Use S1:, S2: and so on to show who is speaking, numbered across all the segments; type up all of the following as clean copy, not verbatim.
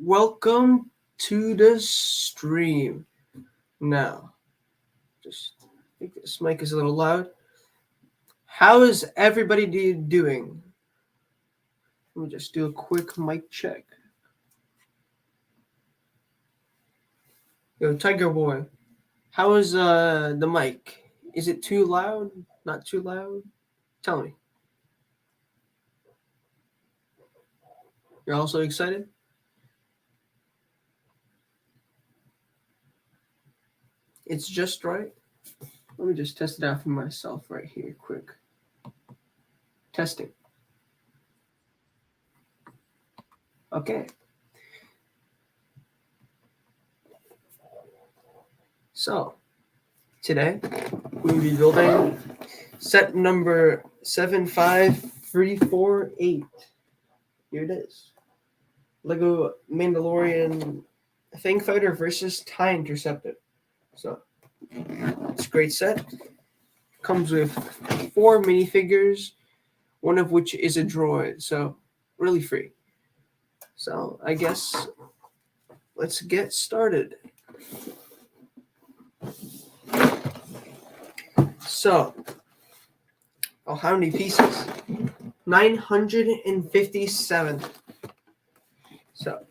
S1: Welcome to the stream. Now, just I think this mic is a little loud. How is everybody doing? Let me just do a quick mic check. Yo, Tiger Boy, how is the mic? Is it too loud? Not too loud? Tell me. You're also excited? It's just right. Let me just test it out for myself right here, quick. Testing. Okay. So, today we'll be building set number 75348. Here it is. Lego Mandalorian Fang Fighter versus TIE Interceptor. So, it's a great set. Comes with 4 minifigures, one of which is a droid. So, really free. So, I guess let's get started. So, how many pieces? 957. So,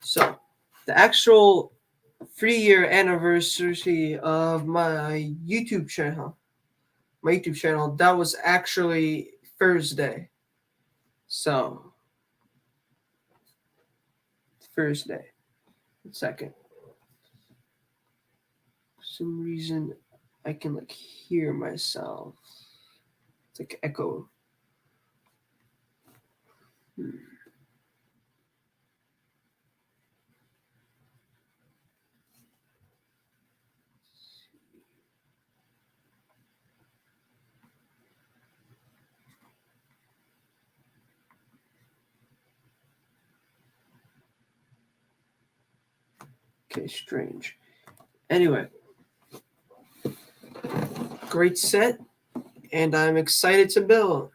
S1: So, the actual 3-year anniversary of my YouTube channel, that was actually Thursday. So, Thursday, second. For some reason, I can hear myself. It's like echo. Okay, strange. Anyway, great set, and I'm excited to build.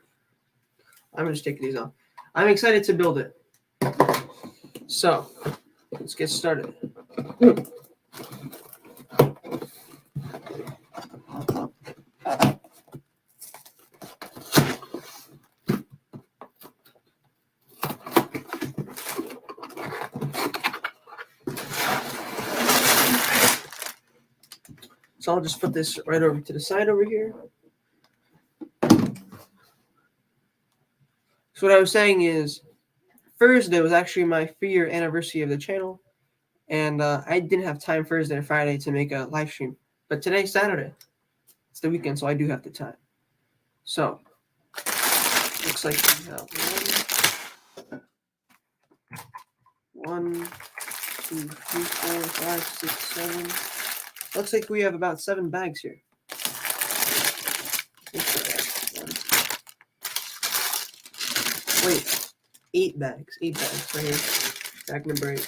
S1: I'm just taking these off. I'm excited to build it. So, let's get started. So I'll just put this right over to the side over here. So what I was saying is, Thursday was actually my 3-year anniversary of the channel, and I didn't have time Thursday and Friday to make a live stream. But today's Saturday. It's the weekend, so I do have the time. So, looks like we have 1, 2, 3, 4, 5, 6, 7. Looks like we have about 7 bags here. Wait, 8 bags. 8 bags right here. Bag number 8.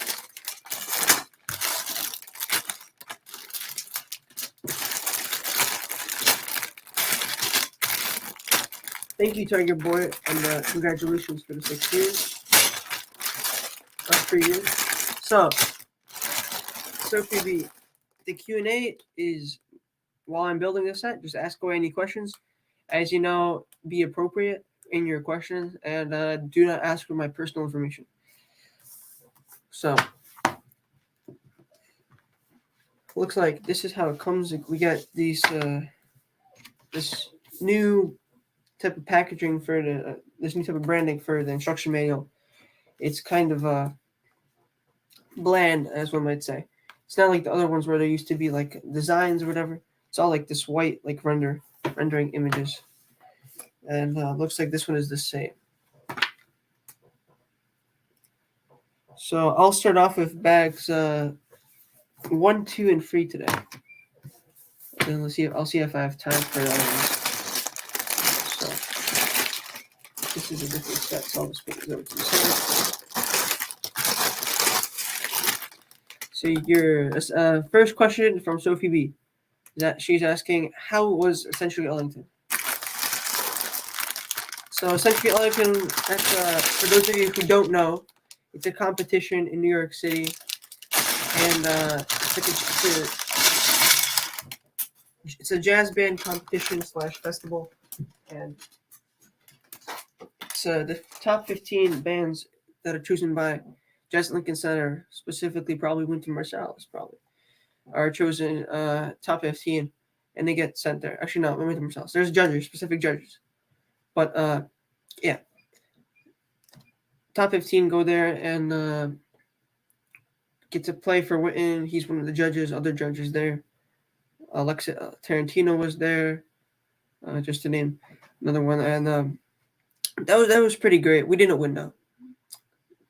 S1: Thank you, Tiger Boy, and congratulations for the 6 years. 3 years. So, Sophie, the Q&A is while I'm building this set. Just ask away any questions. As you know, be appropriate in your questions, and do not ask for my personal information. So, looks like this is how it comes. We got these this new type of packaging for the this new type of branding for the instruction manual. It's kind of bland, as one might say. It's not like the other ones where there used to be designs or whatever. It's all like this white rendering images, and looks like this one is the same. So I'll start off with bags 1, 2, and 3 today. And I'll see if I have time for the other ones. So this is a different set, so I'll just put this over to the side. So your first question from Sophie B. That she's asking, how was Essentially Ellington? So essentially, all I can for those of you who don't know, it's a competition in New York City, and it's a jazz band competition / festival, and it's the top 15 bands that are chosen by Jazz at Lincoln Center, specifically probably Wynton Marsalis, probably are chosen top 15, and they get sent there. Actually, no, Wynton Marsalis. There's judges, specific judges, but yeah, top 15 go there and get to play for Wynton. He's one of the judges. Other judges there. Alexa Tarantino was there, just to name another one, and that was pretty great. We didn't win though,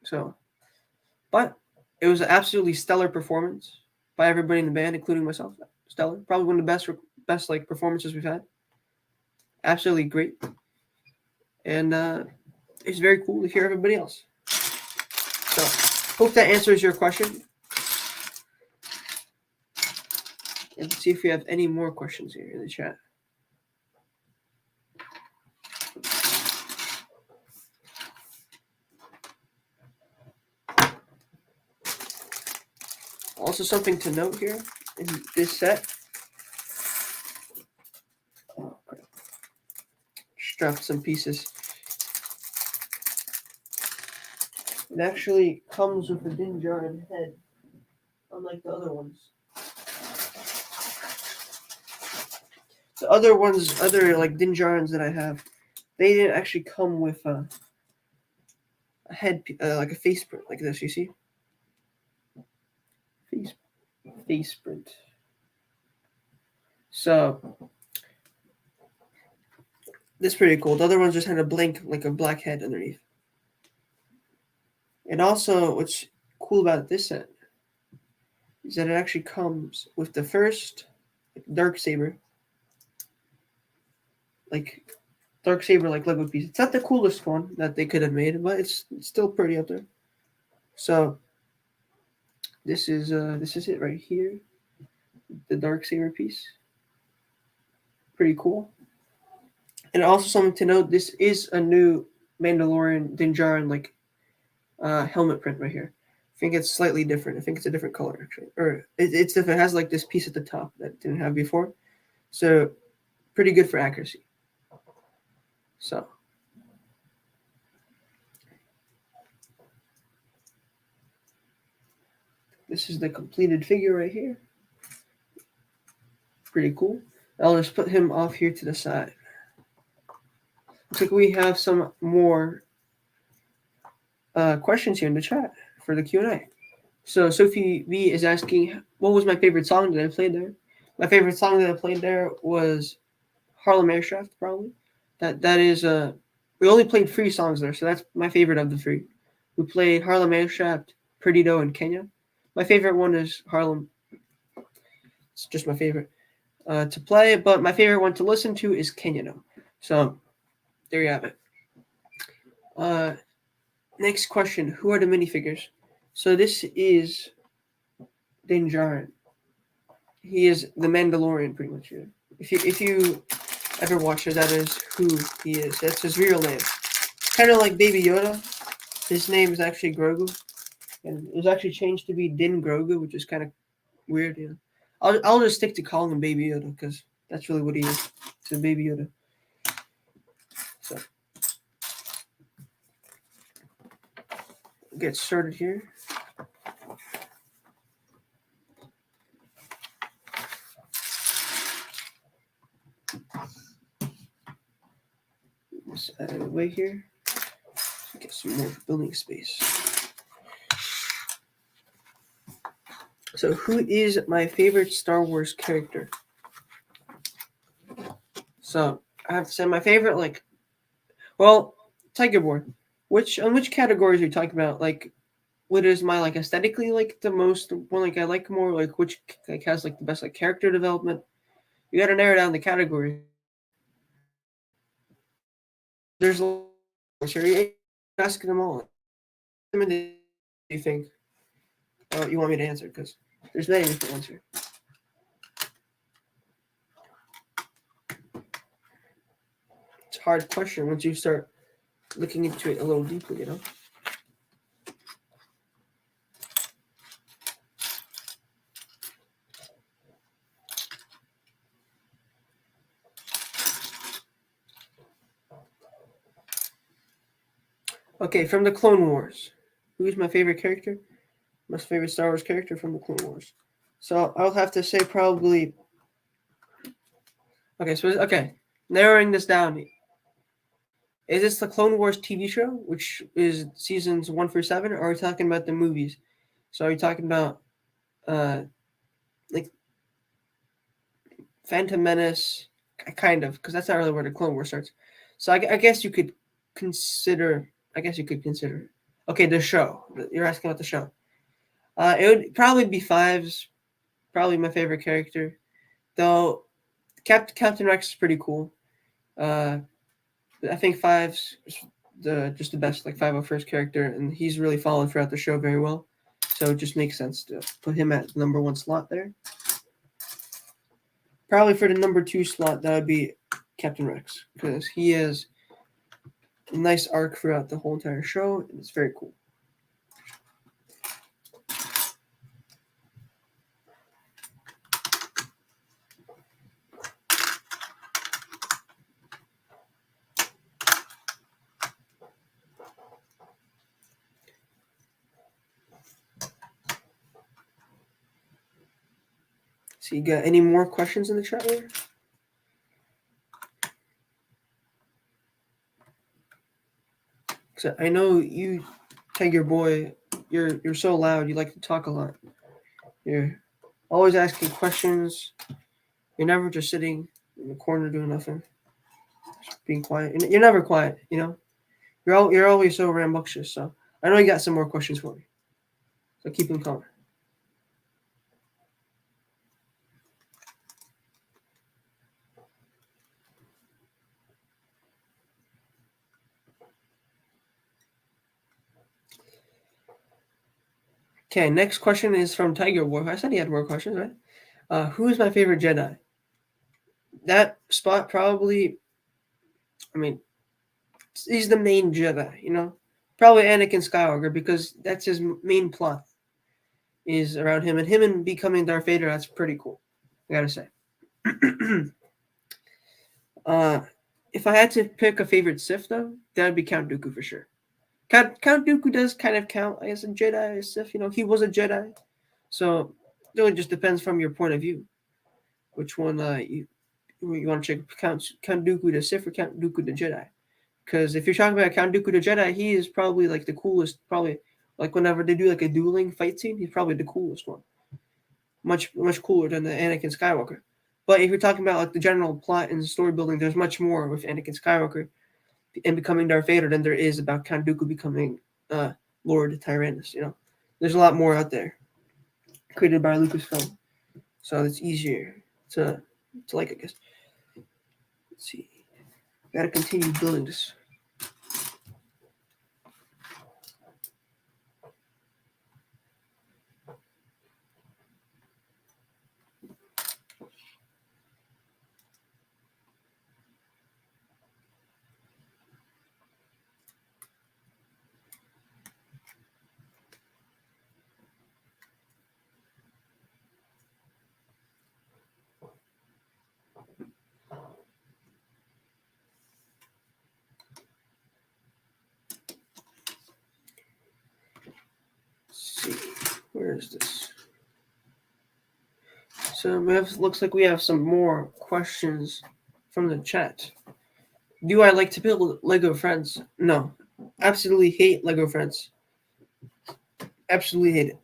S1: so but it was an absolutely stellar performance by everybody in the band, including myself. Stellar, probably one of the best like performances we've had. Absolutely great, and it's very cool to hear everybody else. So hope that answers your question. And let's see if we have any more questions here in the chat. Also, something to note here in this set. Oh, crap. Just dropped some pieces. It actually comes with a Dinjarin head, unlike the other ones. The other ones, other like Dinjarins that I have, they didn't actually come with a head, like a face print like this. You see, face print. So this is pretty cool. The other ones just had a blank, like a black head underneath. And also, what's cool about this set is that it actually comes with the first Darksaber, like Lego piece. It's not the coolest one that they could have made, but it's still pretty up there. So this is it right here, the Darksaber piece. Pretty cool. And also something to note: this is a new Mandalorian Dinjarin like helmet print right here. I think it's slightly different. I think it's a different color actually, or it's different. It has like this piece at the top that it didn't have before, so pretty good for accuracy. So this is the completed figure right here. Pretty cool. I'll just put him off here to the side. Looks like we have some more questions here in the chat for the Q&A. So Sophie V is asking, what was my favorite song that I played there? My favorite song that I played there was Harlem Aircraft, probably. That is we only played 3 songs there, so that's my favorite of the 3. We played Harlem Aircraft, Perdido, and Kenya. My favorite one is Harlem. It's just my favorite to play, but my favorite one to listen to is Kenya though. So there you have it. Next question: who are the minifigures? So this is Din Djarin. He is the Mandalorian, pretty much. Here. If you ever watch it, that is who he is. That's his real name. Kind of like Baby Yoda. His name is actually Grogu, and it was actually changed to be Din Grogu, which is kind of weird. You know, I'll just stick to calling him Baby Yoda because that's really what he is. It's a Baby Yoda. So get started here. This out of the way here. Get some more building space. So, who is my favorite Star Wars character? So, I have to say my favorite, like, well, Tiger Board. Which categories are you talking about? Like, what is my like aesthetically like the most one like I like more like which like has like the best like character development? You got to narrow down the categories. There's you're asking them all. How many do you think you want me to answer? Because there's many different ones here. It's a hard question once you start looking into it a little deeply, you know. Okay, from the Clone Wars. Who's my favorite character? My favorite Star Wars character from the Clone Wars. So I'll have to say probably. Okay. Narrowing this down. Is this the Clone Wars TV show, which is seasons 1 through 7, or are we talking about the movies? So are you talking about like Phantom Menace, kind of, because that's not really where the Clone Wars starts. So I guess you could consider. I guess you could consider. Okay, the show. You're asking about the show. It would probably be Fives. Probably my favorite character, though. Captain Rex is pretty cool. I think Fives just the best, like 501st character, and he's really followed throughout the show very well. So it just makes sense to put him at the number 1 slot there. Probably for the number 2 slot, that would be Captain Rex, because he has a nice arc throughout the whole entire show, and it's very cool. So you got any more questions in the chat here? So I know you, Tiger Boy, you're so loud. You like to talk a lot. You're always asking questions. You're never just sitting in the corner doing nothing, just being quiet. You're never quiet. You know, you're always so rambunctious. So I know you got some more questions for me. So keep them coming. Okay, next question is from Tiger Boy. I said he had more questions, right? Who is my favorite Jedi? That spot probably. I mean, he's the main Jedi. You know, probably Anakin Skywalker, because that's his main plot is around him and becoming Darth Vader. That's pretty cool. I gotta say. If I had to pick a favorite Sith, though, that would be Count Dooku for sure. Count Dooku does kind of count as a Jedi, a Sith. You know, he was a Jedi, so it really just depends from your point of view, which one you want to check. Count Dooku the Sith or Count Dooku the Jedi? Because if you're talking about Count Dooku the Jedi, he is probably like the coolest. Probably like whenever they do like a dueling fight scene, he's probably the coolest one. Much cooler than the Anakin Skywalker. But if you're talking about like the general plot and story building, there's much more with Anakin Skywalker and becoming Darth Vader than there is about Count Dooku becoming Lord Tyrannus. You know, there's a lot more out there created by Lucasfilm, so it's easier to like, I guess. Let's see, gotta continue building this. See, where is this? So looks like we have some more questions from the chat. Do I like to build Lego Friends? No, absolutely hate Lego Friends. Absolutely hate it.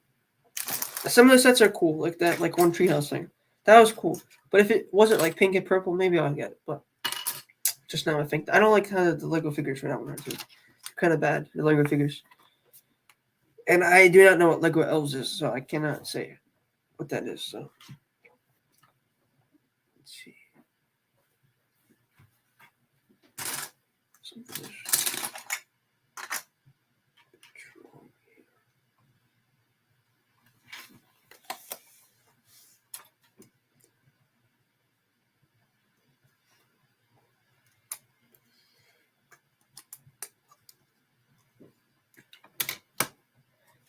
S1: Some of the sets are cool, like that, like One Treehouse thing. That was cool. But if it wasn't like pink and purple, maybe I'll get it. But just now I think I don't like how the Lego figures for that one are too. Kind of bad, the Lego figures. And I do not know what Lego Elves is, so I cannot say what that is. So let's see.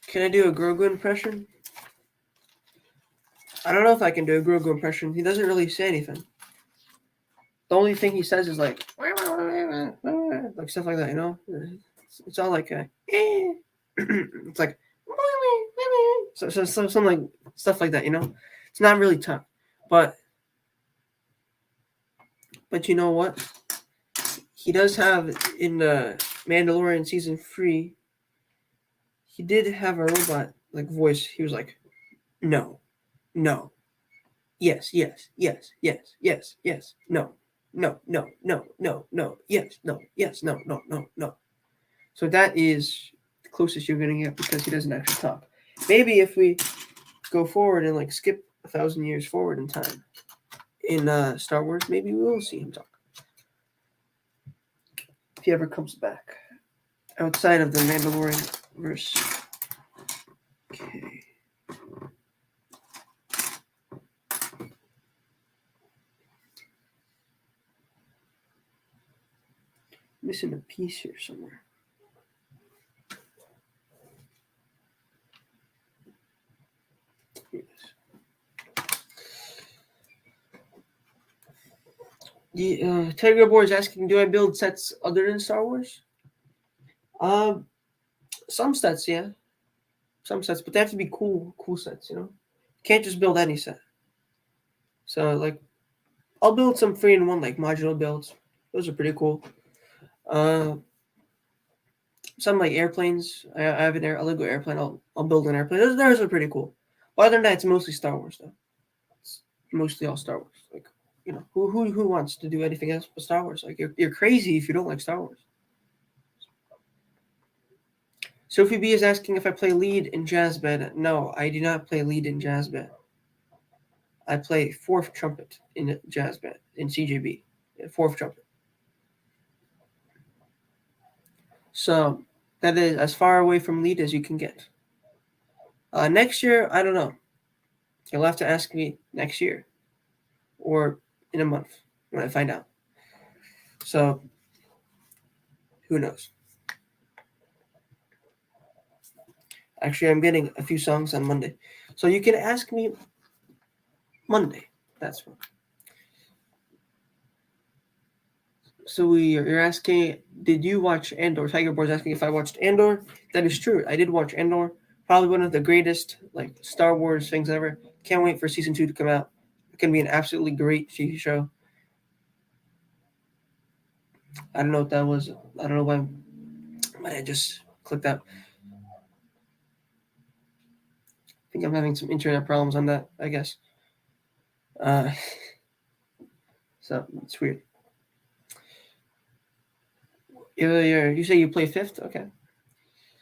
S1: Can I do a Grogu impression? I don't know if I can do a Grogu impression. He doesn't really say anything. The only thing he says is like stuff like that, you know? It's all like it's like so some like stuff like that, you know? It's not really tough. But you know what? He does have in the Mandalorian season 3, he did have a robot like voice. He was like, no, no, yes, yes, yes, yes, yes, yes, no, no, no, no, no, no, yes, no, yes, no, no, no, no. So that is the closest you're gonna get because he doesn't actually talk. Maybe if we go forward and like skip 1,000 years forward in time in Star Wars, maybe we will see him talk if he ever comes back outside of the Mandalorian verse. Okay. Missing a piece here somewhere. Yes. The Tiger Boy is asking, do I build sets other than Star Wars? Some sets, yeah. Some sets, but they have to be cool sets, you know? You can't just build any set. So, like, I'll build some 3-in-1, like, modular builds. Those are pretty cool. Some, like, airplanes. I have a Lego airplane. I'll build an airplane. Those are pretty cool. But other than that, it's mostly Star Wars, though. It's mostly all Star Wars. Like, you know, who wants to do anything else but Star Wars? Like, you're crazy if you don't like Star Wars. Sophie B is asking if I play lead in jazz band. No, I do not play lead in jazz band. I play fourth trumpet in jazz band in CJB. Fourth trumpet. So that is as far away from lead as you can get. Next year, I don't know. You'll have to ask me next year or in a month when I find out. So who knows? Actually, I'm getting a few songs on Monday. So you can ask me Monday. That's one. So you're asking, did you watch Andor? Tiger Boy's asking if I watched Andor. That is true. I did watch Andor. Probably one of the greatest like Star Wars things ever. Can't wait for season 2 to come out. It's gonna be an absolutely great TV show. I don't know what that was. I don't know why, but I just clicked out. I think I'm having some internet problems on that. I guess. Uh, so it's weird. You say you play fifth? Okay.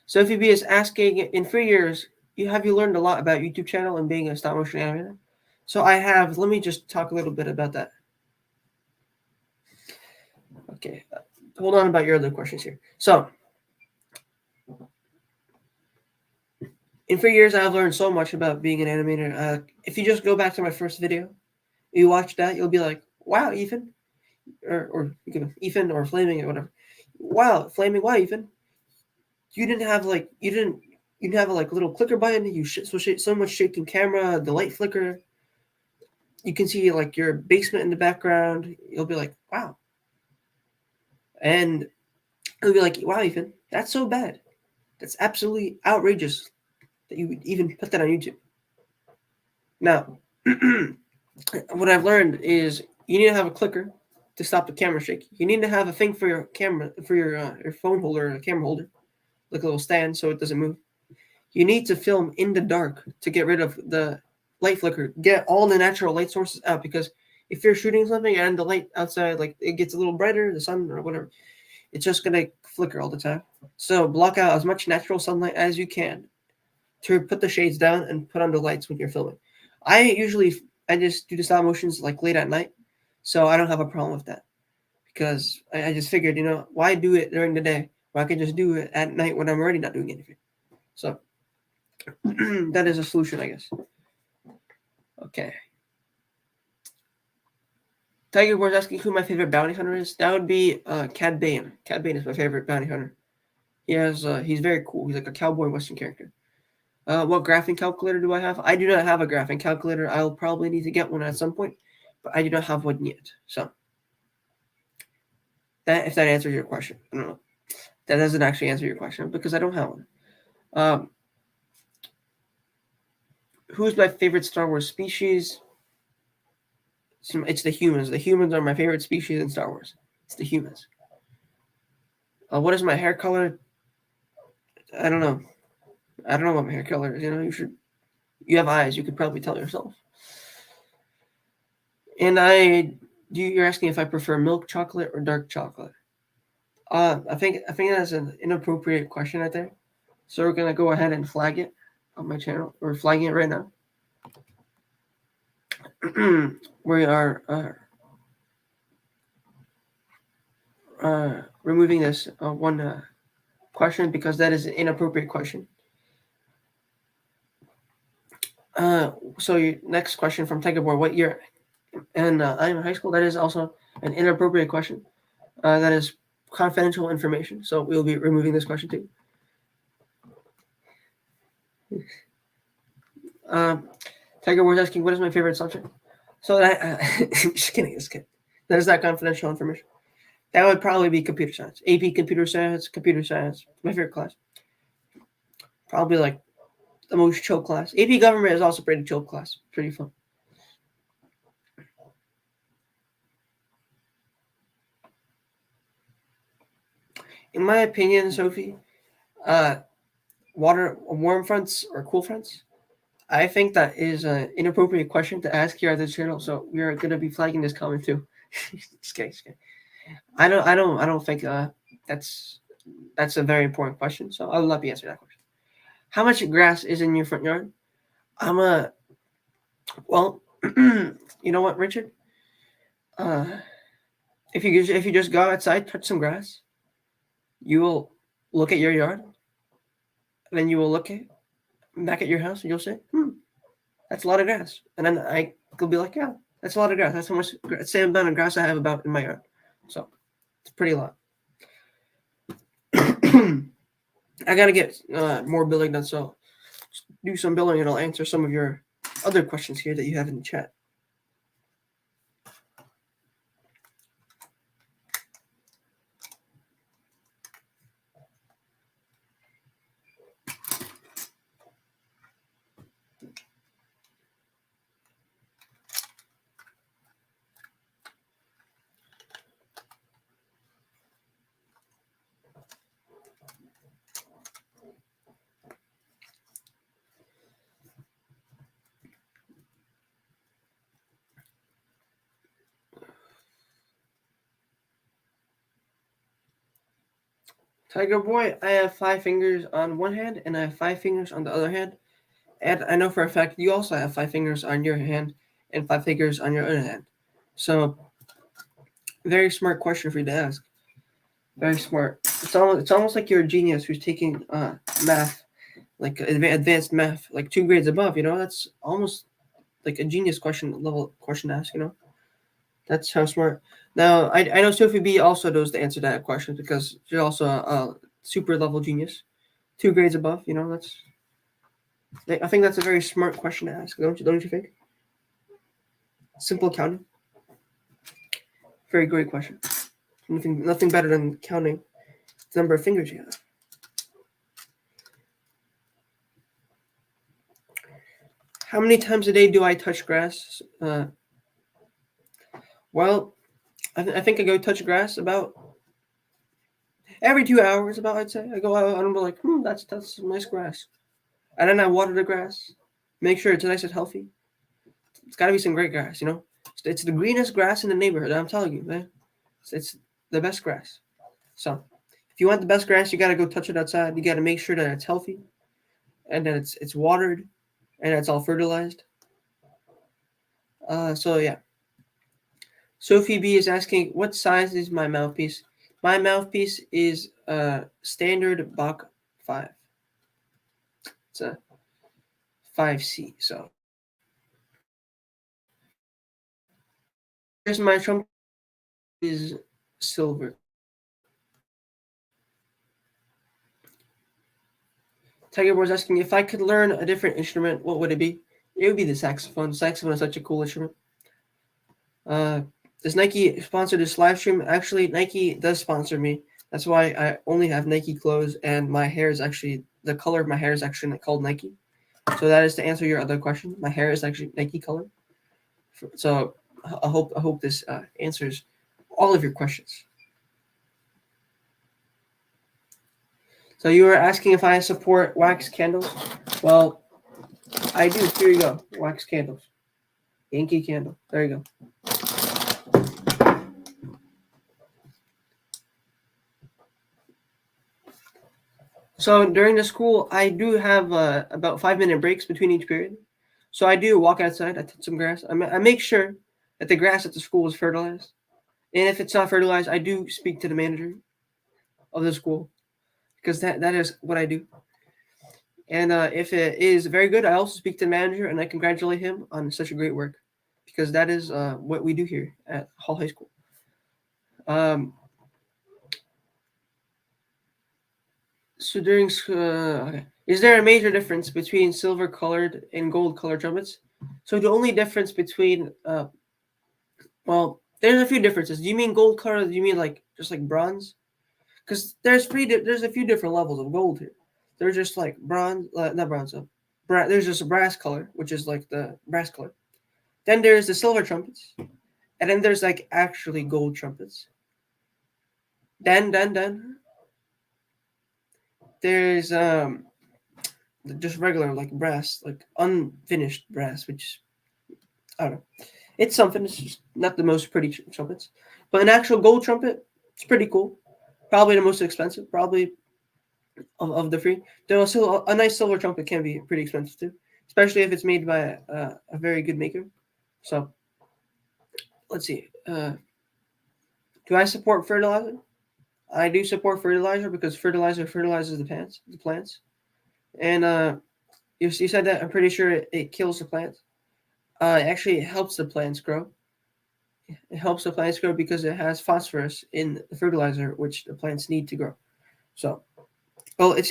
S1: Sophie B is asking, in 3 years, have you learned a lot about YouTube channel and being a stop motion animator? So I have. Let me just talk a little bit about that. Okay. Hold on about your other questions here. So in 3 years, I've learned so much about being an animator. If you just go back to my first video, you watch that, you'll be like, wow, Ethan. Or Ethan or Flaming or whatever. Wow, Flaming, why, Ethan? You didn't have a like little clicker button. You so much shaking camera, the light flicker. You can see like your basement in the background. You'll be like, wow. And it'll be like, wow, Ethan, that's so bad. That's absolutely outrageous that you would even put that on YouTube. Now, what I've learned is you need to have a clicker to stop the camera shake. You need to have a thing for your camera, for your phone holder, a camera holder, like a little stand so it doesn't move. You need to film in the dark to get rid of the light flicker. Get all the natural light sources out, because if you're shooting something and the light outside, like it gets a little brighter, the sun or whatever, it's just gonna flicker all the time. So block out as much natural sunlight as you can to put the shades down and put on the lights when you're filming. I just do the stop motions like late at night, so I don't have a problem with that, because I just figured, why do it during the day? Well, I can just do it at night when I'm already not doing anything. So that is a solution, I guess. Okay. Tiger Boy's asking who my favorite bounty hunter is. That would be Cad Bane. Cad Bane is my favorite bounty hunter. He's very cool. He's like a cowboy western character. What graphing calculator do I have? I do not have a graphing calculator. I'll probably need to get one at some point, but I do not have one yet. So if that answers your question, I don't know. That doesn't actually answer your question because I don't have one. Who's my favorite Star Wars species? It's the humans. The humans are my favorite species in Star Wars. It's the humans. What is my hair color? I don't know. I don't know what my hair color is. You have eyes. You could probably tell yourself. And you're asking if I prefer milk chocolate or dark chocolate. I think that's an inappropriate question right there. So we're gonna go ahead and flag it on my channel. We're flagging it right now. We are removing this one question because that is an inappropriate question. So your next question from Tiger Boy, what year? And I'm in high school. That is also an inappropriate question. That is confidential information. So we'll be removing this question too. Tiger Boy asking, what is my favorite subject? So that just kidding. That is not confidential information. That would probably be computer science. AP computer science, my favorite class. Probably like the most chill class. AP government is also pretty chill class. Pretty fun. In my opinion, Sophie, warm fronts or cool fronts? I think that is an inappropriate question to ask here at this channel. So we are going to be flagging this comment too. Just kidding. I don't think that's a very important question. So I will not be answering that question. How much grass is in your front yard? Well, you know what, Richard? If you just go outside, touch some grass, you will look at your yard, and then you will look back at your house, and you'll say, that's a lot of grass. And then I could be like, yeah, that's a lot of grass. That's how much same amount of grass I have about in my yard. So it's pretty a lot. I gotta get more building done, so do some building and I'll answer some of your other questions here that you have in the chat. Tiger Boy, I have 5 fingers on one hand and I have 5 fingers on the other hand. And I know for a fact you also have 5 fingers on your hand and 5 fingers on your other hand. So, very smart question for you to ask. Very smart. It's almost like you're a genius who's taking math, like advanced math, like 2 grades above. That's almost like a genius level question to ask. That's how smart. Now, I know Sophie B also knows the answer to that question because she's also a super level genius, 2 grades above. I think that's a very smart question to ask. Don't you think? Simple counting. Very great question. Nothing better than counting the number of fingers you have. How many times a day do I touch grass? Well, I think I go touch grass about every 2 hours. I'd say I go out and I'm like, that's nice grass, and then I water the grass, make sure it's nice and healthy. It's got to be some great grass, It's the greenest grass in the neighborhood. I'm telling you, man. It's the best grass. So, if you want the best grass, you got to go touch it outside. You got to make sure that it's healthy, and that it's watered, and it's all fertilized. So yeah. Sophie B is asking, what size is my mouthpiece? My mouthpiece is standard Bach 5. It's a 5C. So here's my trumpet is silver. Tiger Boy's asking if I could learn a different instrument, what would it be? It would be the saxophone. Saxophone is such a cool instrument. Does Nike sponsor this live stream? Actually, Nike does sponsor me. That's why I only have Nike clothes, and my hair is actually, the color of my hair is actually called Nike. So that is to answer your other question. My hair is actually Nike color. So I hope this answers all of your questions. So you were asking if I support wax candles. Well, I do. Here you go. Wax candles. Yankee Candle. There you go. So during the school, I do have about 5-minute breaks between each period. So I do walk outside. I touch some grass. I make sure that the grass at the school is fertilized. And if it's not fertilized, I do speak to the manager of the school, because that is what I do. And if it is very good, I also speak to the manager and I congratulate him on such a great work, because that is what we do here at Hall High School. So during okay. Is there a major difference between silver colored and gold colored trumpets? So the only difference between well, there's a few differences. Do you mean gold color? Do you mean like just like bronze? Because there's a few different levels of gold here. There's just like bronze, not bronze. There's just a brass color, which is like the brass color. Then there's the silver trumpets, and then there's like actually gold trumpets. Then there's just regular like brass, like unfinished brass, which I don't know. It's something. It's just not the most pretty trumpets, but an actual gold trumpet, it's pretty cool. Probably the most expensive, probably of the three. Though still a nice silver trumpet can be pretty expensive too, especially if it's made by a very good maker. So let's see. Do I support fertilizer? I do support fertilizer because fertilizer fertilizes the plants, and you said that. I'm pretty sure it kills the plants. Actually, it helps the plants grow. It helps the plants grow because it has phosphorus in the fertilizer, which the plants need to grow. So, well, it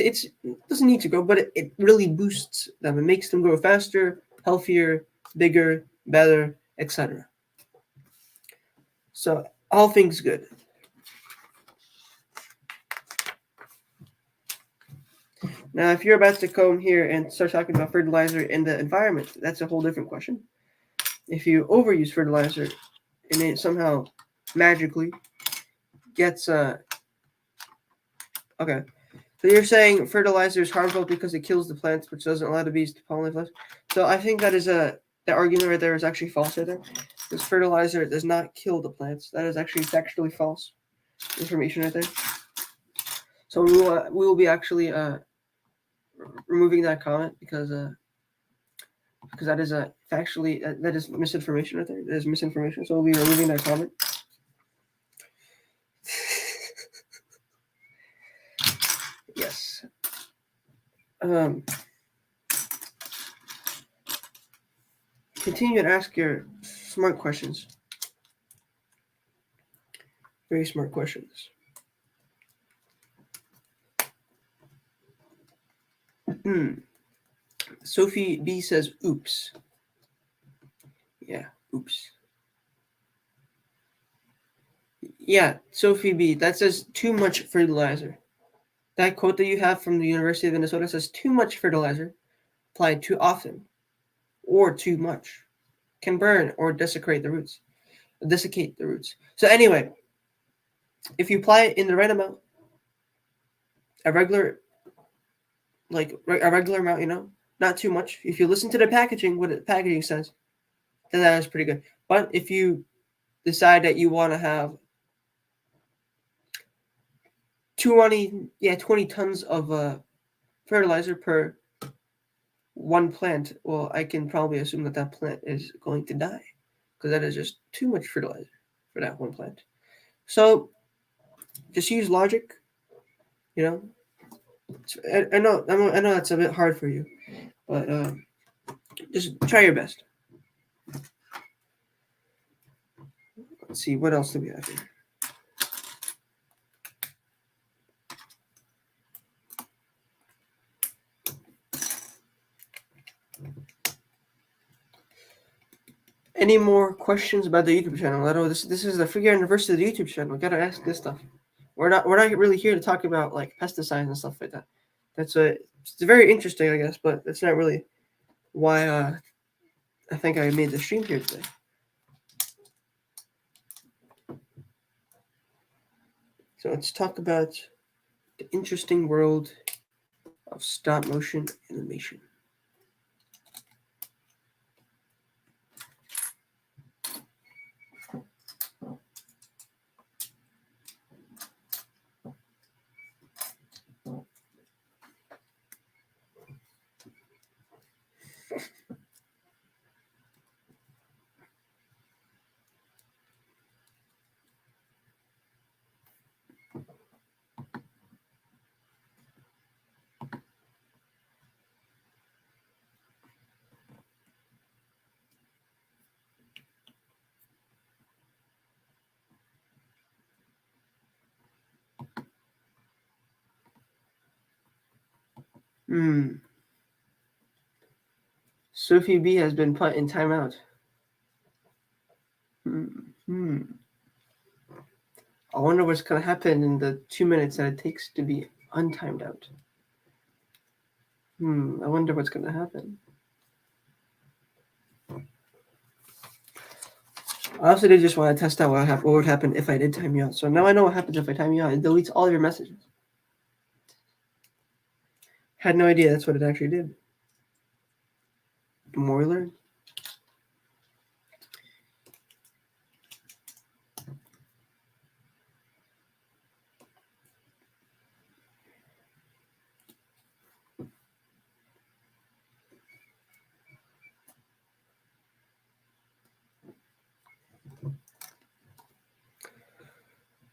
S1: doesn't need to grow, but it really boosts them. It makes them grow faster, healthier, bigger, better, etc. So, all things good. Now, if you're about to come here and start talking about fertilizer in the environment, that's a whole different question. If you overuse fertilizer and it somehow magically gets okay. So you're saying fertilizer is harmful because it kills the plants, which doesn't allow the bees to pollinate. So I think that is the argument right there is actually false right there. Because fertilizer does not kill the plants. That is actually factually false information right there. So we will be actually removing that comment because that is factually that is misinformation right there. That is misinformation. So we'll be removing that comment. Yes. Continue to ask your smart questions. Very smart questions. Sophie B says, oops. Yeah, oops. Yeah, Sophie B, that says too much fertilizer. That quote that you have from the University of Minnesota says too much fertilizer applied too often or too much can burn or desiccate the roots. So anyway, if you apply it in the right amount, a regular amount, not too much. If you listen to the packaging, what the packaging says, then that is pretty good. But if you decide that you want to have 20 tons of fertilizer per one plant, well, I can probably assume that plant is going to die because that is just too much fertilizer for that one plant. So just use logic. I know that's a bit hard for you, but just try your best. Let's see, what else do we have here? Any more questions about the YouTube channel? I know this is the free anniversary of the YouTube channel. We gotta ask this stuff. We're not really here to talk about like pesticides and stuff like that. It's very interesting, I guess, but that's not really why I think I made the stream here today. So let's talk about the interesting world of stop motion animation. Sophie B has been put in timeout. I wonder what's going to happen in the 2 minutes that it takes to be untimed out. I wonder what's going to happen. I also did just want to test out what would happen if I did time you out. So now I know what happens if I time you out. It deletes all of your messages. Had no idea that's what it actually did. The more we learn.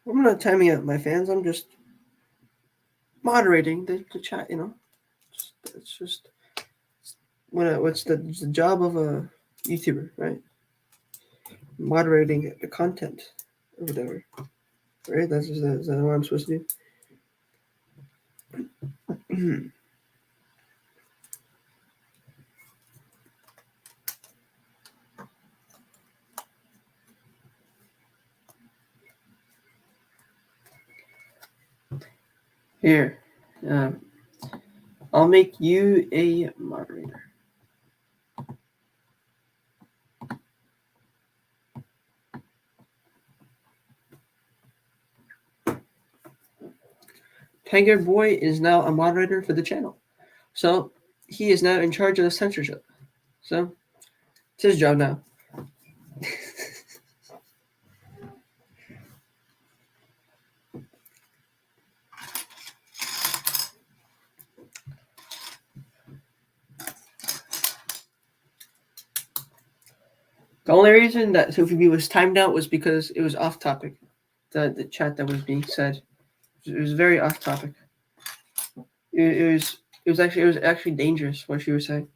S1: I'm not timing out my fans. I'm just moderating the chat, you know. It's just what's the job of a YouTuber, right? Moderating the content or whatever. Right? Is that what I'm supposed to do? Here. I'll make you a moderator. Tiger Boy is now a moderator for the channel. So he is now in charge of the censorship. So it's his job now. The only reason that Sophie B was timed out was because it was off topic. The chat that was being said. It was very off topic. It was actually dangerous what she was saying.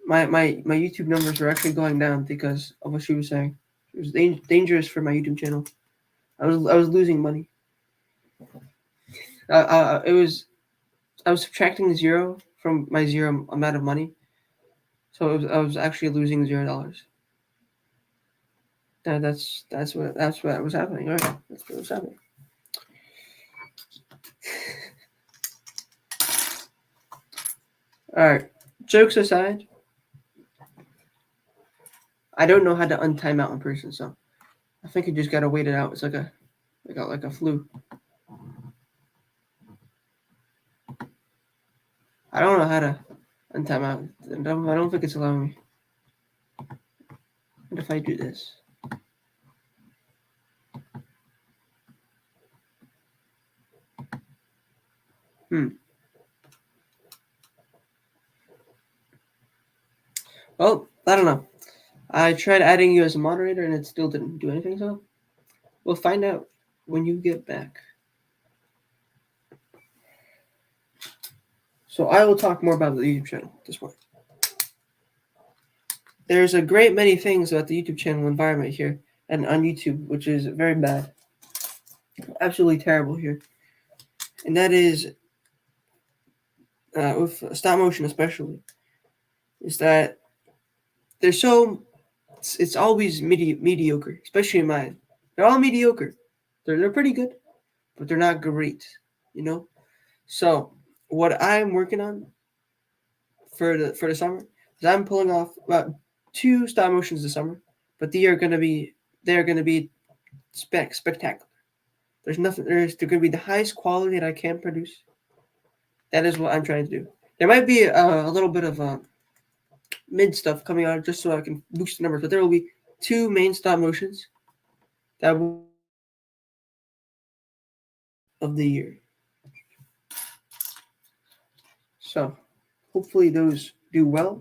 S1: My YouTube numbers were actually going down because of what she was saying. It was dangerous for my YouTube channel. I was losing money. I was subtracting 0 from my 0 amount of money, so I was actually losing $0. That's what was happening. Right, that's what was happening. All right, jokes aside, I don't know how to untime out in person, so I think you just gotta wait it out. It's like a flu. I don't know how to untime out. I don't think it's allowing me. What if I do this? Well, I don't know. I tried adding you as a moderator and it still didn't do anything, so we'll find out when you get back. So I will talk more about the YouTube channel at this point. There's a great many things about the YouTube channel environment here and on YouTube, which is very bad. Absolutely terrible here. And that is, with stop motion especially, is that they're so it's always mediocre, especially in mine. They're all mediocre. They're pretty good, but they're not great. You know. So what I'm working on for the summer is I'm pulling off about 2 stop motions this summer, but they are gonna be spectacular. There's nothing. They're gonna be the highest quality that I can produce. That is what I'm trying to do. There might be a little bit of mid stuff coming out just so I can boost the numbers, but there will be 2 main stop motions that will of the year. So hopefully those do well.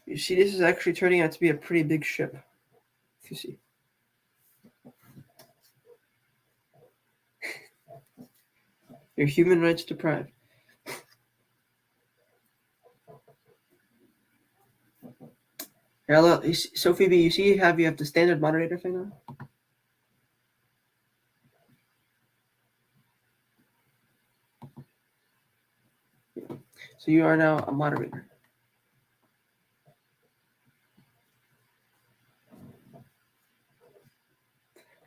S1: You see, this is actually turning out to be a pretty big ship. If you see. Your human rights deprived. Hello, Sophie B. You see, you have the standard moderator thing on. So you are now a moderator.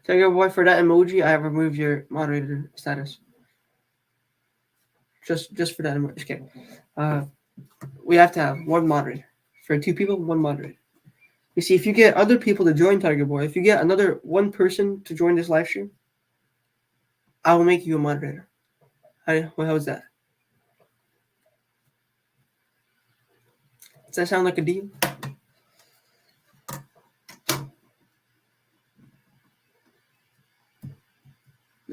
S1: Tiger Boy, for that emoji, I have removed your moderator status. Just for that emoji. Okay. We have to have 1 moderator. For 2 people, 1 moderator. You see, if you get other people to join Tiger Boy, if you get another 1 person to join this live stream, I will make you a moderator. How's that? Does that sound like a deal?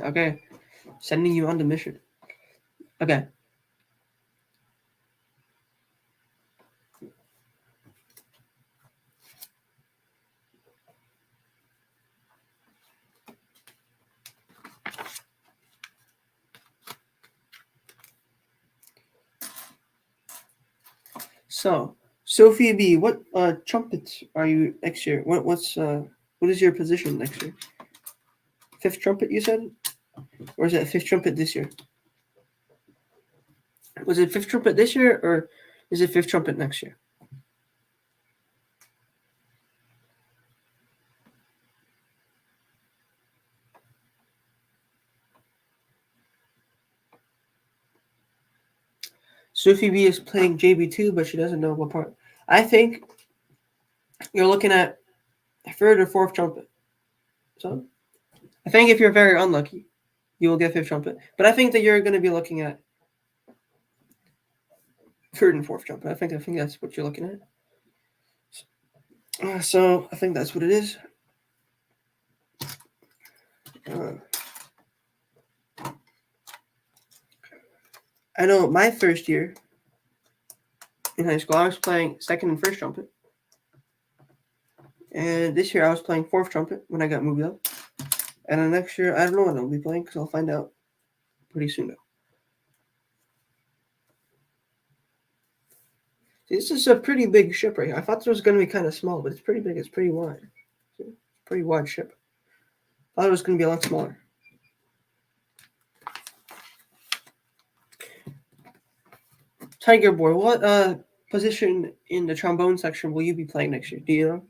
S1: Okay. Sending you on the mission. Okay. So, Sophie B, what trumpets are you next year? What is your position next year? 5th trumpet, you said? Or is it 5th trumpet this year? Was it 5th trumpet this year, or is it 5th trumpet next year? Sophie B is playing JB2, but she doesn't know what part. I think you're looking at 3rd or 4th trumpet. So, I think if you're very unlucky, you will get 5th trumpet. But I think that you're going to be looking at 3rd and 4th trumpet. I think that's what you're looking at. So I think that's what it is. I know my first year in high school, I was playing 2nd and 1st trumpet. And this year I was playing 4th trumpet when I got moved up. And then next year, I don't know what I'll be playing because I'll find out pretty soon now. See, this is a pretty big ship right here. I thought it was going to be kind of small, but it's pretty big. It's pretty wide. It's a pretty wide ship. I thought it was going to be a lot smaller. Tiger Boy, what position in the trombone section will you be playing next year? Do you know?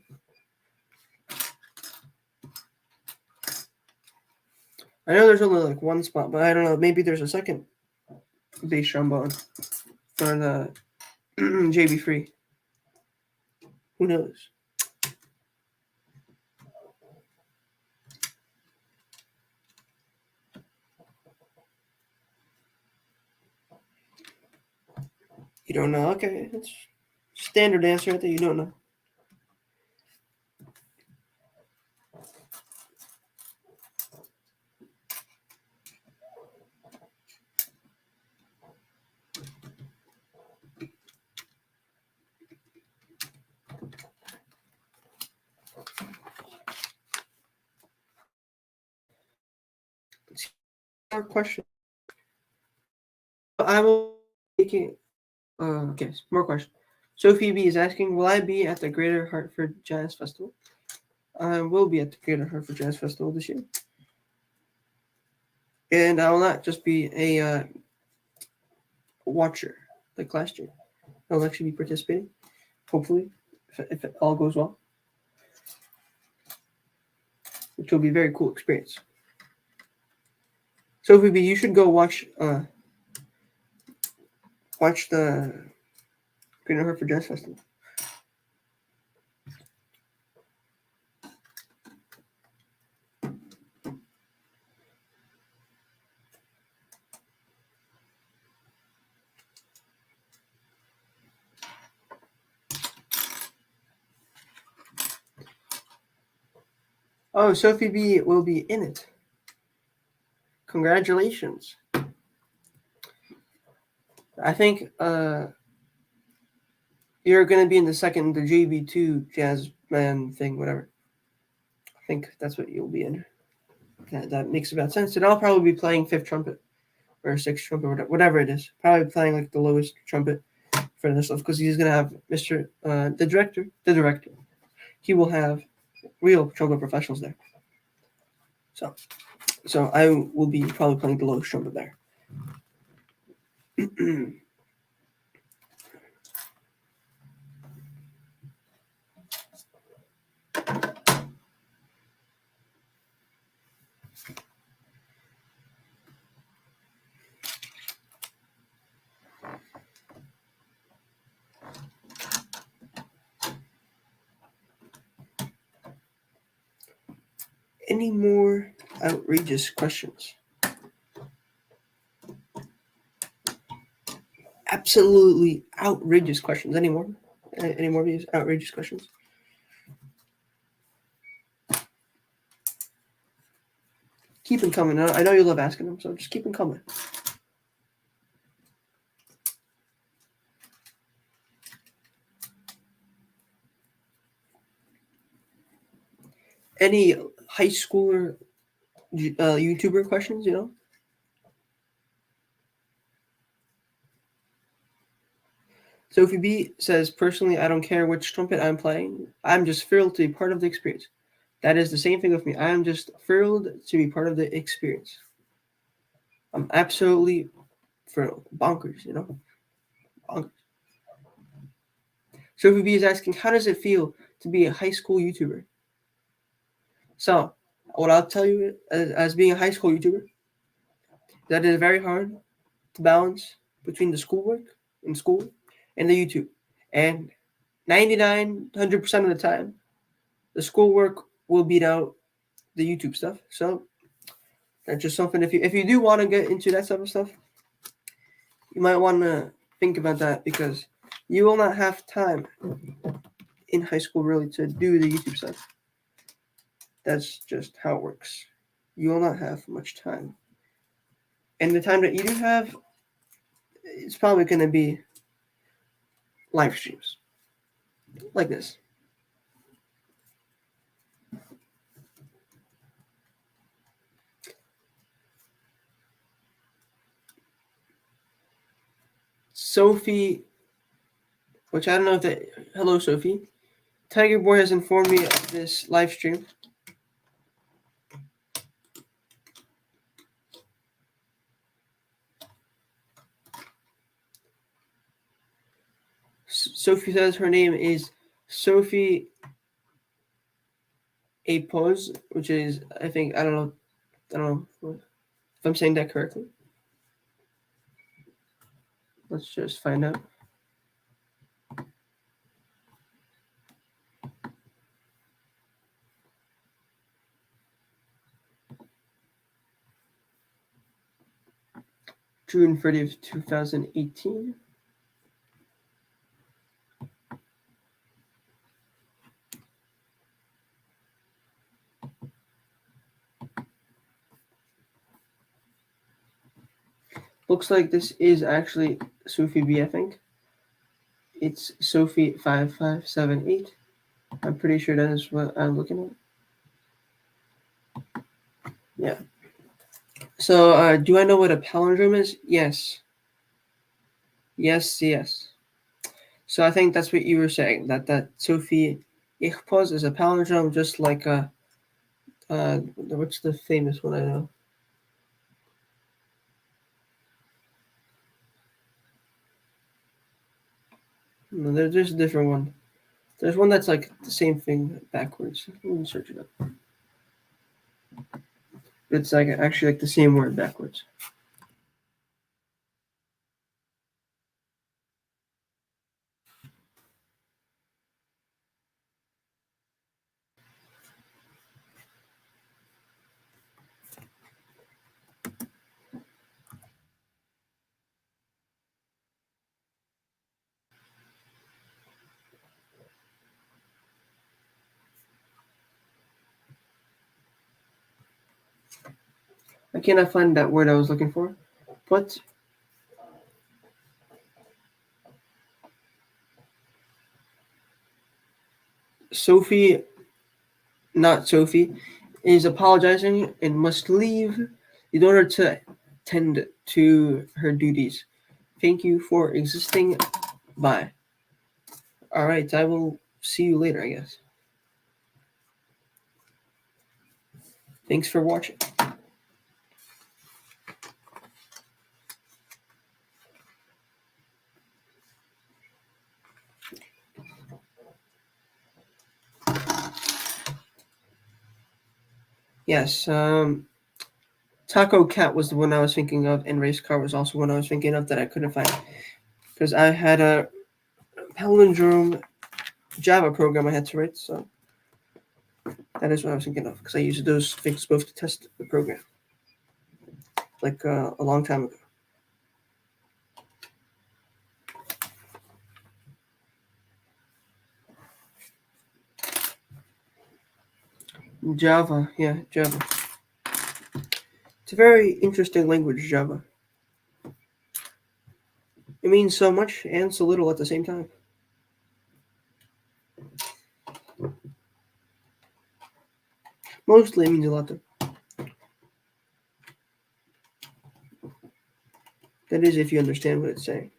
S1: I know there's only like 1 spot, but I don't know. Maybe there's a 2nd bass trombone for the JB3. Who knows? You don't know? Okay, that's standard answer that you don't know. More question. I will taking? Okay, more questions. Sophie B is asking, will I be at the Greater Hartford Jazz Festival? I will be at the Greater Hartford Jazz Festival this year. And I will not just be a watcher like last year. I'll actually be participating, hopefully, if it all goes well. Which will be a very cool experience. Sophie B, you should go watch the Greater Hartford Jazz Festival. Oh, Sophie B will be in it. Congratulations. I think you're going to be in the JB2 jazz band thing, whatever. I think that's what you'll be in. That makes about sense. And I'll probably be playing fifth trumpet or sixth trumpet, whatever it is. Probably playing like the lowest trumpet for this stuff because he's going to have the director. He will have real trumpet professionals there. So I will be probably playing the lowest trumpet there. Any more outrageous questions? Absolutely outrageous questions. Any more? Any more of these outrageous questions? Keep them coming. I know you love asking them, so just keep them coming. Any high schooler YouTuber questions, Sophie B says, personally, I don't care which trumpet I'm playing. I'm just thrilled to be part of the experience. That is the same thing with me. I am just thrilled to be part of the experience. I'm absolutely thrilled. Bonkers, Bonkers. Sophie B is asking, how does it feel to be a high school YouTuber? So, what I'll tell you as being a high school YouTuber, that is very hard to balance between the schoolwork in school and the YouTube. And 100% of the time, the schoolwork will beat out the YouTube stuff. So that's just something. If you do want to get into that type of stuff, you might want to think about that because you will not have time in high school really to do the YouTube stuff. That's just how it works. You will not have much time. And the time that you do have, it's probably going to be live streams like this. Sophie, which I don't know if that. Hello, Sophie. Tiger Boy has informed me of this live stream. Sophie says her name is Sophie Apos, which is, I think, I don't know if I'm saying that correctly. Let's just find out. June 30th, 2018. Looks like this is actually Sophie B, I think. It's Sophie5578. I'm pretty sure that is what I'm looking at. Yeah. So, do I know what a palindrome is? Yes. Yes, yes. So I think that's what you were saying, that Sophie Ichpos is a palindrome, just like what's the famous one I know? No, there's a different one. There's one that's like the same thing backwards. Let me search it up. It's like actually like the same word backwards. I cannot find that word I was looking for, but Sophie, not Sophie, is apologizing and must leave in order to tend to her duties. Thank you for existing. Bye. All right, I will see you later, I guess. Thanks for watching. Yes, Taco Cat was the one I was thinking of, and Race Car was also one I was thinking of that I couldn't find because I had a palindrome Java program I had to write, so that is what I was thinking of because I used those things both to test the program, like a long time ago. Java, yeah, Java. It's a very interesting language, Java. It means so much and so little at the same time. Mostly it means a lot, though. That is, if you understand what it's saying.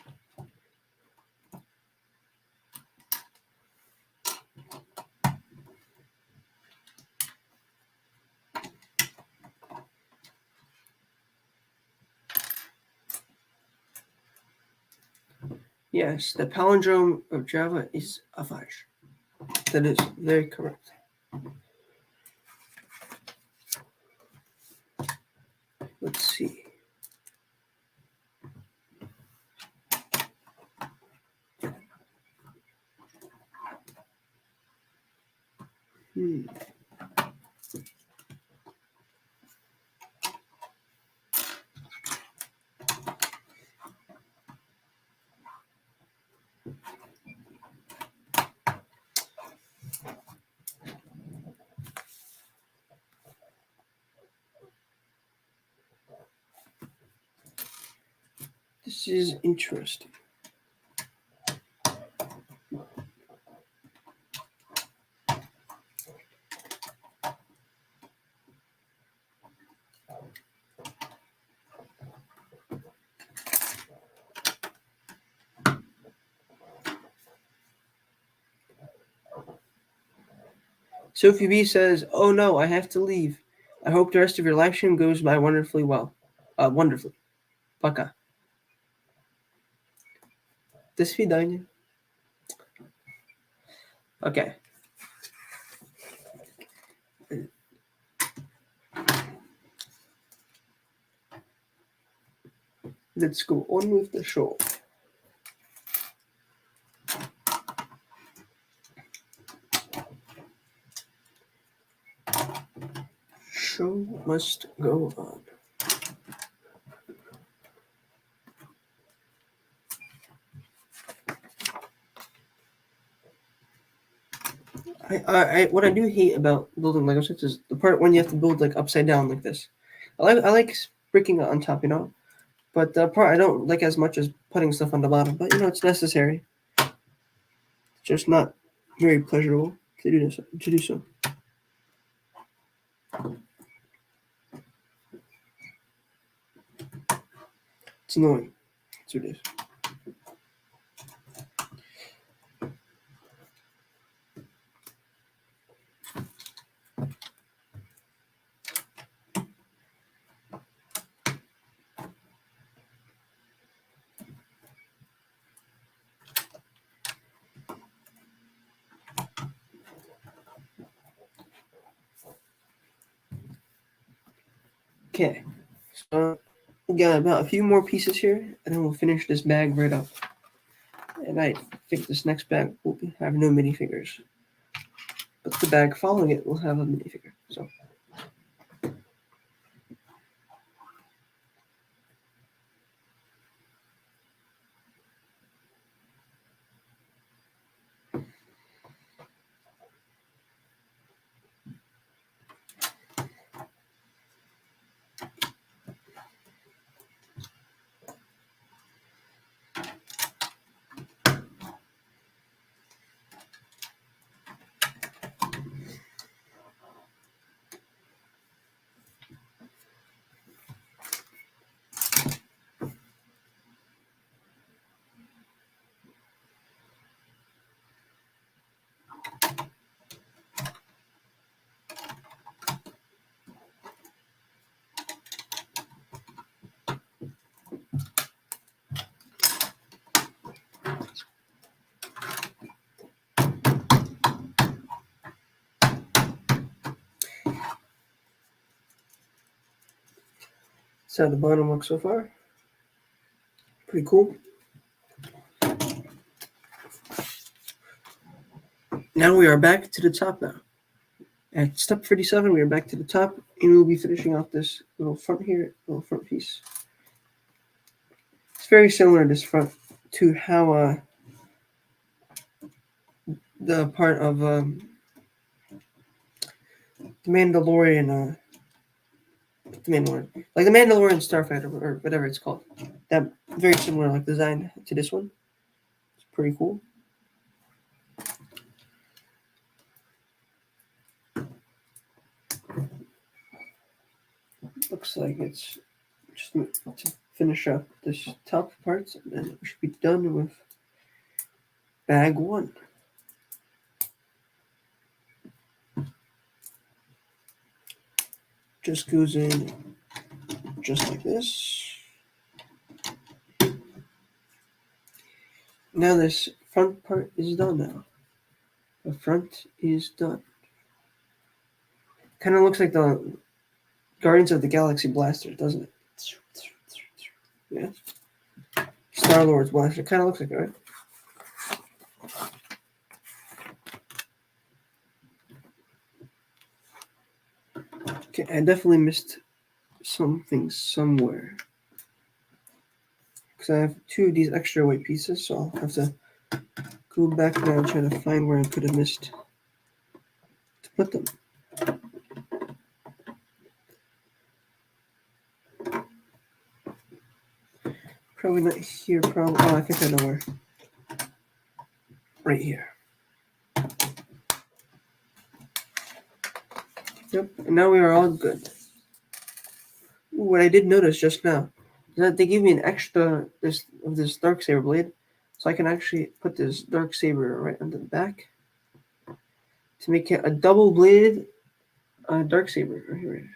S1: Yes, the palindrome of Java is Avash. That is very correct. Let's see. Hmm. This is interesting. Sophie B says, "Oh no, I have to leave. I hope the rest of your live stream goes by wonderfully well. Wonderfully. Пока. До свидания." Okay. Let's go on with the show. Show must go on. What I do hate about building Lego sets is the part when you have to build like upside down like this. I like breaking it on top, but the part I don't like as much as putting stuff on the bottom. But it's necessary. It's just not very pleasurable to do this. To do so. It's annoying. That's what it is. Okay, so we got about a few more pieces here, and then we'll finish this bag right up. And I think this next bag will have no minifigures, but the bag following it will have a minifigure. So. So the bottom looks so far. Pretty cool. Now we are back to the top now. At step 37, we are back to the top, and we'll be finishing off this little front here, little front piece. It's very similar, this front, to how the part of the Mandalorian, like the Mandalorian Starfighter, or whatever it's called. That very similar, like design to this one. It's pretty cool. Looks like it's just to finish up this top parts, and then we should be done with bag one. Just goes in just like this. Now this front part is done now. The front is done. Kind of looks like the Guardians of the Galaxy blaster, doesn't it? Yeah. Star-Lord's blaster. Kind of looks like it, right? Okay, I definitely missed something somewhere. Because I have two of these extra weight pieces, so I'll have to go back now and try to find where I could have missed to put them. Probably not here, probably. Oh, I think I know where. Right here. Yep, and now we are all good. Ooh, what I did notice just now is that they gave me an extra this Darksaber blade, so I can actually put this Darksaber right on the back to make it a double-bladed Darksaber. Right here.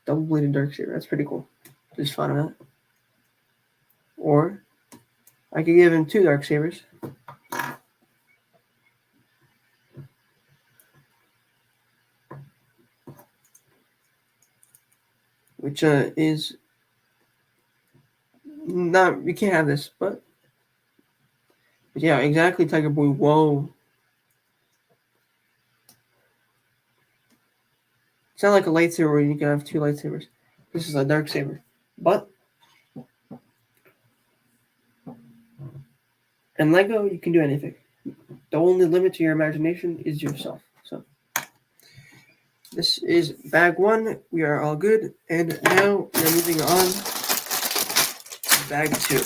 S1: Double-bladed Darksaber. That's pretty cool. Just fun of that. Or I could give him two Darksabers. Which is not, you can't have this, but yeah, exactly, Tiger Boy. Whoa. It's not like a lightsaber where you can have two lightsabers. This is a Darksaber. But in Lego, you can do anything. The only limit to your imagination is yourself. So this is bag one. We are all good. And now we're moving on to bag two.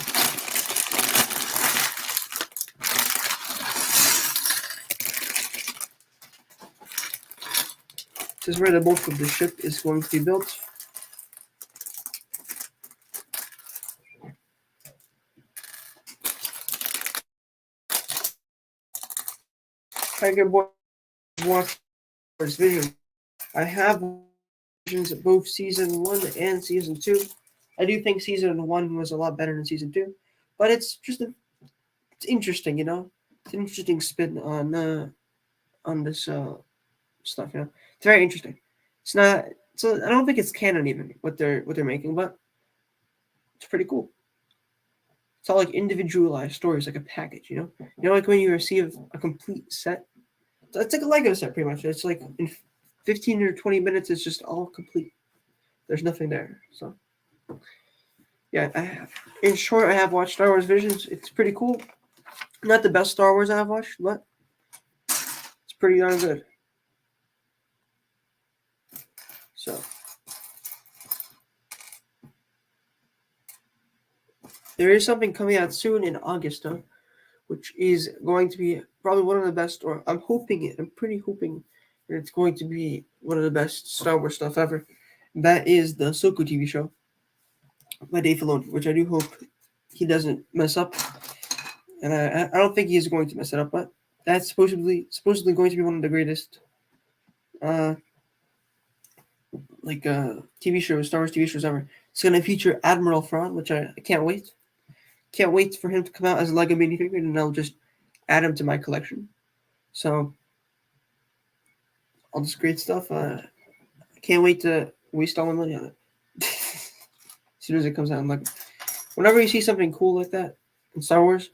S1: This is where the bulk of the ship is going to be built. Tiger Boy watch his vision. I have visions of both season 1 and season 2. I do think season 1 was a lot better than season 2, but it's just it's interesting, you know. It's an interesting spin on this stuff, you know. It's very interesting. It's not. So I don't think it's canon even what they're making, but it's pretty cool. It's all like individualized stories, like a package. Like when you receive a complete set. So it's like a Lego set, pretty much. It's like in 15 or 20 minutes, it's just all complete. There's nothing there. So yeah, in short, I have watched Star Wars Visions. It's pretty cool. Not the best Star Wars I've watched, but it's pretty darn good. So there is something coming out soon in August, though, which is going to be probably one of the best, or I'm hoping it. I'm pretty hoping that it's going to be one of the best Star Wars stuff ever. That is the Ahsoka TV show by Dave Filoni, which I do hope he doesn't mess up. And I don't think he's going to mess it up, but that's supposedly going to be one of the greatest TV shows, Star Wars TV shows ever. It's going to feature Admiral Thrawn, which I can't wait. Can't wait for him to come out as a Lego minifigure, and I'll just add him to my collection. So all this great stuff. I can't wait to waste all my money on it. As soon as it comes out, I'm like, whenever you see something cool like that in Star Wars,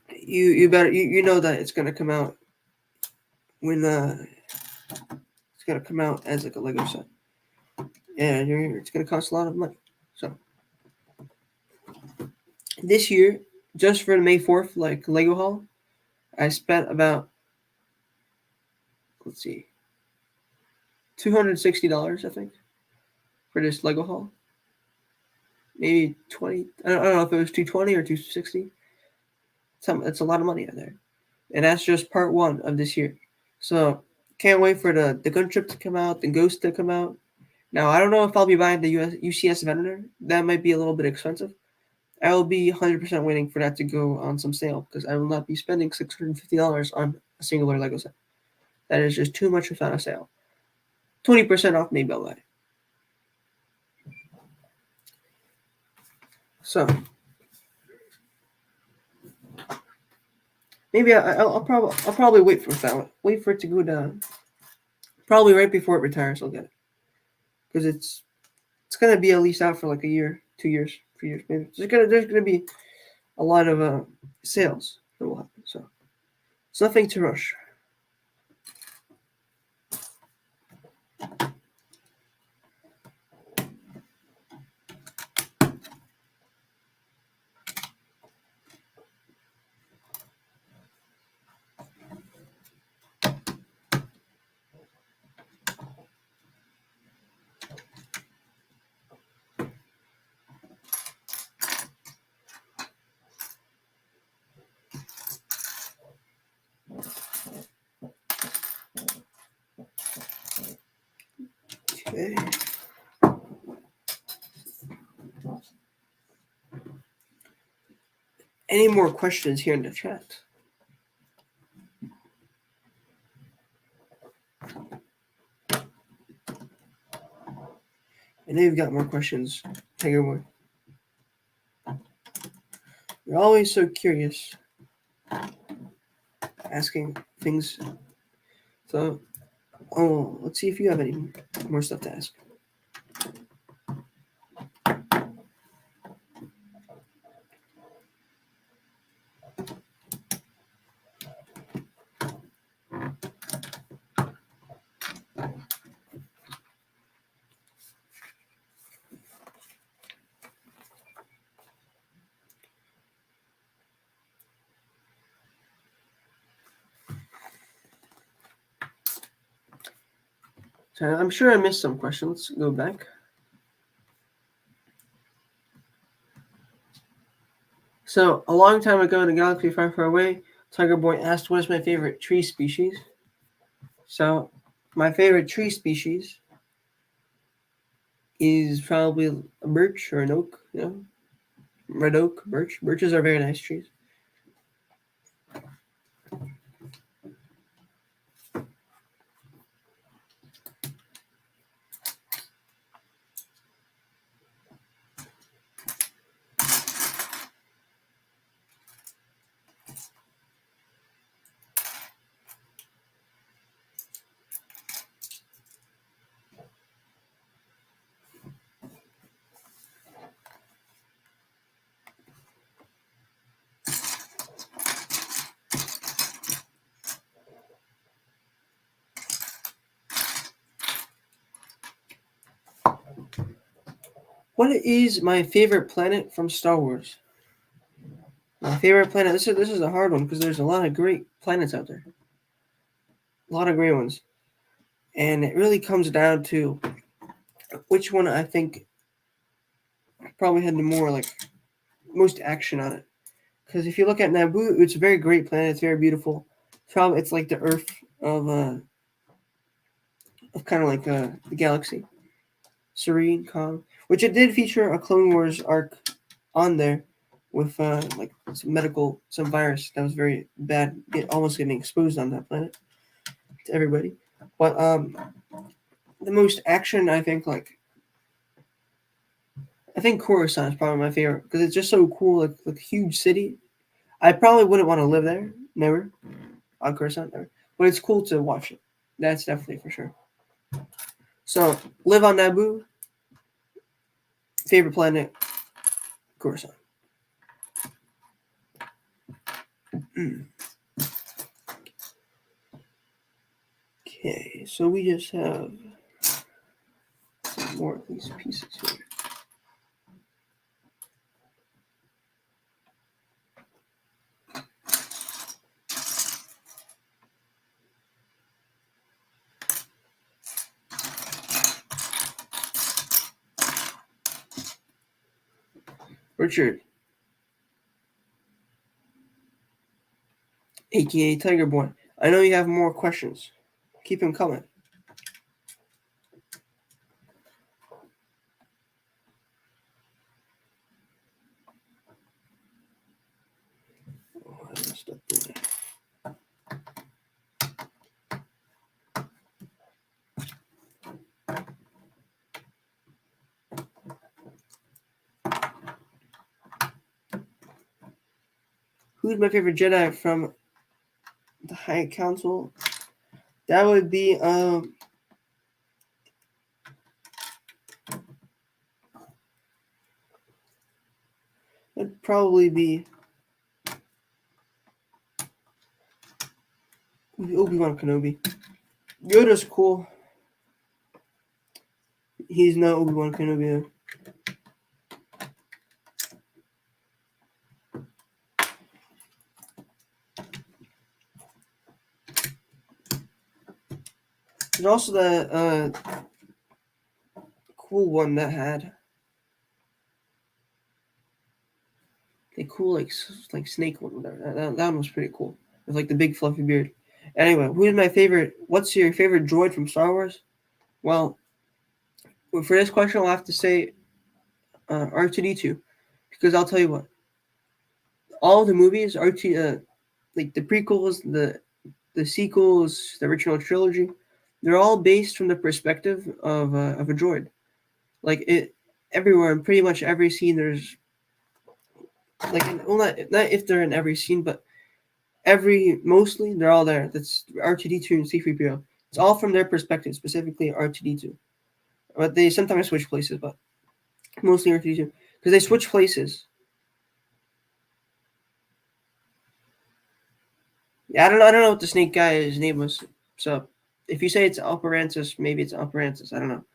S1: you better you know that it's gonna come out when it's gonna come out as like a Lego set, and it's gonna cost a lot of money. So this year, just for the May 4th like Lego haul, I spent about, let's see, $260 I think for this Lego haul. Maybe 20. I don't know if it was 220 or 260. It's a lot of money out there, and that's just part one of this year. So can't wait for the gun trip to come out, the Ghost to come out. Now I don't know if I'll be buying the UCS Venator. That might be a little bit expensive. I will be 100% waiting for that to go on some sale because I will not be spending $650 on a singular Lego set. That is just too much without a sale. 20% off, maybe I'll buy. So maybe I'll probably wait for that one. Wait for it to go down. Probably right before it retires, I'll get it because it's gonna be at least out for like a year, 2 years, 3 years, maybe. There's gonna be a lot of sales that will happen. So it's nothing to rush. Okay. Any more questions here in the chat? I know you've got more questions. Take it away. You're always so curious, asking things. So, let's see if you have any more stuff to ask. So I'm sure I missed some questions. Let's go back. So a long time ago in a galaxy far, far away, Tiger Boy asked, "What is my favorite tree species?" So my favorite tree species is probably a birch or an oak. Red oak, birch. Birches are very nice trees. What is my favorite planet from Star Wars? My favorite planet. This is a hard one because there's a lot of great planets out there. A lot of great ones, and it really comes down to which one I think probably had the more like most action on it. Because if you look at Naboo, it's a very great planet. It's very beautiful. Probably it's like the Earth of kind of like the galaxy, serene, calm. Which it did feature a Clone Wars arc on there with like some virus that was very bad, almost getting exposed on that planet to everybody. But the most action, I think Coruscant is probably my favorite because it's just so cool, like a huge city. I probably wouldn't want to live there, never on Coruscant, never. But it's cool to watch it. That's definitely for sure. So live on Naboo. Favorite planet, Coruscant. Okay, so we just have some more of these pieces here. Richard, aka Tiger Boy. I know you have more questions. Keep them coming. Oh, I messed up there. Who's my favorite Jedi from the High Council? That would be that'd probably be Obi-Wan Kenobi. Yoda's cool. He's not Obi-Wan Kenobi though. There's also the cool one that had the cool like snake one, whatever. That one was pretty cool. With like the big fluffy beard. Anyway, who's my favorite? What's your favorite droid from Star Wars? Well, for this question, I'll have to say R2D2 because I'll tell you what, all the movies like the prequels, the sequels, the original trilogy, they're all based from the perspective of a droid. Like it everywhere in pretty much every scene, there's like well not if they're in every scene, but mostly they're all there. That's R2D2 and C3PO. It's all from their perspective, specifically R2D2. But they sometimes switch places, but mostly R2D2 because they switch places. Yeah, I don't know what the snake guy's name was. So if you say it's Operantis, maybe it's Operantis. I don't know.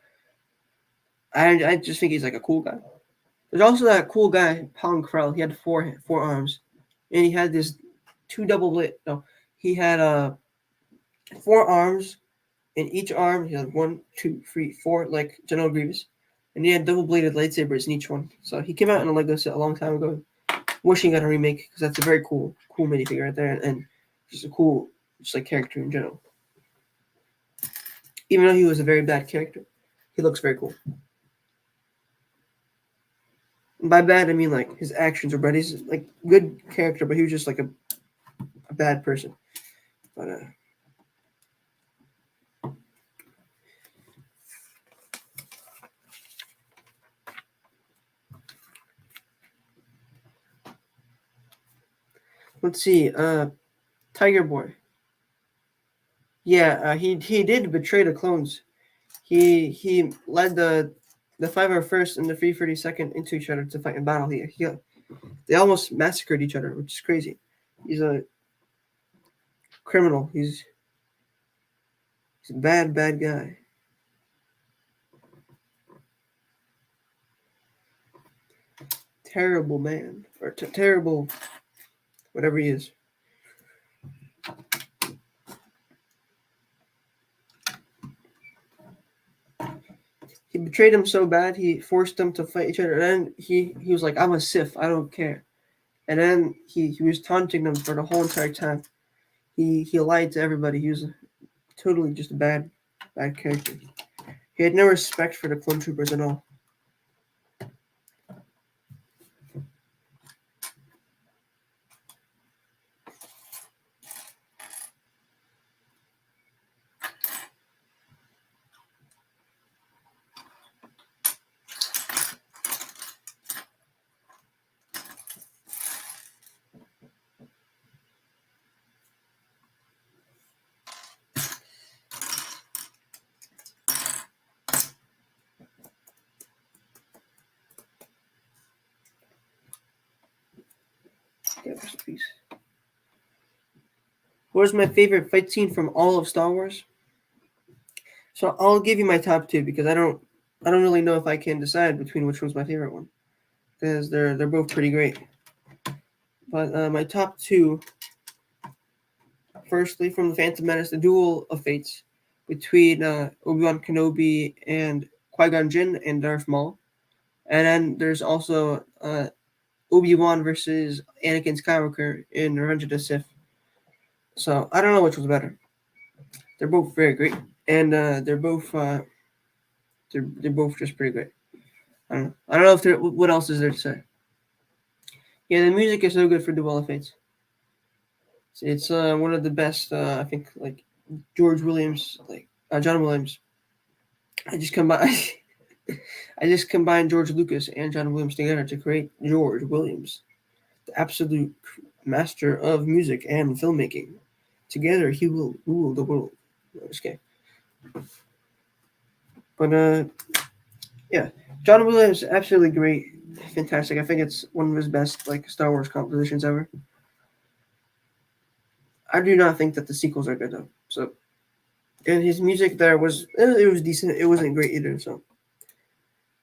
S1: I just think he's like a cool guy. There's also that cool guy, Pound Krell. He had four arms, and he had this two double blade. No, he had four arms, and each arm he had one, two, three, four, like General Grievous, and he had double bladed lightsabers in each one. So he came out in a Lego set a long time ago. Wishing got a remake because that's a very cool minifigure right there, and just a cool just like character in general. Even though he was a very bad character, he looks very cool. And by bad, I mean like his actions are bad. He's like good character, but he was just like a bad person. But let's see. Tiger Boy. Yeah, he did betray the clones. He led the 501st and the 332nd into each other to fight in battle. They almost massacred each other, which is crazy. He's a criminal. He's a bad guy. terrible man or terrible whatever he is. He betrayed him so bad he forced them to fight each other. And then he was like, "I'm a Sith. I don't care." And then he was taunting them for the whole entire time. He lied to everybody. He was totally just a bad character. He had no respect for the clone troopers at all. Yeah, rest in peace. What is my favorite fight scene from all of Star Wars? So I'll give you my top two because I don't really know if I can decide between which one's my favorite one because they're both pretty great. But my top two, firstly from the Phantom Menace, the Duel of Fates between Obi-Wan Kenobi and Qui-Gon Jinn and Darth Maul, and then there's also Obi-Wan versus Anakin Skywalker in Revenge of the Sith. So I don't know which was better. They're both very great, and they're both just pretty great. I don't know if there. What else is there to say? Yeah, the music is so good for Duel of Fates. It's one of the best. I think like George Williams, like John Williams. I just combine. I just combined George Lucas and John Williams together to create George Williams, the absolute master of music and filmmaking. Together, he will rule the world. No, just kidding. But yeah, John Williams, absolutely great, fantastic. I think it's one of his best like Star Wars compositions ever. I do not think that the sequels are good though. So, and his music there was it was decent. It wasn't great either. So,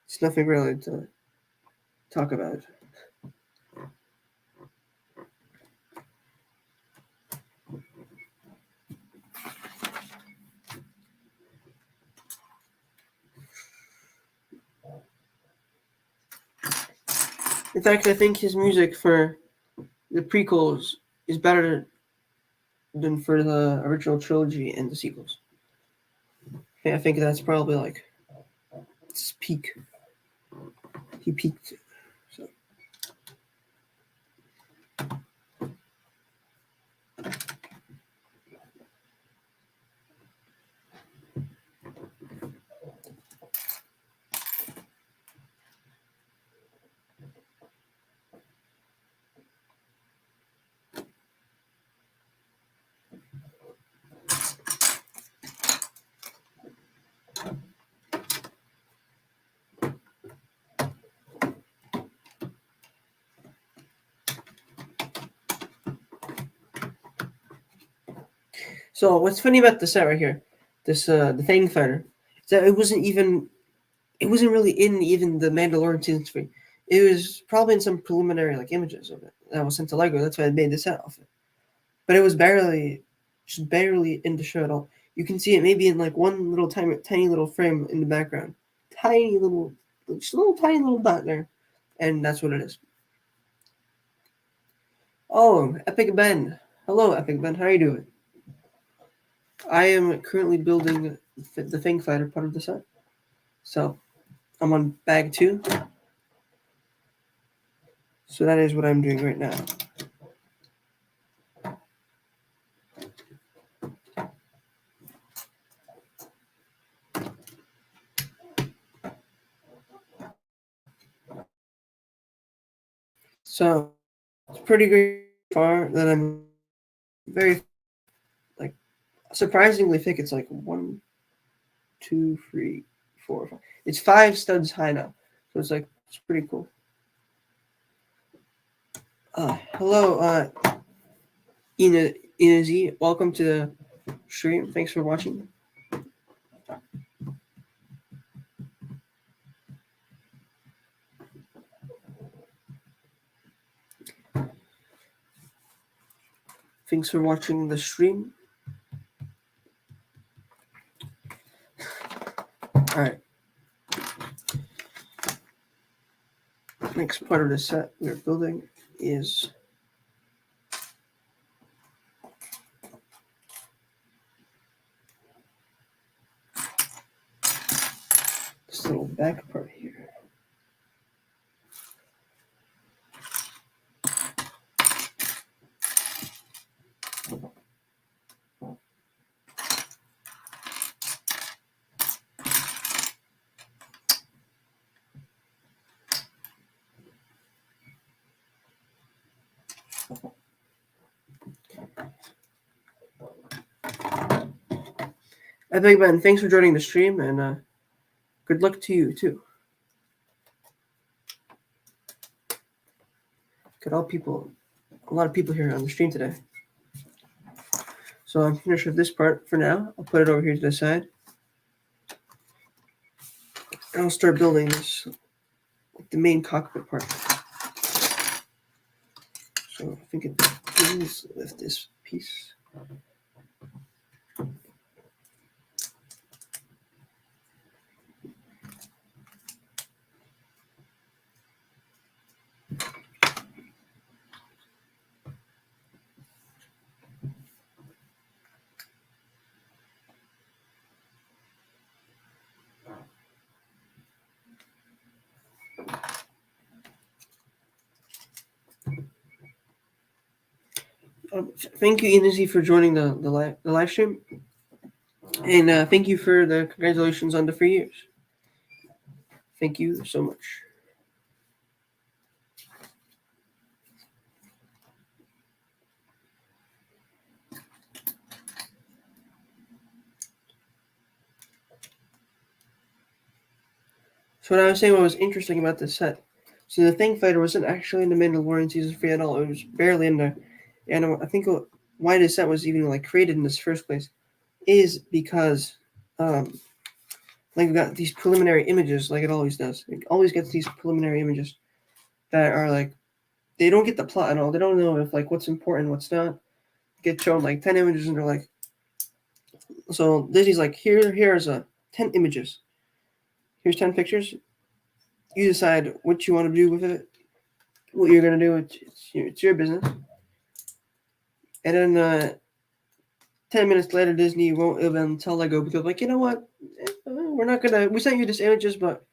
S1: it's nothing really to talk about. In fact, I think his music for the prequels is better than for the original trilogy and the sequels. Yeah, I think that's probably like its peak. He peaked. So. So what's funny about the set right here, this the Fang Fighter, is that it wasn't really in even the Mandalorian season 3. It was probably in some preliminary like images of it that was sent to Lego. That's why I made the set off it. But it was just barely in the show at all. You can see it maybe in like one little tiny little frame in the background, just a little tiny little dot there, and that's what it is. Oh, Epic Ben. Hello, Epic Ben. How are you doing? I am currently building the Fang Fighter part of the set. So I'm on bag 2. So that is what I'm doing right now. So it's pretty great far that I'm very like surprisingly thick. It's like 1, 2, 3, 4, 5. It's 5 studs high now. So it's pretty cool. Hello, Ina Z. Welcome to the stream. Thanks for watching. Thanks for watching the stream. All right. Next part of the set we're building is this little back part here. Big Ben, thanks for joining the stream, and good luck to you too. Got a lot of people here on the stream today. So I'm finished with this part for now. I'll put it over here to the side. And I'll start building this, the main cockpit part. So I think it begins with this piece. Thank you, Inezi, for joining the live stream. And thank you for the congratulations on the 3 years. Thank you so much. So what I was saying, what was interesting about this set, so the Thing Fighter wasn't actually in the Mandalorian season 3 at all. It was barely in there. And I think why this set was even created in this first place is because we got these preliminary images like it always does. It always gets these preliminary images that are they don't get the plot at all. They don't know if what's important, what's not. Get shown 10 images and they're so Disney's here's 10 images. Here's 10 pictures. You decide what you want to do with it, what you're going to do. It's your business. And then 10 minutes later, Disney won't even tell Lego because, you know what? We're not going to. We sent you these images, but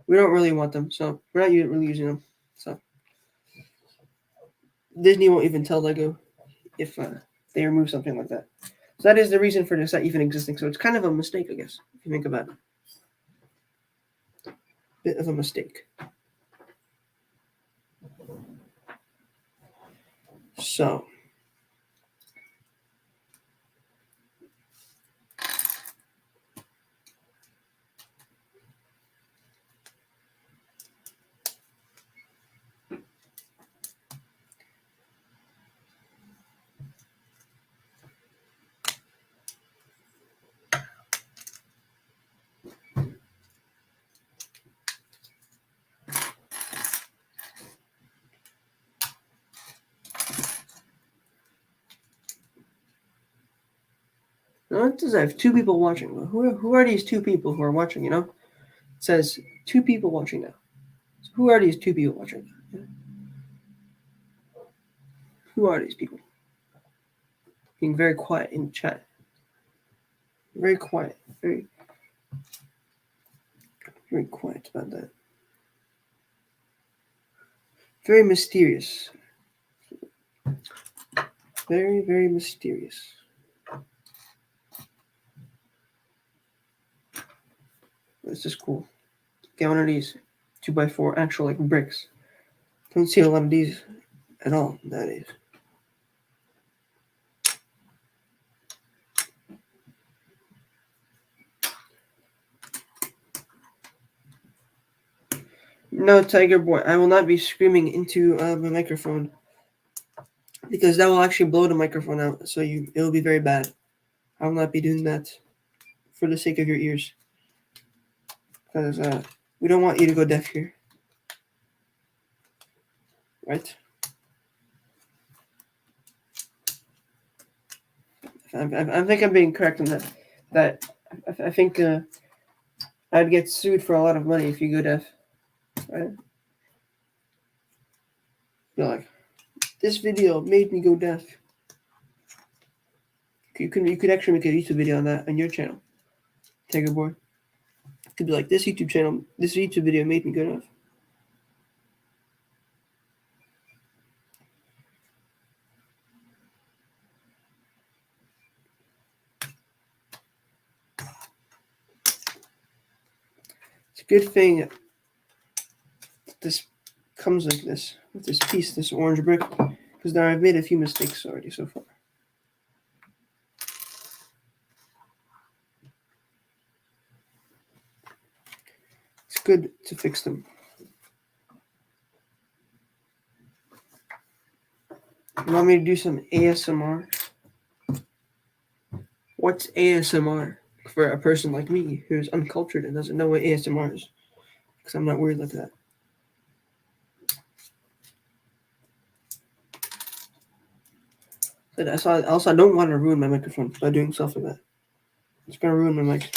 S1: we don't really want them. So we're not really using them. So Disney won't even tell Lego if they remove something like that. So that is the reason for this set even existing. So it's kind of a mistake, I guess, if you think about it. Bit of a mistake. So now it says I have 2 people watching. Who are these 2 people who are watching? It says 2 people watching now. So who are these 2 people watching? Who are these people? Being very quiet in chat. Very quiet. Very quiet about that. Very mysterious. Very, very mysterious. This is cool. Get one of these 2x4 actual bricks. Don't see a lot of these at all nowadays. No, Tiger Boy, I will not be screaming into my microphone because that will actually blow the microphone out. So it'll be very bad. I will not be doing that for the sake of your ears because we don't want you to go deaf here, right? I think I'm being correct on that. That I think I'd get sued for a lot of money if you go deaf. Right? You're like, this video made me go deaf. You could actually make a YouTube video on that on your channel, Tiger Boy. It could be like, this YouTube video made me go deaf. It's a good thing that this comes like this, with this piece, this orange brick, because now I've made a few mistakes already so far. It's good to fix them. You want me to do some ASMR? What's ASMR for a person like me who's uncultured and doesn't know what ASMR is? Because I'm not weird like that. But also, I don't want to ruin my microphone by doing stuff like that. It's going to ruin my mic.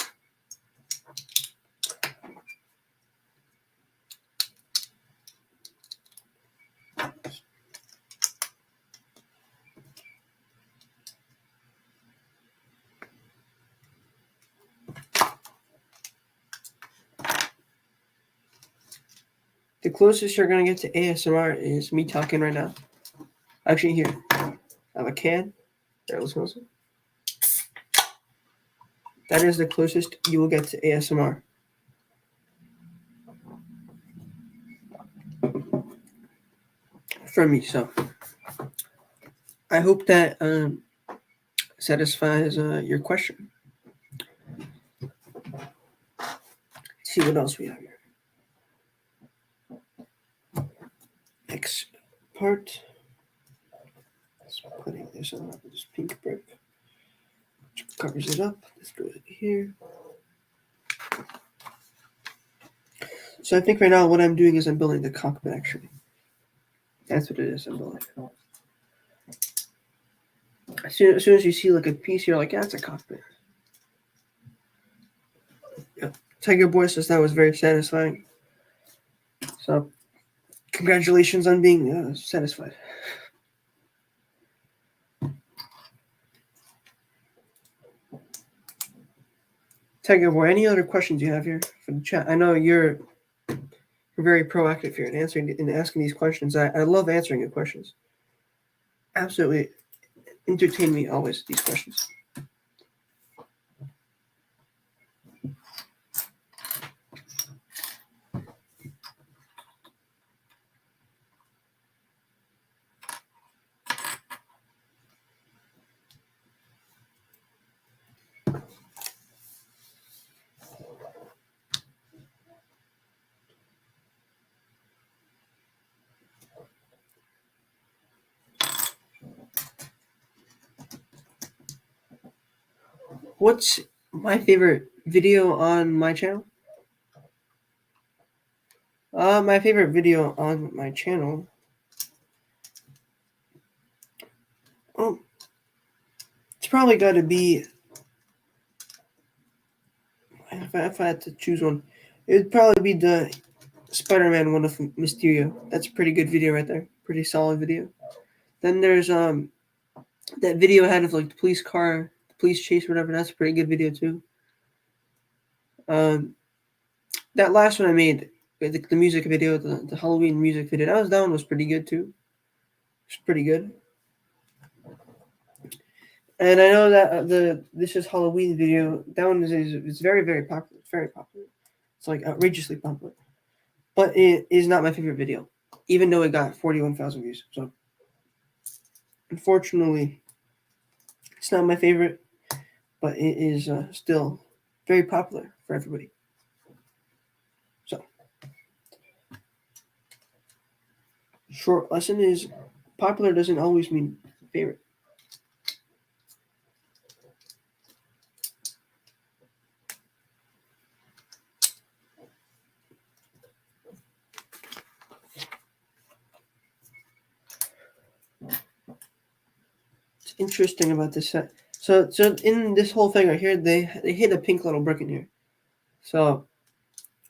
S1: The closest you're going to get to ASMR is me talking right now. Actually, here. I have a can. There, let's listen. That is the closest you will get to ASMR. From me, so I hope that satisfies your question. Let's see what else we have here. Next part. Let's putting this on this pink brick. Which covers it up. Let's go here. So I think right now what I'm doing is I'm building the cockpit, actually. That's what it is, I'm building. As soon as you see like a piece, you're like, yeah, it's a cockpit. Yeah. Tiger Boy says that was very satisfying. So congratulations on being satisfied. Tiger Boy, any other questions you have here for the chat? I know you're very proactive here in answering and asking these questions. I love answering your questions. Absolutely entertain me always, these questions. What's my favorite video on my channel? My favorite video on my channel. Oh, it's probably got to be. If I had to choose one, it would probably be the Spider-Man one of Mysterio. That's a pretty good video right there. Pretty solid video. Then there's that video I had of like the police car, the police chase, whatever. That's a pretty good video too. That last one I made, the music video, the Halloween music video, that one was pretty good too. It's pretty good. And I know that This Is Halloween video, that one is very, very popular. It's very popular. It's like outrageously popular. But it is not my favorite video, even though it got 41,000 views. So unfortunately, it's not my favorite, but it is still very popular for everybody. So, short lesson is popular doesn't always mean favorite. It's interesting about this set. So in this whole thing right here, they hit a pink little brick in here. So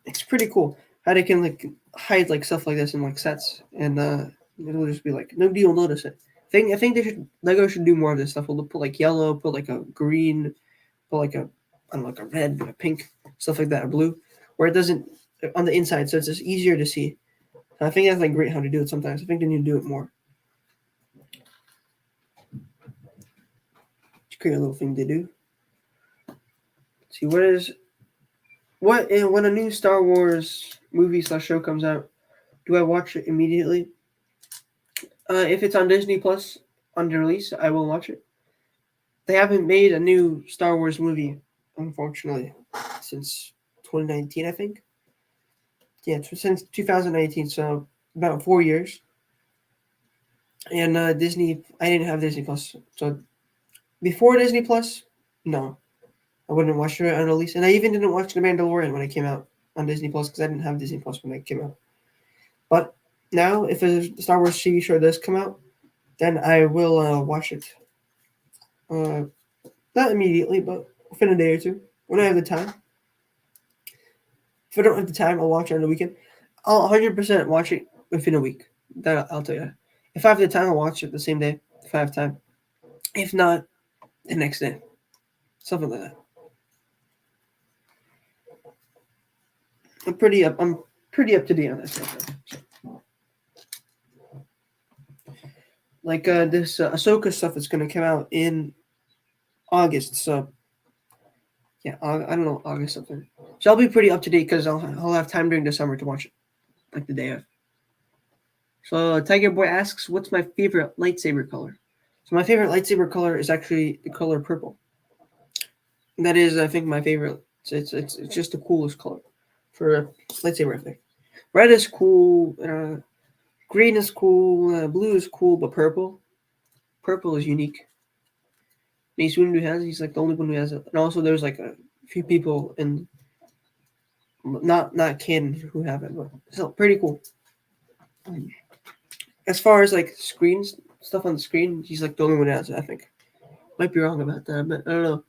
S1: it's pretty cool how they can like hide like stuff like this in like sets, and it'll just be like nobody will notice it. I think they should Lego should do more of this stuff. We'll put like yellow, put like a green, put like a I don't know, like a red, a pink, stuff like that, or blue, where it doesn't on the inside, so it's just easier to see. And I think that's like great how to do it sometimes. I think they need to do it more. It's a great little thing to do. Let's see when a new Star Wars movie / show comes out, do I watch it immediately? If it's on Disney Plus on the release, I will watch it. They haven't made a new Star Wars movie, unfortunately, since 2019, I think. Yeah, since 2019, so about 4 years. And Disney, I didn't have Disney Plus, so before Disney Plus, no, I wouldn't watch it on release, and I even didn't watch The Mandalorian when it came out on Disney Plus because I didn't have Disney Plus when it came out. But now, if a Star Wars TV show does come out, then I will watch it. Not immediately, but within a day or two when I have the time. If I don't have the time, I'll watch it on the weekend. I'll 100% watch it within a week. That I'll tell you. If I have the time, I'll watch it the same day. If I have time. If not, the next day. Something like that. I'm pretty up to date on that stuff. Like this Ahsoka stuff that's going to come out in August. So yeah, I don't know, August something. So I'll be pretty up to date because I'll have time during the summer to watch it, like the day of. So Tiger Boy asks, "What's my favorite lightsaber color?" So my favorite lightsaber color is actually the color purple. That is, I think, my favorite. It's just the coolest color for a lightsaber. I think red is cool, green is cool, blue is cool, but purple is unique. Mace Windu has. He's like the only one who has it. And also, there's like a few people in not canon who have it, but still pretty cool. As far as like screens stuff on the screen, he's like the only one who has it. I think. Might be wrong about that, but I don't know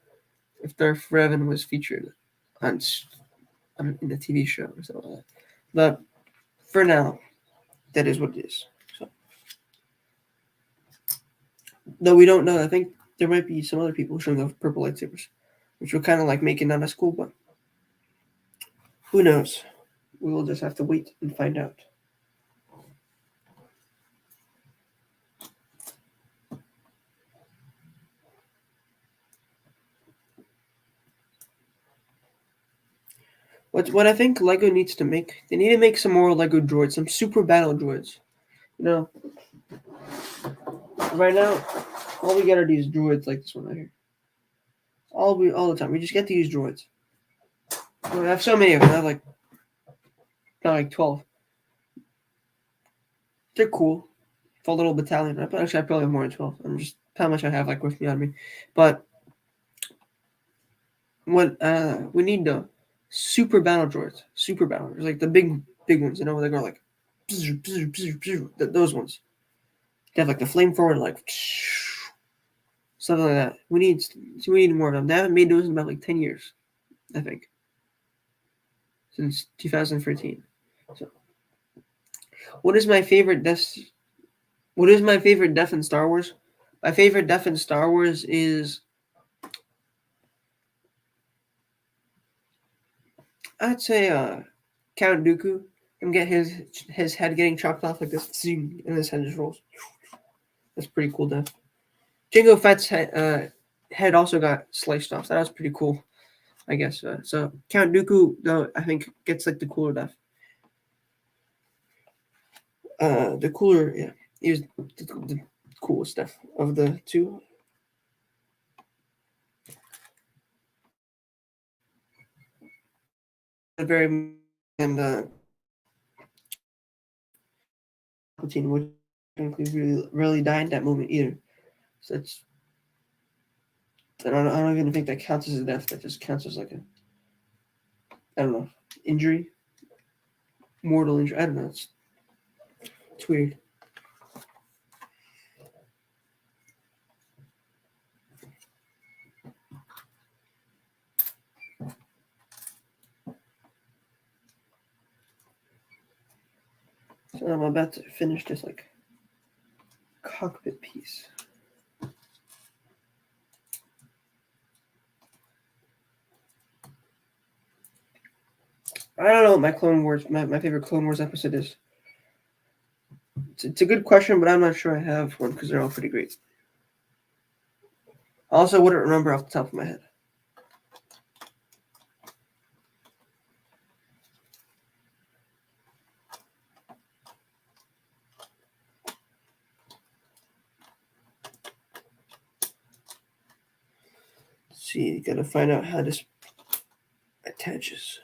S1: if Darth Revan was featured on in the TV show or something like that. But for now, that is what it is. So, though we don't know, I think there might be some other people showing off purple lightsabers, which will kind of like make it not as cool, but who knows? We will just have to wait and find out. What I think Lego needs to make, they need to make some more Lego droids, some super battle droids. You know, right now, all we get are these droids like this one right here. All the time. We just get these droids. I have so many of them. I have like not like 12. They're cool. For a little battalion. Actually, I probably have more than 12. I'm just how much I have like with me on me. But what we need the super battle droids. Super battle droids. Like the big ones, you know, where they go like those ones. They have like the flamethrower, like something like that. We need more of them. They haven't made those in about like 10 years, I think. Since 2013. So what is my favorite death in Star Wars? My favorite death in Star Wars is, I'd say Count Dooku. And get his head getting chopped off like this, and his head just rolls. That's pretty cool death. Jango Fett's head also got sliced off. So that was pretty cool, I guess. So Count Dooku, though, I think gets like the cooler death. The cooler, yeah, he was the coolest death of the two. Very and Palpatine would really die in that moment either. So it's I don't even think that counts as a death. That just counts as like a I don't know injury, mortal injury. I don't know. It's weird. I'm about to finish this like cockpit piece. I don't know what my Clone Wars, my favorite Clone Wars episode is. It's a good question, but I'm not sure I have one because they're all pretty great. I also wouldn't remember off the top of my head. Let's see, you gotta find out how this attaches.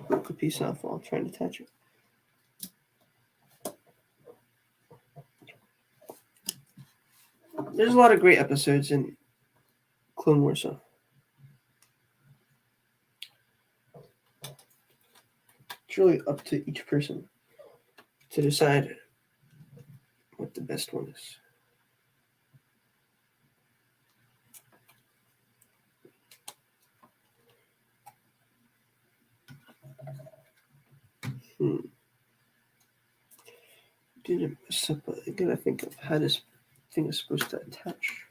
S1: Broke a piece off while trying to attach it. There's a lot of great episodes in Clone Wars, so it's really up to each person to decide what the best one is. Didn't mess up, but I gotta think of how this thing is supposed to attach.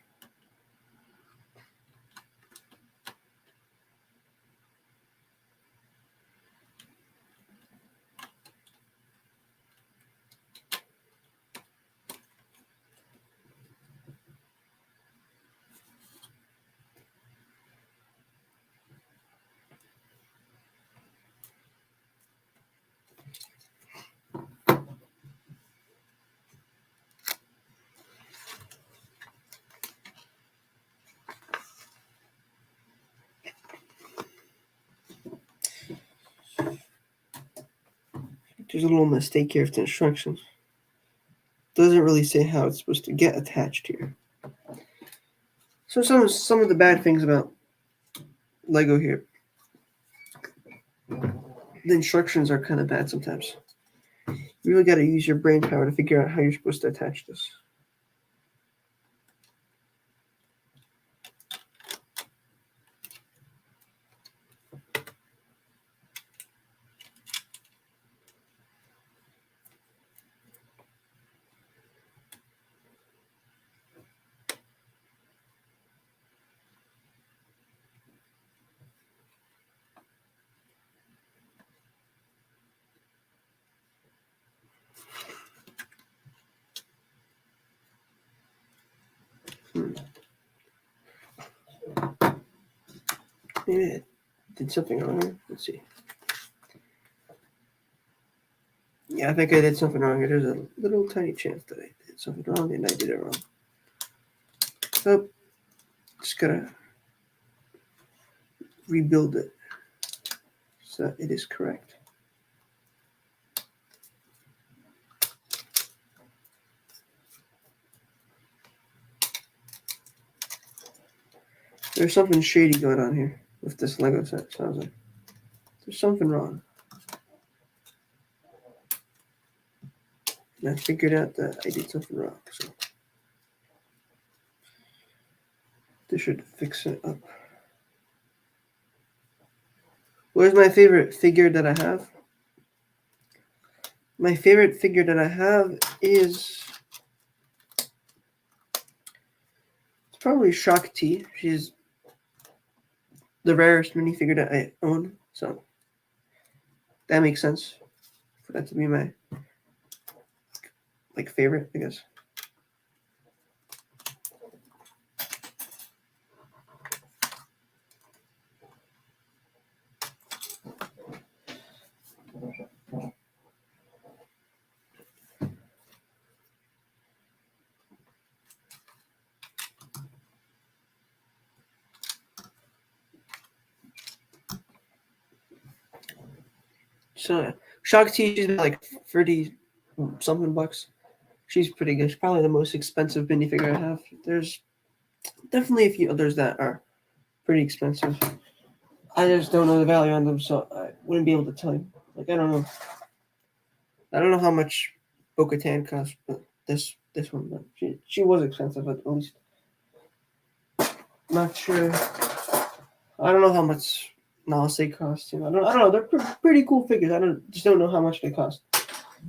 S1: There's a little mistake here with the instructions. Doesn't really say how it's supposed to get attached here. So some of the bad things about Lego here. The instructions are kind of bad sometimes. You really got to use your brain power to figure out how you're supposed to attach this. Maybe I did something wrong here. Let's see. Yeah, I think I did something wrong here. There's a little tiny chance that I did something wrong and I did it wrong. So, just gotta rebuild it so it is correct. There's something shady going on here with this Lego set, sounds like. There's something wrong. And I figured out that I did something wrong, so this should fix it up. Where's my favorite figure that I have? My favorite figure that I have is it's probably Shock T. She's the rarest minifigure that I own, so that makes sense for that to be my favorite, I guess. So Shock T, she's like 30 something bucks. She's pretty good. She's probably the most expensive minifigure I have. There's definitely a few others that are pretty expensive. I just don't know the value on them, so I wouldn't be able to tell you. Like I don't know. I don't know how much Bo-Katan cost, but this one, but she was expensive at least. Not sure. I don't know how much Nalase costume. I don't know. They're pretty cool figures. I don't know how much they cost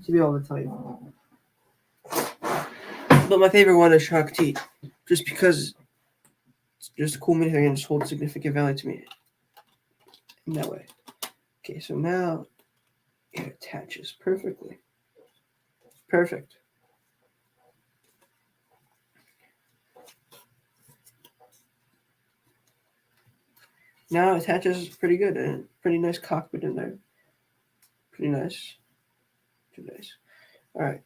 S1: to be able to tell you. But my favorite one is Shark T, just because it's just a cool minifigure and just holds significant value to me in that way. Okay, so now it attaches perfectly. Perfect. Now it attaches pretty good and pretty nice cockpit in there. Pretty nice. Pretty nice. All right,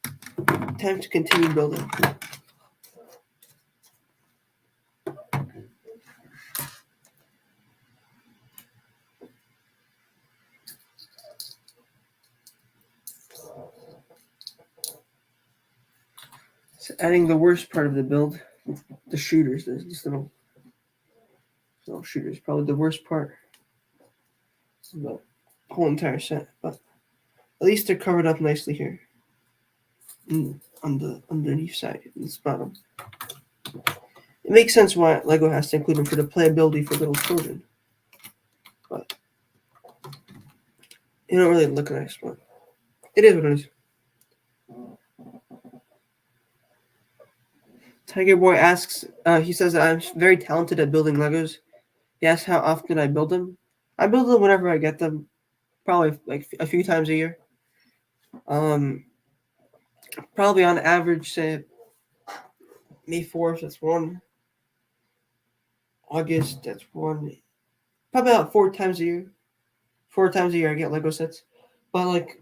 S1: time to continue building. So adding the worst part of the build, the shooters. This little shooters, probably the worst part of the whole entire set. But at least they're covered up nicely here. On the underneath side, this bottom. It makes sense why LEGO has to include them for the playability for little children. But they don't really look nice, but it is what it is. Tiger Boy asks, he says that I'm very talented at building Legos. He asks how often I build them. I build them whenever I get them, probably like a few times a year. Probably on average, say May 4th, that's one. August, that's one. Probably about 4 times a year. 4 times a year I get Lego sets. But like,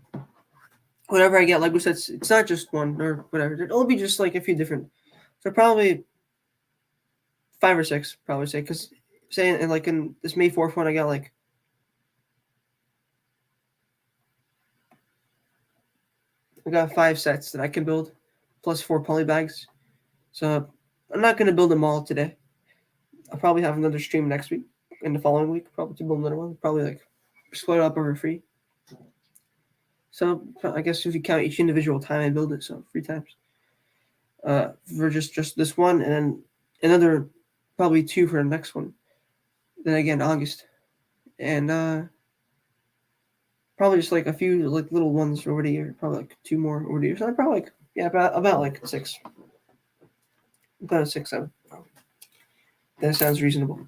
S1: whenever I get Lego sets, it's not just one or whatever. It'll be just like a few different. So probably 5 or 6, probably say, because saying and like in this May 4th one, I got like I got 5 sets that I can build, plus 4 poly bags. So I'm not gonna build them all today. I'll probably have another stream next week and the following week, probably to build another one. Probably like split it up over 3. So I guess if you count each individual time I build it, so 3 times. For just this one, and then another probably 2 for the next one. Then again August, and probably just like a few like little ones over the year. Probably like 2 more over the year. So I'm probably like about like 6. About 6, 7. That sounds reasonable.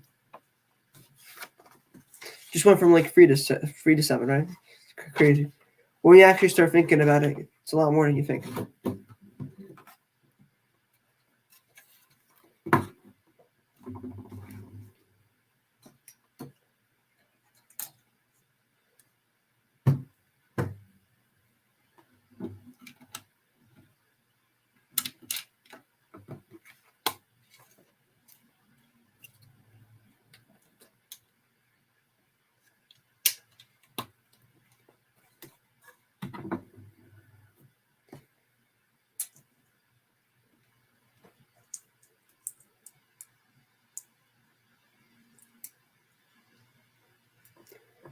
S1: Just went from like 3 to 7, right? It's crazy. When you actually start thinking about it, it's a lot more than you think.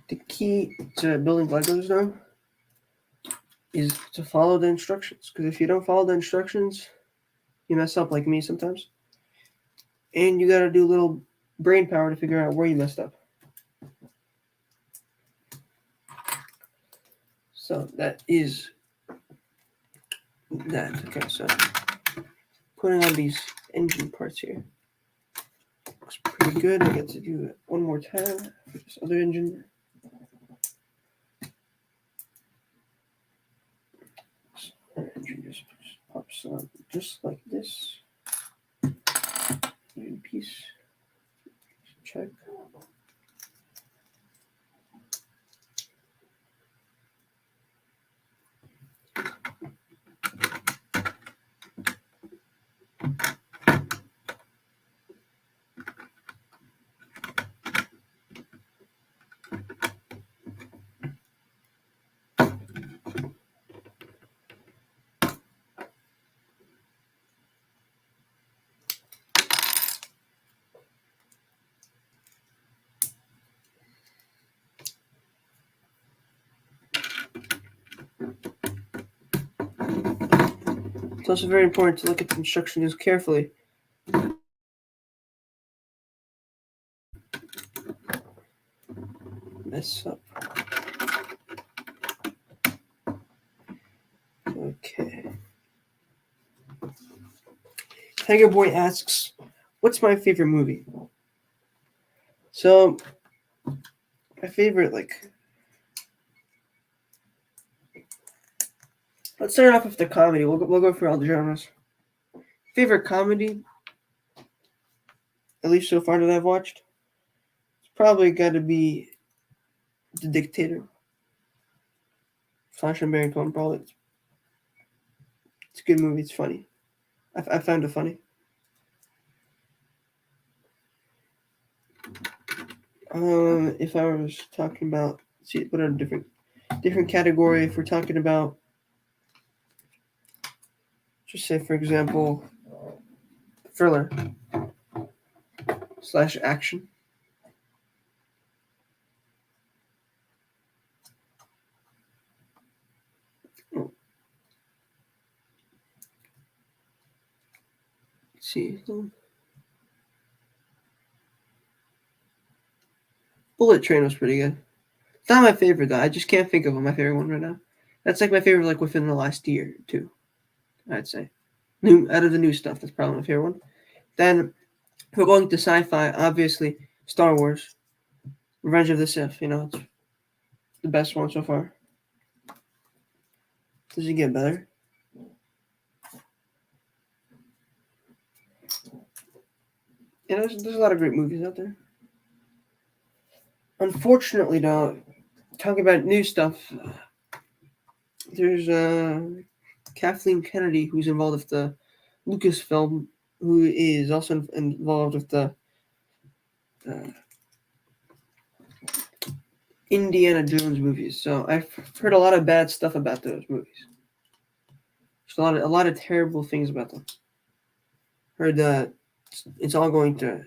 S1: The key to building Legos now is to follow the instructions. Because if you don't follow the instructions, you mess up like me sometimes. And you gotta do a little brain power to figure out where you messed up. So that is that. Okay, so putting on these engine parts here. Looks pretty good. I get to do it one more time for this other engine. Engine just pops on just like this. Piece. Check. It's also very important to look at the instructions carefully. mess up. Okay. Tiger Boy asks, "What's my favorite movie?" So, my favorite, let's start off with the comedy. We'll go through all the genres. Favorite comedy, at least so far that I've watched, it's probably got to be The Dictator. Sacha Baron Cohen, probably. It's a good movie. It's funny. I found it funny. If I was talking about, see, what are different category? If we're talking about, just say for example, thriller / action. Let's see. Bullet Train was pretty good. It's not my favorite though. I just can't think of my favorite one right now. That's like my favorite, like within the last year too. I'd say, new out of the new stuff, that's probably my favorite one. Then, if we're going to sci-fi, obviously Star Wars, Revenge of the Sith. It's the best one so far. Does it get better? There's a lot of great movies out there. Unfortunately, though, talking about new stuff, there's Kathleen Kennedy, who's involved with the Lucasfilm, who is also involved with the Indiana Jones movies. So I've heard a lot of bad stuff about those movies. There's a lot of terrible things about them. Heard that it's all going to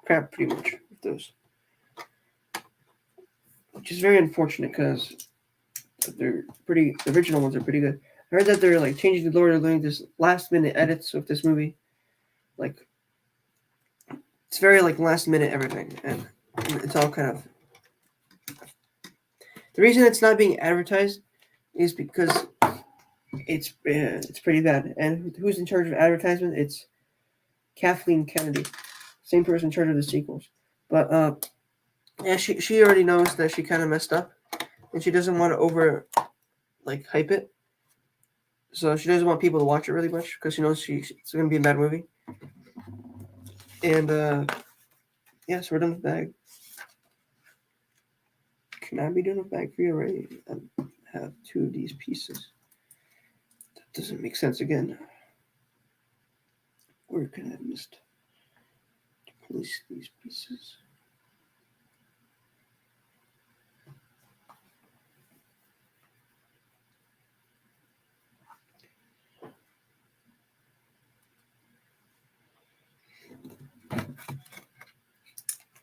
S1: crap pretty much with those, which is very unfortunate because they're pretty. The original ones are pretty good. I heard that they're like changing the lore. They're doing this last minute edits of this movie, like it's very like last minute everything, and it's all kind of. The reason it's not being advertised is because it's pretty bad. And who's in charge of advertisement? It's Kathleen Kennedy, same person in charge of the sequels. But yeah, she already knows that she kind of messed up, and she doesn't want to over hype it. So she doesn't want people to watch it really much because she knows it's going to be a bad movie. And yeah, so we're done with bag. Can I be done with bag for you already? I have 2 of these pieces. That doesn't make sense again. Where can I have missed? Place these pieces.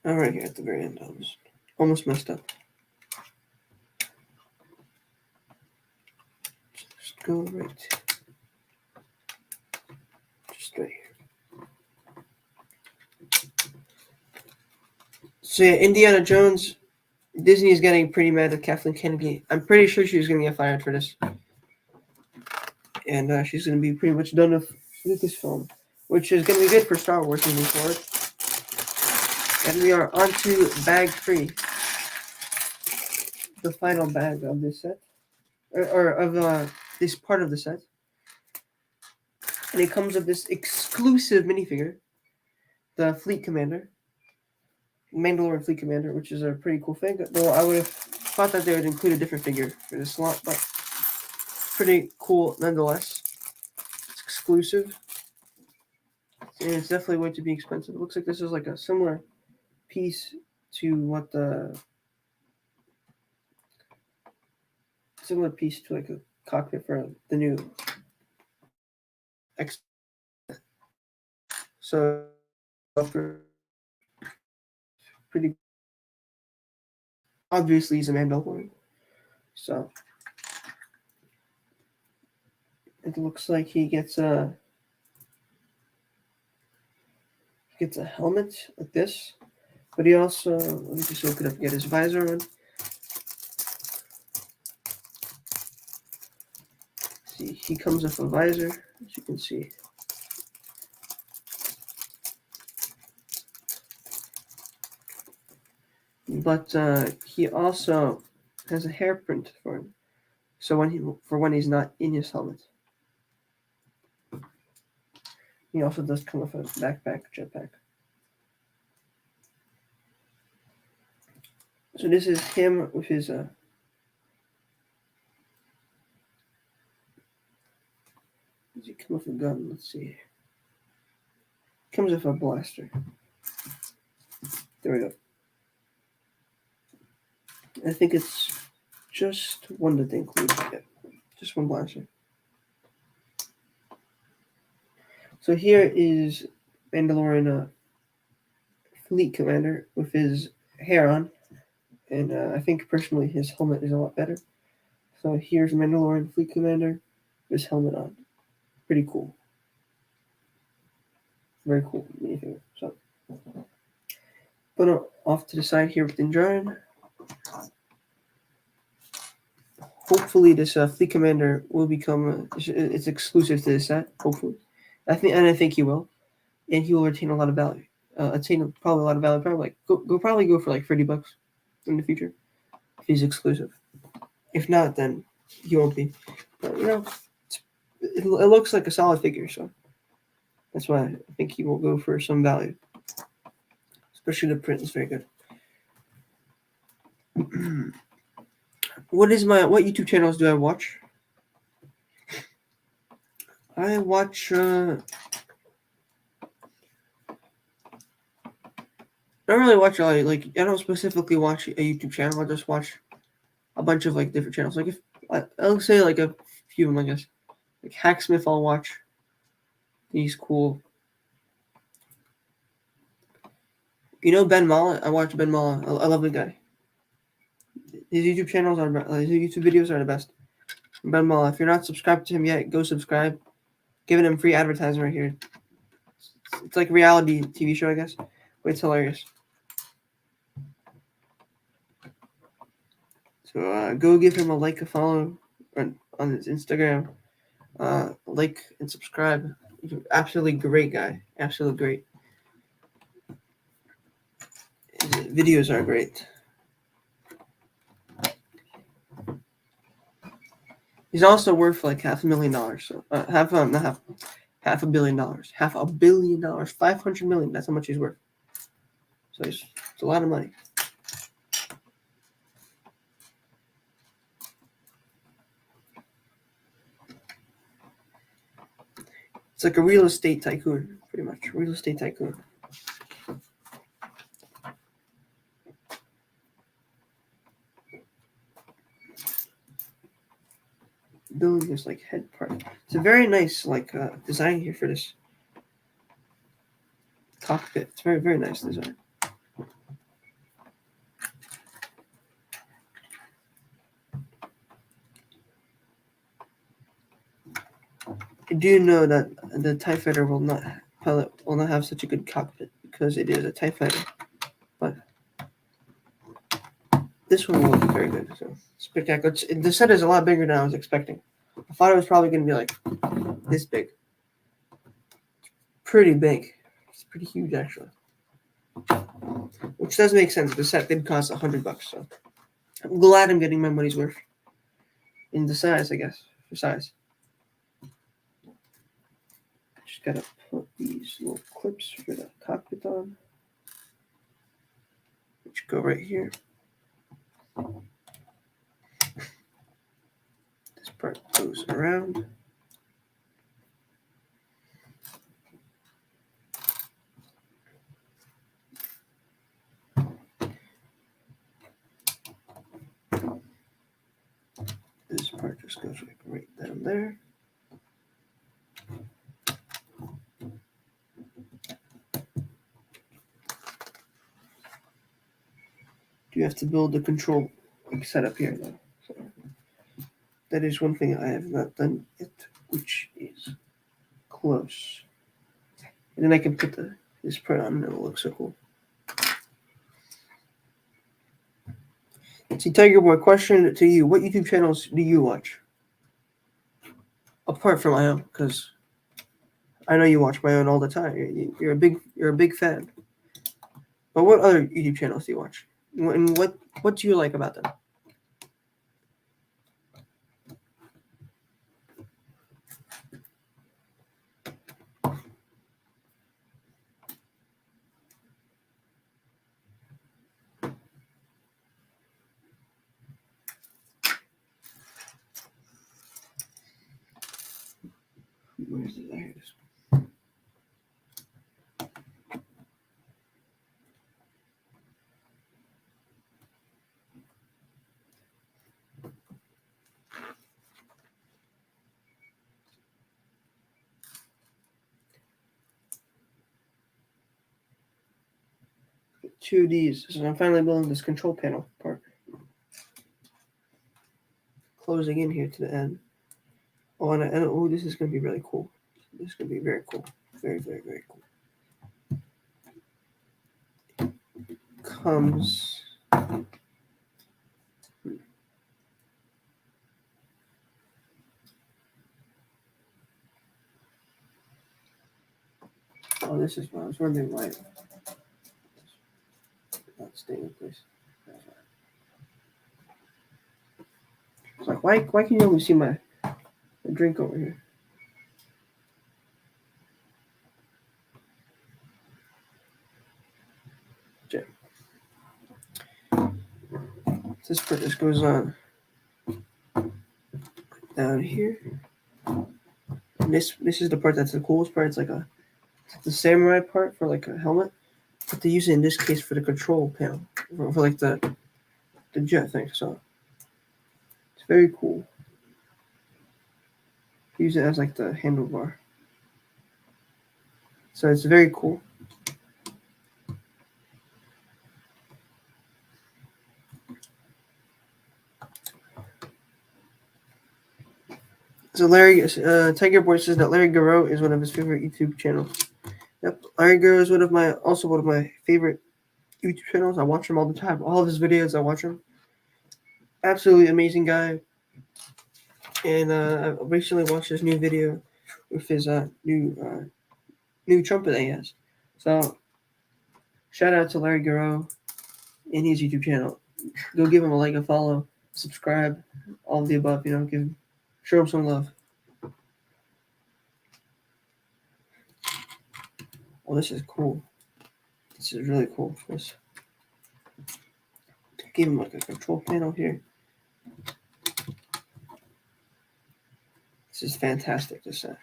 S1: All right, here at the very end, I was almost messed up. Just go right. Just right here. So yeah, Indiana Jones. Disney is getting pretty mad at Kathleen Kennedy. I'm pretty sure she's going to get fired for this. And she's going to be pretty much done with Lucasfilm, which is going to be good for Star Wars moving forward. And we are on to bag 3. The final bag of this set. Or of this part of the set. And it comes with this exclusive minifigure. The Fleet Commander. Mandalorian Fleet Commander, which is a pretty cool thing. Though I would have thought that they would include a different figure for this slot, but pretty cool nonetheless. It's exclusive. And it's definitely going to be expensive. It looks like this is like a similar piece to what like a cockpit for the new X. So pretty obviously he's a Mandalorian. So it looks like he gets a helmet like this, but he also, let me just look it up, get his visor on. he comes with a visor, as you can see. But he also has a hair print for him, so when he's not in his helmet. He also does come with a backpack, jetpack. So this is him with his does he come with a gun? Let's see. Comes with a blaster. There we go. I think it's just one that they include. Yeah, just one blaster. So here is Mandalorian Fleet Commander with his hair on, and I think personally his helmet is a lot better. So here's Mandalorian Fleet Commander with his helmet on. Pretty cool. Very cool minifigure. So, but off to the side here with Din. Hopefully, this Fleet Commander will become it's exclusive to this set. Hopefully, I think he will, and he will retain a lot of value. Probably a lot of value. Probably go for like $30 in the future if he's exclusive. If not, then he won't be. But it looks like a solid figure, so that's why I think he will go for some value. Especially the print is very good. What YouTube channels do I watch? I watch I don't really watch I don't specifically watch a YouTube channel. I just watch a bunch of like different channels. Like if I'll say like a few of them, I guess. Like Hacksmith I'll watch. He's cool. Ben Mala? I watch Ben Mala. I love the guy. His YouTube videos are the best. Ben Mala. If you're not subscribed to him yet, go subscribe. Giving him free advertising right here. It's like a reality TV show, I guess. But it's hilarious. So go give him a like, a follow on his Instagram. Like and subscribe. Absolutely great guy. Absolutely great. His videos are great. He's also worth like $500,000. So $500 million. $500 million. $500 million. That's how much he's worth. So it's a lot of money. It's like a real estate tycoon, pretty much. Real estate tycoon. Building this like head part. It's a very nice design here for this cockpit. It's very, very nice design. I do know that the TIE Fighter will not have such a good cockpit because it is a TIE Fighter, but this one will look very good. So spectacular. The set is a lot bigger than I was expecting. I thought it was probably going to be like this big. Pretty big. It's pretty huge actually, which does make sense. The set did cost $100, so I'm glad I'm getting my money's worth in the size, I guess, for size. Just gotta put these little clips for the cockpit on, which go right here. This part goes around. This part just goes right down there. You have to build the control setup here, though. So that is one thing I have not done yet, which is close. And then I can put this part on, and it'll look so cool. See, Tiger Boy, question to you: what YouTube channels do you watch? apart from my own, because I know you watch my own all the time. You're a big fan. But what other YouTube channels do you watch? And what do you like about them? Where's it? There it is. Two of these. So I'm finally building this control panel part. Closing in here to the end. Oh, and oh, this is going to be really cool. This is going to be very cool. Very, very, very cool. Comes. Oh, this is why I was wondering why it's not staying in place. It's like, why can you only see my drink over here? Okay. This part just goes on down here. And this is the part that's the coolest part. It's like the samurai part for like a helmet, but they use it in this case for the control panel for like the jet thing. So it's very cool. Use it as like the handlebar. So it's very cool. So Tiger Boy says that Larry Garreau is one of his favorite YouTube channels. Yep, Larry Garreau is one of my favorite YouTube channels. I watch him all the time. All of his videos, I watch him. Absolutely amazing guy. And I recently watched his new video with his new trumpet that he has. So shout out to Larry Garreau and his YouTube channel. Go give him a like, a follow, subscribe, all of the above. Show him some love. Well, this is cool. This is really cool. Let's give him like a control panel here. This is fantastic to say.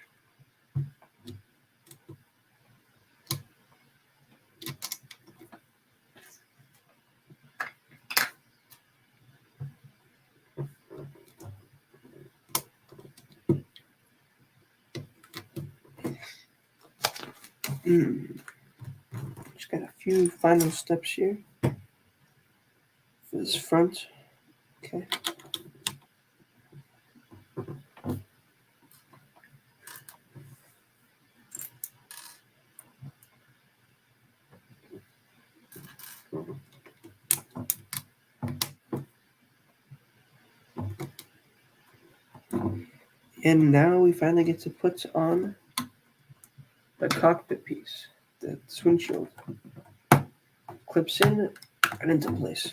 S1: Just got a few final steps here for this front. Okay. And now we finally get to put on the cockpit piece. The windshield clips in and into place.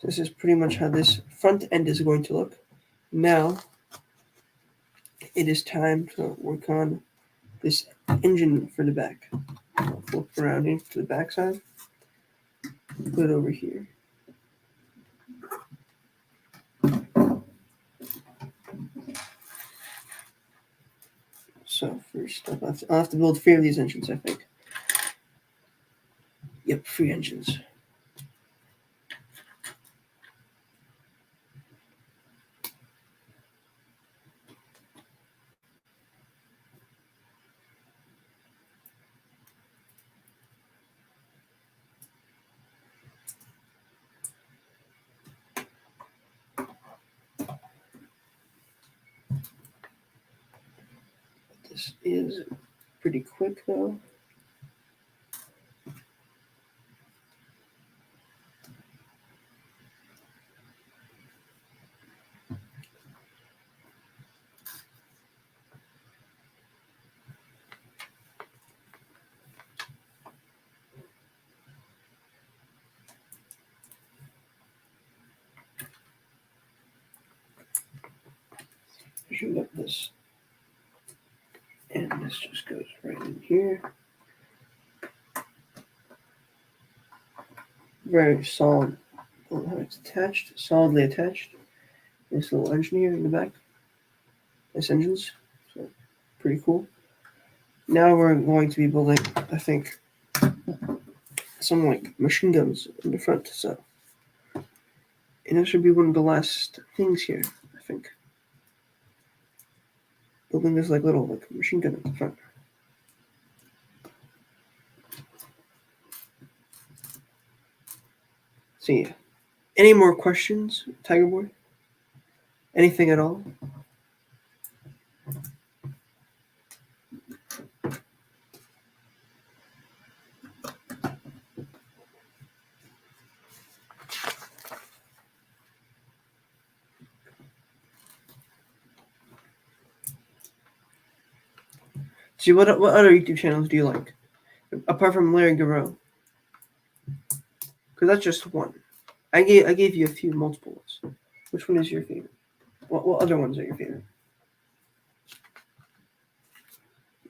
S1: This is pretty much how this front end is going to look. Now it is time to work on this engine for the back. I'll flip around here to the back side. Put it over here. So first up, I'll have to build 3 of these engines, I think. Yep, 3 engines. This is pretty quick though. measured up this. And this just goes right in here. Very solid. How it's attached, solidly attached. This little engine here in the back. Nice engines. So pretty cool. Now we're going to be building, I think, some like machine guns in the front. So, and this should be one of the last things here, I think. Building this like little like machine gun at the front. See, any more questions, Tiger Boy? Anything at all? See, what other YouTube channels do you like? Apart from Larry Garreau? Because that's just one. I gave you a few multiple ones. Which one is your favorite? What other ones are your favorite?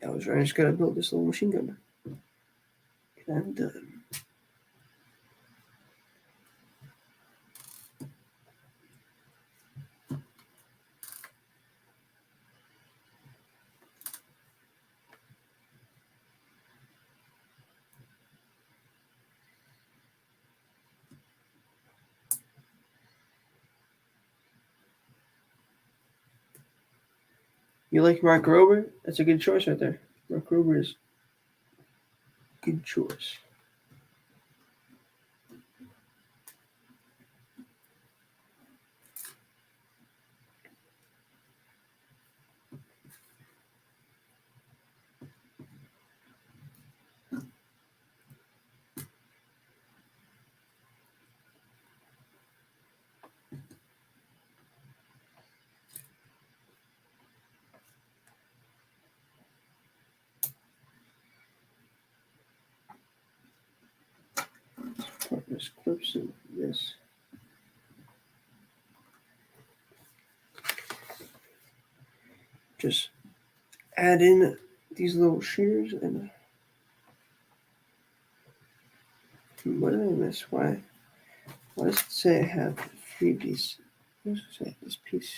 S1: I was right. I just gotta build this little machine gun. And I'm done. You like Mark Rober? That's a good choice right there. Mark Rober is a good choice. There's clips in this. Just add in these little shears and what did I miss? Why does it say I have freebies? What does it say? This piece.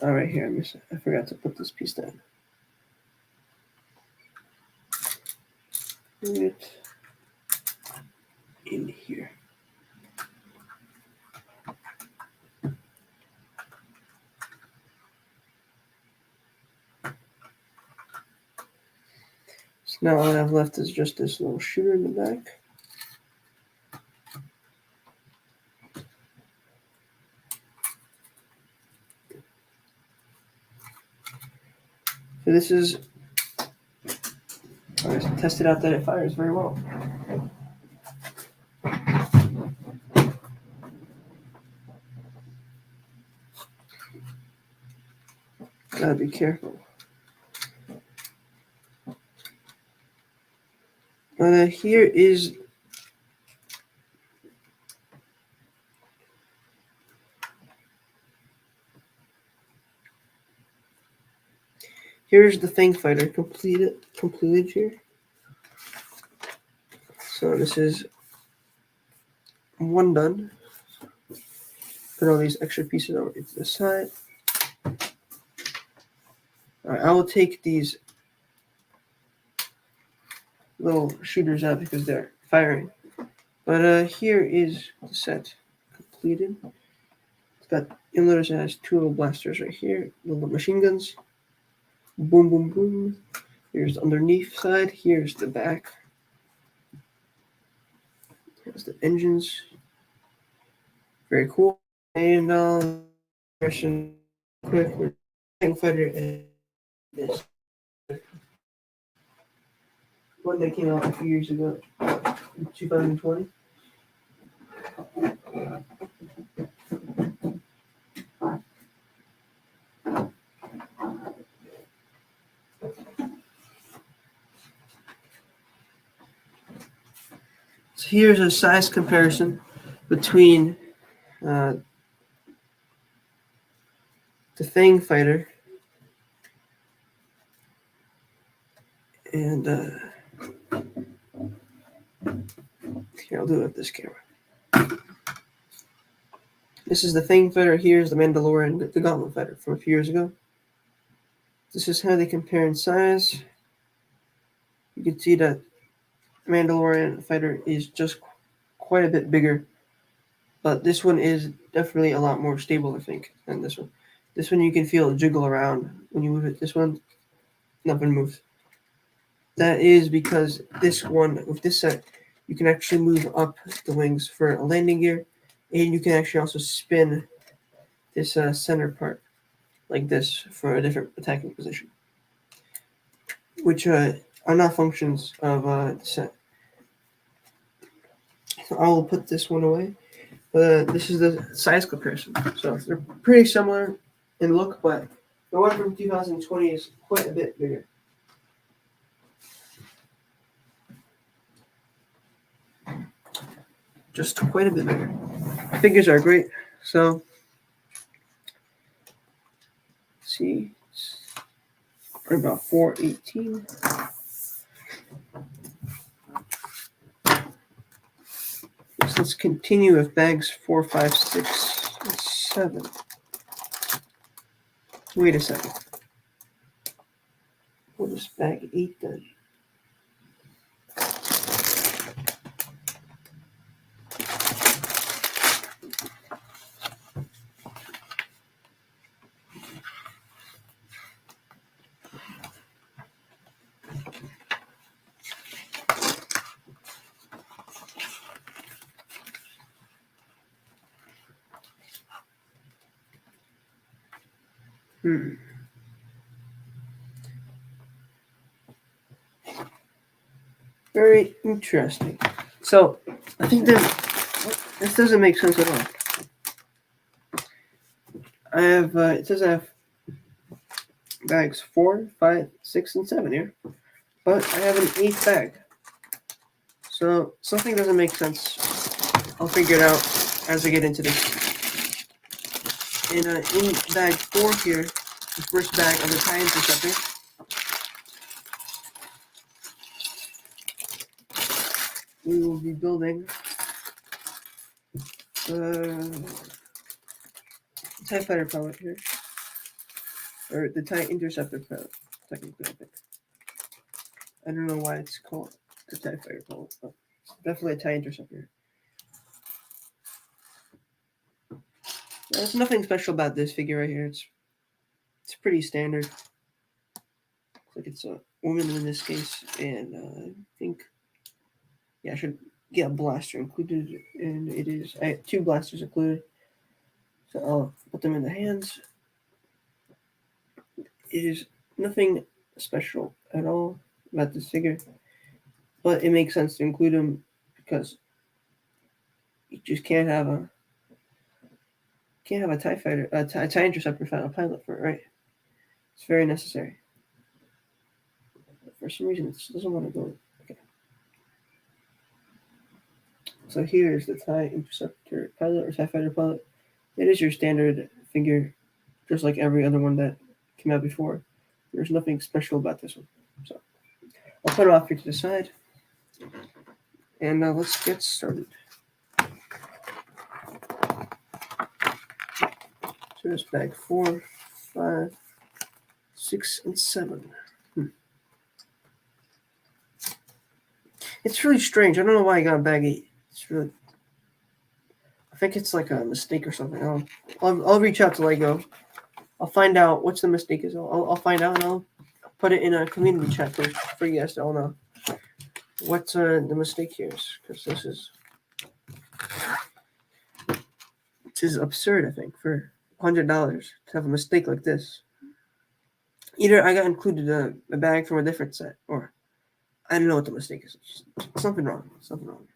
S1: Oh, right here. I missed it. I forgot to put this piece down. Put it in here. So now all I have left is just this little shooter in the back. So this is, I tested out that it fires very well. Gotta be careful. Here is here's the Fang Fighter completed here. So this is one done. Put all these extra pieces over to the side. All right, I will take these little shooters out because they're firing. But here is the set completed. It's got, you'll notice it has two little blasters right here, little machine guns. Boom, boom, boom. Here's the underneath side. Here's the back. Here's the engines. Very cool. And version quick. We're Fang Fighter and this one that came out a few years ago, in 2020. So here's a size comparison between the Fang Fighter. And here, I'll do it with this camera. This is the Fang Fighter. Here's the Mandalorian, the Gauntlet Fighter from a few years ago. This is how they compare in size. You can see that Mandalorian Fighter is just quite a bit bigger, but this one is definitely a lot more stable, I think, than this one. This one you can feel it jiggle around when you move it. This one, nothing moves. That is because this one, with this set, you can actually move up the wings for a landing gear, and you can actually also spin this center part like this for a different attacking position, which are not functions of the set. So I will put this one away. This is the size comparison. So they're pretty similar in look, but the one from 2020 is quite a bit bigger. Just quite a bit bigger. Figures are great. So, let's see, we're about 418. Let's continue with bags 4, 5, 6, and 7. Wait a second. What is bag 8 then? Very interesting. So, I think that this doesn't make sense at all. I have, it says I have bags 4, 5, 6, and 7 here, but I have an 8th bag. So, something doesn't make sense. I'll figure it out as I get into this. And in bag 4 here, the first bag of the TIE Interceptor, we will be building the TIE Fighter pellet here. Or the TIE Interceptor pellet, technically, I think. I don't know why it's called the TIE Fighter pellet, but it's definitely a TIE Interceptor. There's nothing special about this figure right here. It's pretty standard. Looks like it's a woman in this case, and I think, yeah, I should get a blaster included, and it is, I have 2 blasters included. So I'll put them in the hands. It is nothing special at all about this figure, but it makes sense to include them because you just can't have a TIE Fighter, a TIE Interceptor without a pilot for it, right? It's very necessary. But for some reason, it doesn't want to go. Okay. So here is the TIE Interceptor pilot or TIE Fighter pilot. It is your standard figure, just like every other one that came out before. There's nothing special about this one. So I'll put it off here to the side. And let's get started. So there's bag 4, 5, 6, and 7. It's really strange. I don't know why I got bag 8. It's really, I think it's like a mistake or something. I'll reach out to Lego. I'll find out what's the mistake is. I'll find out and I'll put it in a community chat for you guys to all know what the mistake here is, because this is absurd. I think for $100 to have a mistake like this. Either I got included a bag from a different set, or I don't know what the mistake is. Something wrong. Something wrong.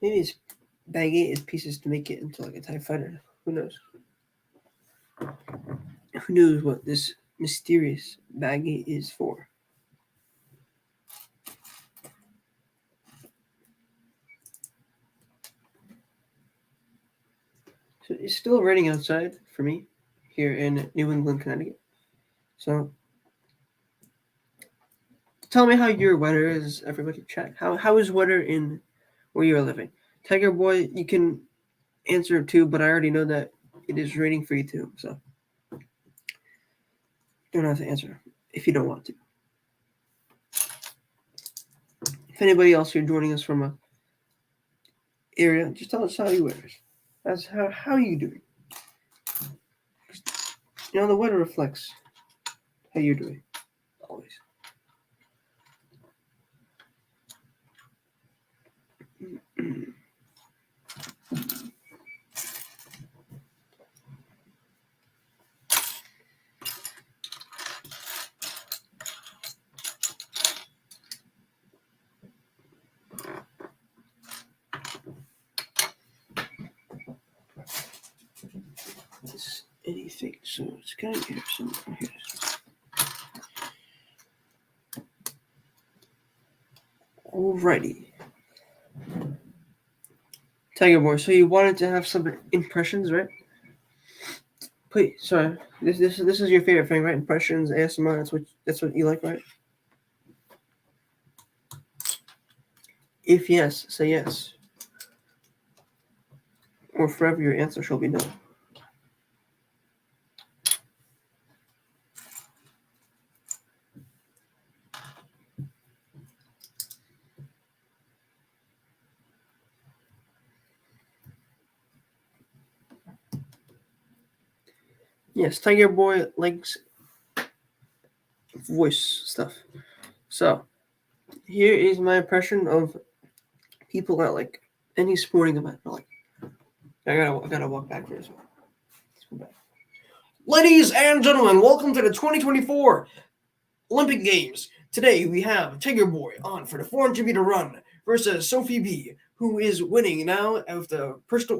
S1: Maybe it's bag 8 is pieces to make it into like a TIE fighter. Who knows? Who knows what this mysterious bag 8 is for? So it's still raining outside for me here in New England, Connecticut. So tell me how your weather is, everybody. Chat. How is weather in where you are living? Tiger Boy, you can answer too, but I already know that it is raining for you too. So you don't have to answer if you don't want to. If anybody else here joining us from a area, just tell us how you wear. That's how you doing. You know, the weather reflects how you're doing. Always. This anything, so it's kind of here. So here. Alrighty. Tiger Boy, so you wanted to have some impressions, right? Please, sorry. This is your favorite thing, right? Impressions, ASMR. That's what you like, right? If yes, say yes. Or forever your answer shall be no. Yes, Tiger Boy likes voice stuff. So, here is my impression of people at like any sporting event. Like, I gotta walk back for this one. Let's go back. Ladies and gentlemen, welcome to the 2024 Olympic Games. Today we have Tiger Boy on for the 400-meter run versus Sophie B, who is winning now with a personal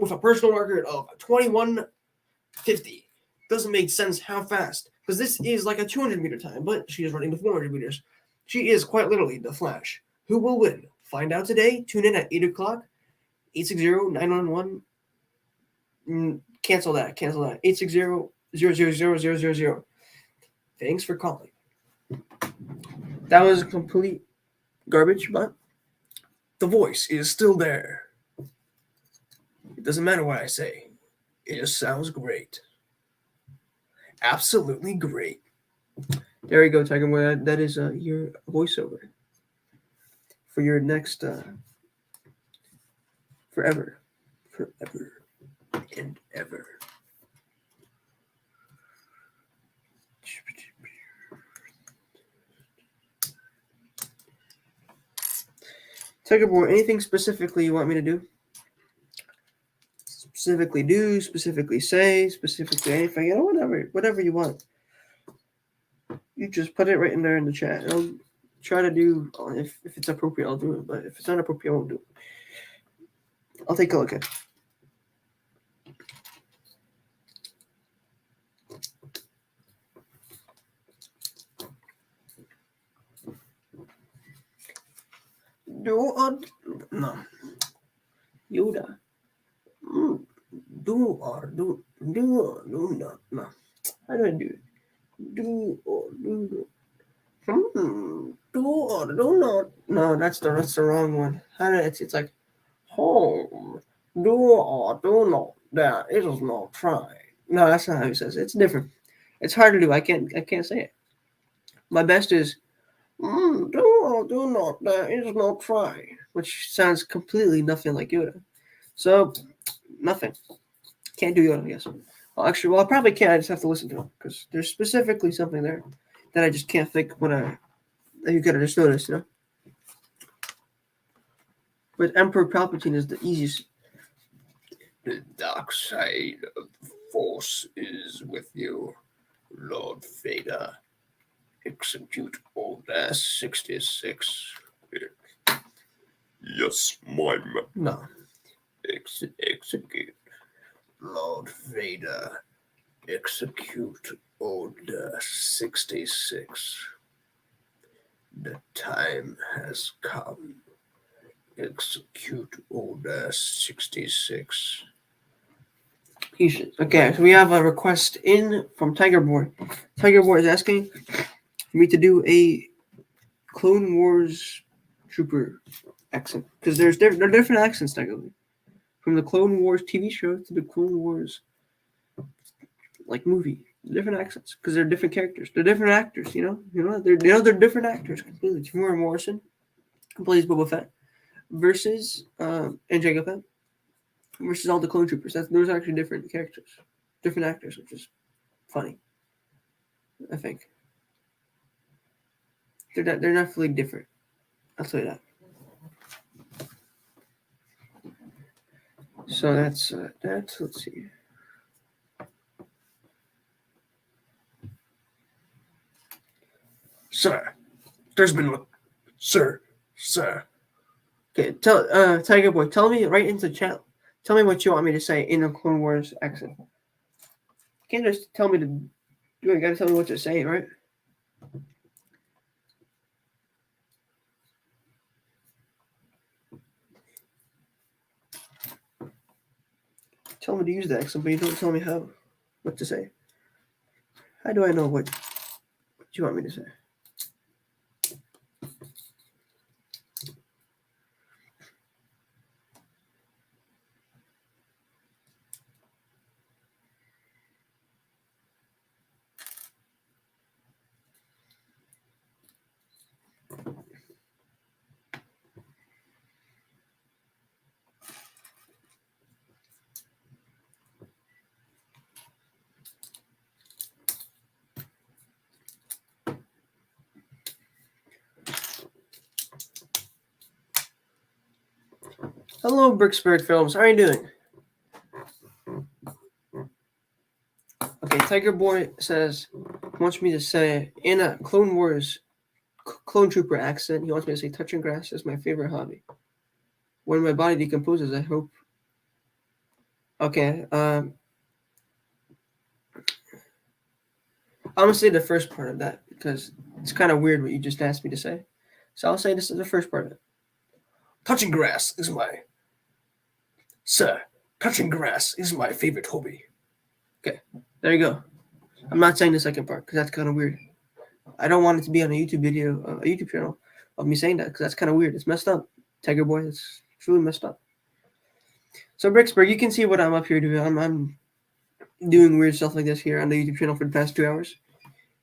S1: record of 21:50. Doesn't make sense how fast, because this is like a 200-meter time, but she is running the 400 meters. She is quite literally the Flash. Who will win? Find out today. Tune in at 8 o'clock. 860-911. Cancel that. 860-000-000. Thanks for calling. That was complete garbage, but the voice is still there. It doesn't matter what I say. It just sounds great. Absolutely great. There you go, Tiger Boy. That is your voiceover for your next forever and ever. Tiger Boy, anything specifically you want me to do? Specifically do, specifically say, specifically anything, whatever you want. You just put it right in there in the chat. I'll try to do, if it's appropriate, I'll do it. But if it's not appropriate, I won't do it. I'll take a look at it. No. Yoda. Do or do not. No. How do I do it? Do or do not. Do or do not. No, that's the wrong one. It's like home. Do or do not. That it is not try. No, that's not how he says it. It's different. It's hard to do. I can't say it. My best is do or do not. That is not try. Which sounds completely nothing like Yoda. So nothing. Can't do Yoda, I guess. Well, actually, I probably can. I just have to listen to it because there's specifically something there that I just can't think that you gotta just notice, you know. But Emperor Palpatine is the easiest. The dark side of the Force is with you, Lord Vader. Execute Order 66. Yes, my man. No. Execute. Lord Vader. Execute Order 66. The time has come. Execute Order 66. Okay, so we have a request in from Tiger Boy. Tiger Boy is asking for me to do a Clone Wars Trooper accent. Because there are different accents, technically. From the Clone Wars TV show to the Clone Wars movie. Different accents. Because they're different characters. They're different actors, they're different actors completely. Temuera Morrison, who plays Boba Fett, versus and Jango Fett, versus all the clone troopers. Those are actually different characters. Different actors, which is funny. I think. They're definitely different. I'll tell you that. So that's let's see. Sir, there's been sir. Okay, Tiger Boy, tell me right into the chat. Tell me what you want me to say in a Clone Wars accent. You can't just tell me to do it. You gotta tell me what to say, right? Tell me to use the accent, but you don't tell me what to say. How do I know what you want me to say? Hello, Bricksburg Films. How are you doing? Okay, Tiger Boy says he wants me to say in a Clone Wars clone trooper accent. He wants me to say touching grass is my favorite hobby. When my body decomposes, I hope. Okay, I'm gonna say the first part of that because it's kind of weird what you just asked me to say. So I'll say this is the first part of it. Touching grass is my favorite hobby. Okay, there you go. I'm not saying the second part because that's kind of weird. I don't want it to be on a YouTube video, a YouTube channel of me saying that because that's kind of weird. It's messed up, Tiger Boy. It's truly messed up. So Bricksburg, you can see what I'm up here doing. I'm doing weird stuff like this here on the YouTube channel for the past 2 hours,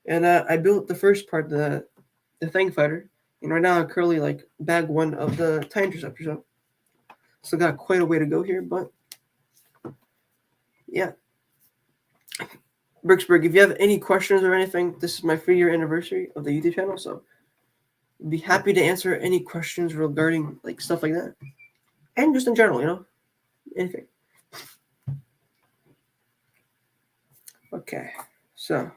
S1: and I built the first part, the Fang Fighter, and right now I'm currently bag 1 of the TIE Interceptor. So still got quite a way to go here, but yeah. Bricksburg, if you have any questions or anything, this is my 3-year anniversary of the YouTube channel, so I'd be happy to answer any questions regarding stuff like that, and just in general, anything. Okay, so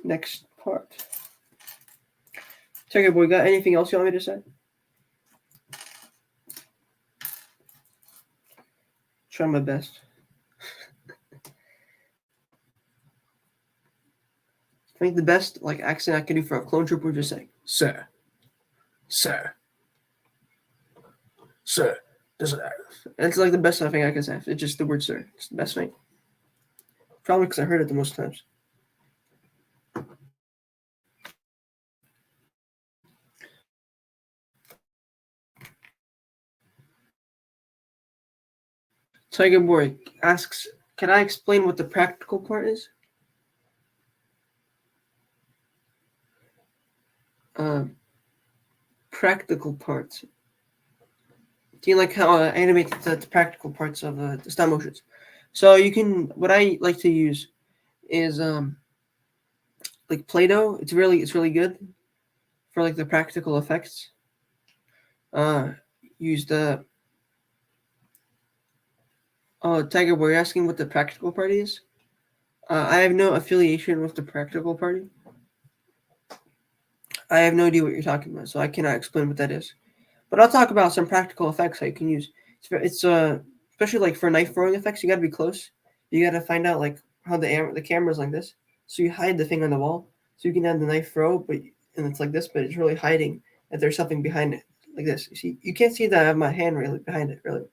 S1: next part. Tiger Boy, got anything else you want me to say? Try my best. I think the best accent I can do for a clone trooper is just saying, sir. Doesn't matter. It's the best thing I can say. It's just the word sir. It's the best thing. Probably because I heard it the most times. Tiger Boy asks, can I explain what the practical part is? Practical parts. Do you like how I animate the practical parts of the stop motions? So you can, what I like to use is Play-Doh. It's really good for the practical effects. Use the Tiger Boy, you're asking what the practical party is? I have no affiliation with the practical party. I have no idea what you're talking about, so I cannot explain what that is. But I'll talk about some practical effects that you can use. It's especially like for knife throwing effects, you got to be close. You got to find out like how the camera's like this, so you hide the thing on the wall, so you can have the knife throw, but and it's like this, but it's really hiding that there's something behind it, like this. You see, you can't see that I have my hand really behind it, really,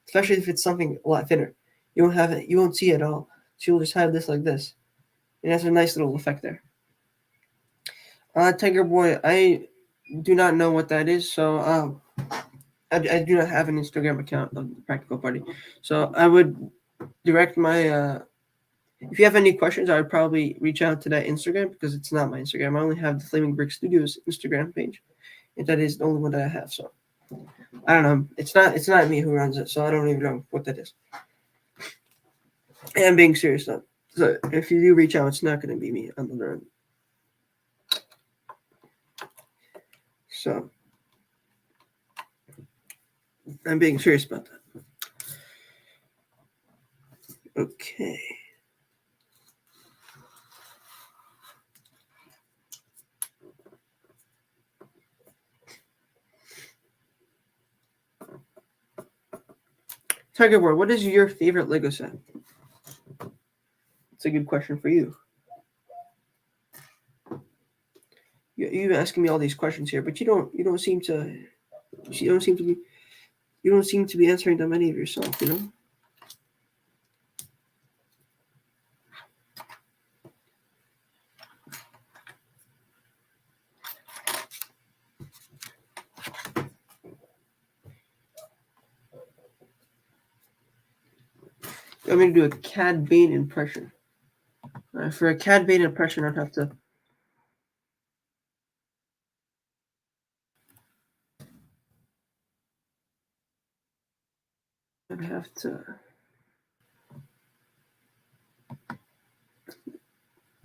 S1: especially if it's something a lot thinner. You won't have it. You won't see it at all. So you'll just have this like this, and that's a nice little effect there. Tiger Boy, I do not know what that is, so I do not have an Instagram account of the Practical Party, so I would direct my. If you have any questions, I would probably reach out to that Instagram because it's not my Instagram. I only have the Flaming Brick Studios Instagram page, and that is the only one that I have. So I don't know. It's not me who runs it, so I don't even know what that is. And I'm being serious though. So if you do reach out, it's not going to be me on the run. So I'm being serious about that. Okay. Tiger Boy, what is your favorite Lego set? It's a good question for you. You're asking me all these questions here, but you don't seem to be answering them any of yourself. You know. I'm going to do a Cad Bane impression. For a Cad Bane impression, I'd have to.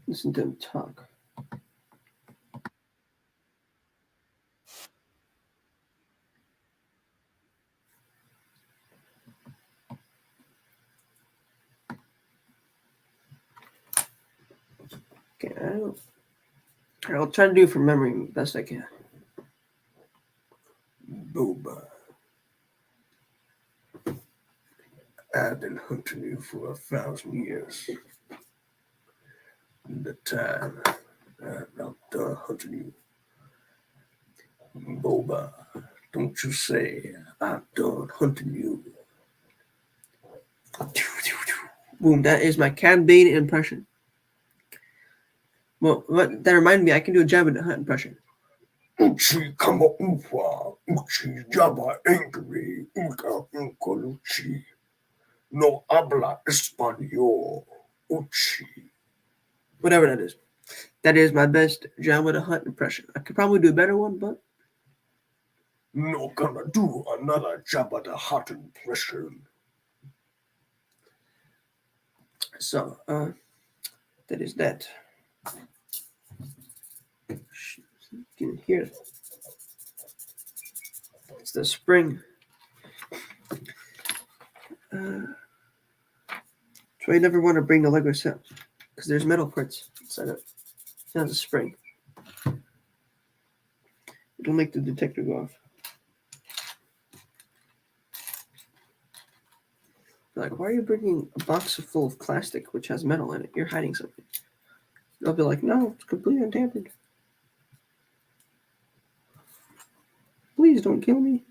S1: Listen to him talk. Okay, I'll try to do it from memory best I can. Boba. I've been hunting you for 1,000 years. The time I'm not done hunting you. Boba, don't you say I'm done hunting you. Boom, that is my Cad Bane impression. Well, that reminded me, I can do a Jabba the Hutt impression. Uchi kama ufa, uchi Jabba angry, uka unkoluchi. No habla español, uchi. Whatever that is. That is my best Jabba the Hutt impression. I could probably do a better one, but not gonna do another Jabba the Hutt impression. So, that is that. You can hear it. It's the spring. So you never want to bring the Lego set because there's metal parts inside it. It's not a spring. It'll make the detector go off. Like, why are you bringing a box full of plastic which has metal in it? You're hiding something. They'll be like, no, it's completely untampered. Please don't kill me.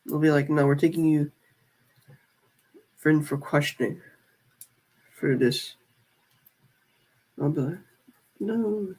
S1: They'll be like, no, we're taking you for questioning for this. I'll be like, no.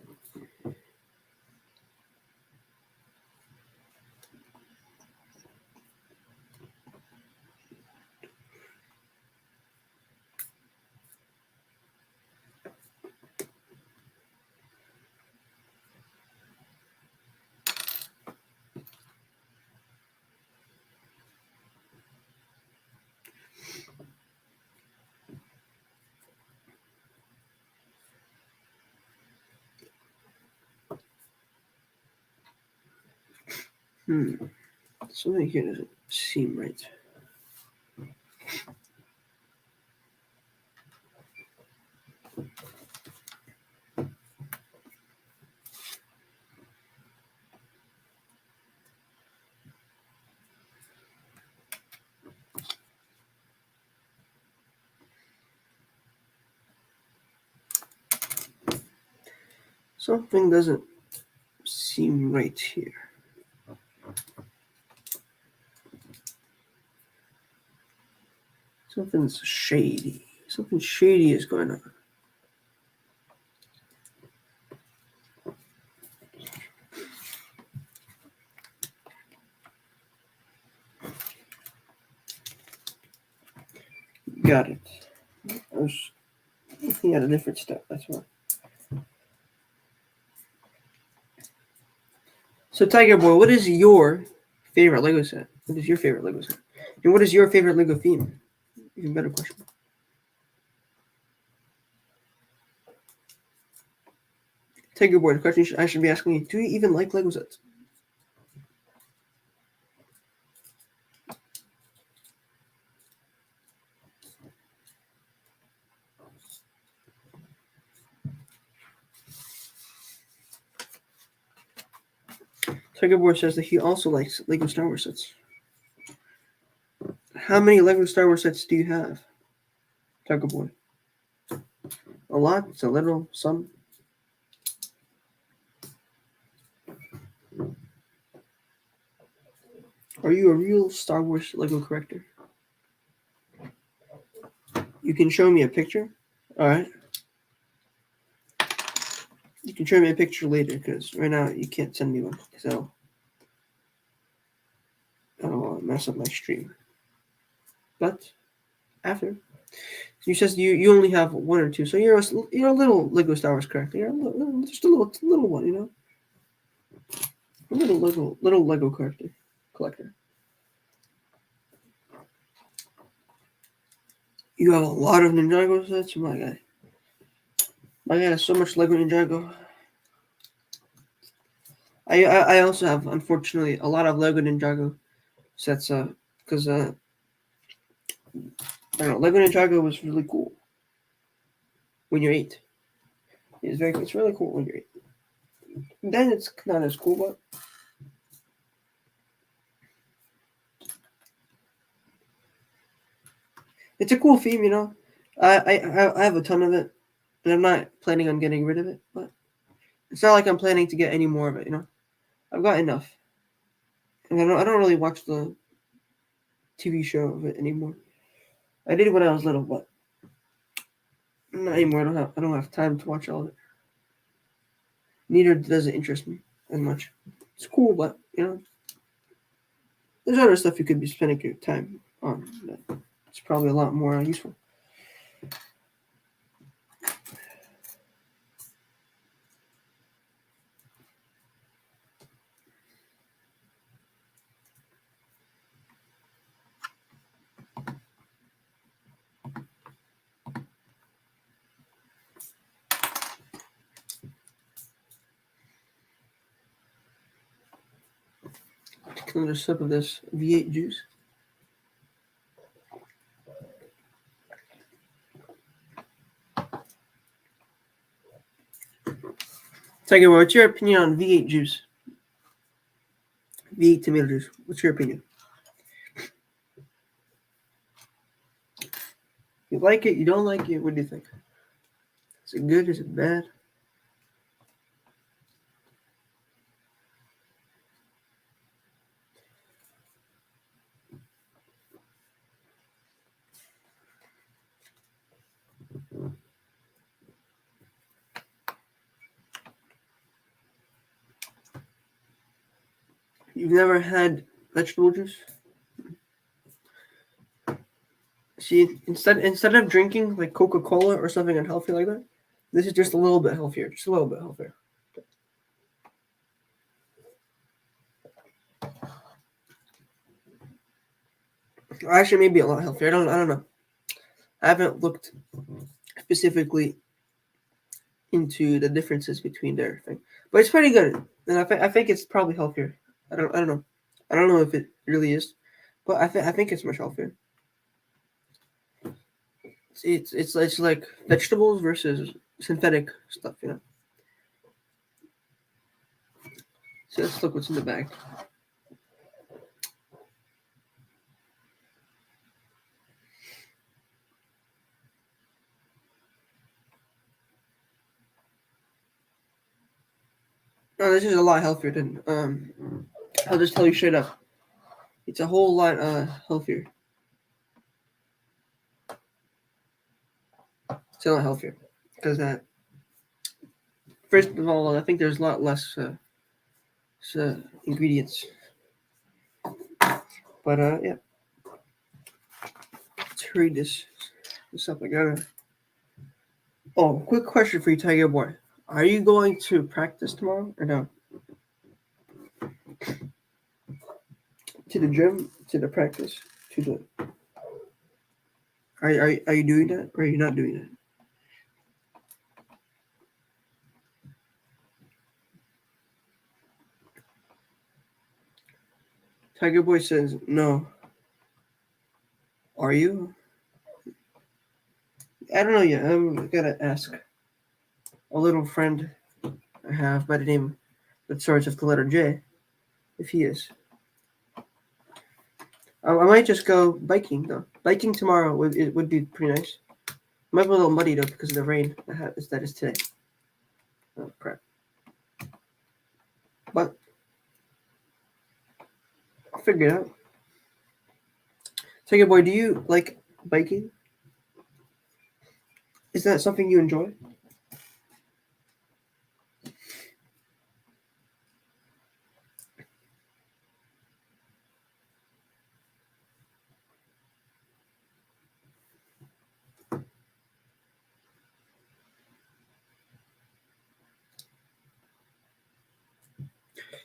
S1: Something here doesn't seem right. Something doesn't seem right here. Something's shady. Something shady is going on. Got it. I was looking at a different step, that's why. So, Tiger Boy, what is your favorite Lego set? What is your favorite Lego set? And what is your favorite Lego theme? Even better question. Tiger Boy, the question I should be asking you, do you even like Lego sets? Tiger Boy says that he also likes Lego Star Wars sets. How many Lego Star Wars sets do you have, Tiger Boy? A lot? It's a little? Some? Are you a real Star Wars Lego collector? You can show me a picture? Alright. You can show me a picture later, because right now you can't send me one, so I don't want to mess up my stream. But after, you says you only have one or two, so you're a little Lego Star Wars collector. You're just a little one, you know, a little Lego collector. You have a lot of Ninjago sets, my guy. My guy has so much Lego Ninjago. I also have, unfortunately, a lot of Lego Ninjago sets. Because I don't know, Lego Ninjago was really cool when you're 8. It's really cool when you're 8. Then it's not as cool, but it's a cool theme, you know. I have a ton of it, and I'm not planning on getting rid of it. But it's not like I'm planning to get any more of it, you know. I've got enough, and I don't really watch the TV show of it anymore. I did when I was little, but not anymore. I don't have time to watch all of it. Neither does it interest me as much. It's cool, but you know, there's other stuff you could be spending your time on. It's probably a lot more useful. Take another sip of this V8 juice. Tiger, what's your opinion on V8 juice? V8 tomato juice. What's your opinion? You like it? You don't like it? What do you think? Is it good? Is it bad? You've never had vegetable juice? See, instead of drinking like Coca-Cola or something unhealthy like that, this is just a little bit healthier. Just a little bit healthier. Or actually, maybe a lot healthier. I don't know. I haven't looked specifically into the differences between their thing, but it's pretty good, and I think it's probably healthier. I don't know. I don't know if it really is, but I think it's much healthier. It's like vegetables versus synthetic stuff, you know. So let's look what's in the bag. No, this is a lot healthier than I'll just tell you straight up. It's a whole lot healthier. It's a lot healthier because first of all, I think there's a lot less ingredients. But yeah, let's read this up. I gotta. Oh, quick question for you, Tiger Boy. Are you going to practice tomorrow or no? To the gym, to the practice, to the. Are you doing that or are you not doing that? Tiger Boy says no. Are you? I don't know yet. I'm gonna ask a little friend I have by the name that starts with the letter J if he is. I might just go biking though. Biking tomorrow would be pretty nice. Might be a little muddy though because of the rain that is today. Oh crap! But I'll figure it out. Tiger Boy, do you like biking? Is that something you enjoy?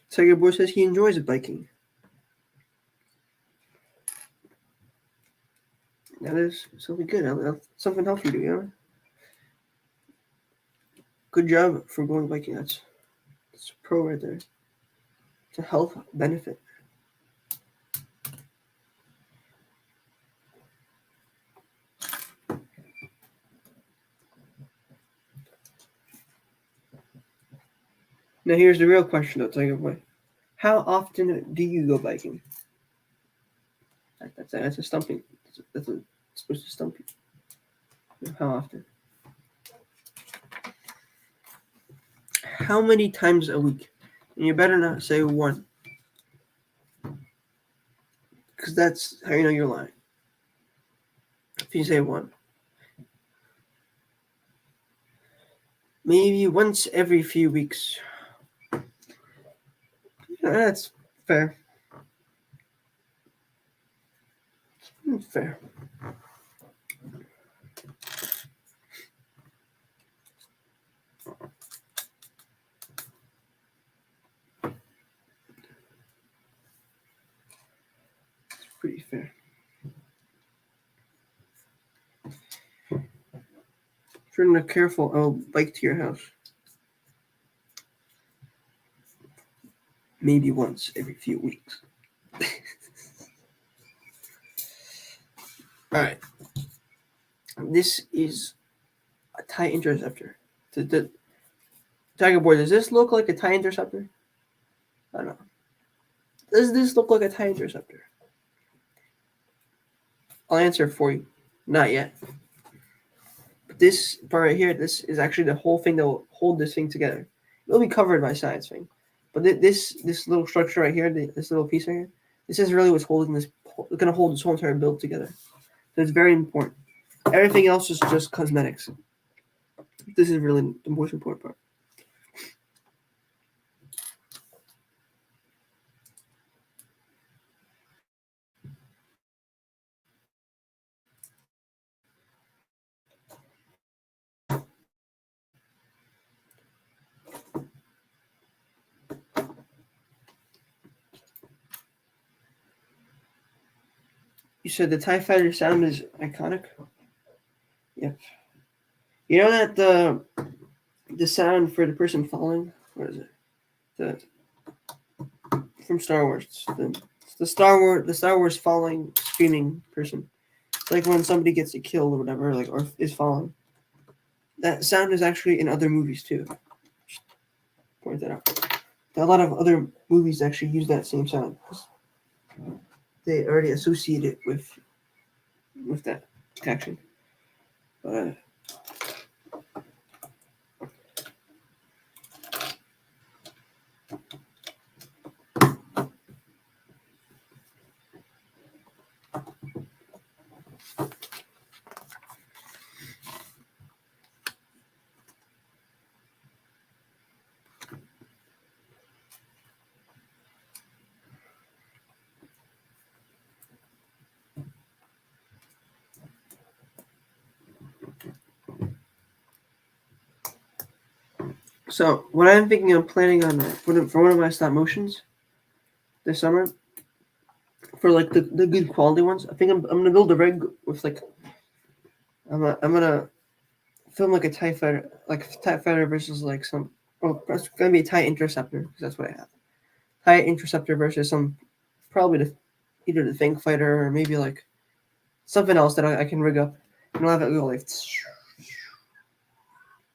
S1: Tiger Boy says he enjoys biking. That is something good. Something healthy to do, you know? Good job for going biking. That's a pro right there. It's a health benefit. Now here's the real question though, Tiger Boy. How often do you go biking? That's a stumping. It's supposed to stump you. How often? How many times a week? And you better not say one, because that's how you know you're lying. If you say one, maybe once every few weeks. Yeah, that's fair. Fair. It's pretty fair. If you're not careful, I'll bike to your house. Maybe once every few weeks. All right. This is a tie interceptor. The Tiger Boy, does this look like a tie interceptor? I don't know. Does this look like a tie interceptor? I'll answer for you. Not yet. But this part right here, this is actually the whole thing that will hold this thing together. It'll be covered by science thing. But this little structure right here, this little piece right here, this is really what's holding this, going to hold this whole entire build together. So it's very important. Everything else is just cosmetics. This is really the most important part. You said the TIE Fighter sound is iconic? Yep. You know that the sound for the person falling? What is it? The from Star Wars. The Star Wars falling screaming person. It's like when somebody gets killed or whatever, like or is falling. That sound is actually in other movies too. Just point that out. A lot of other movies actually use that same sound. They already associate it with that action. But So what I'm thinking, I'm planning on for one of my stop motions this summer, for like the good quality ones. I think I'm gonna build a rig with like I'm gonna film like a TIE fighter, like TIE fighter versus like some. Oh, it's gonna be a TIE interceptor because that's what I have. TIE interceptor versus some, probably either the Fang fighter or maybe like something else that I can rig up, and I'll have it go like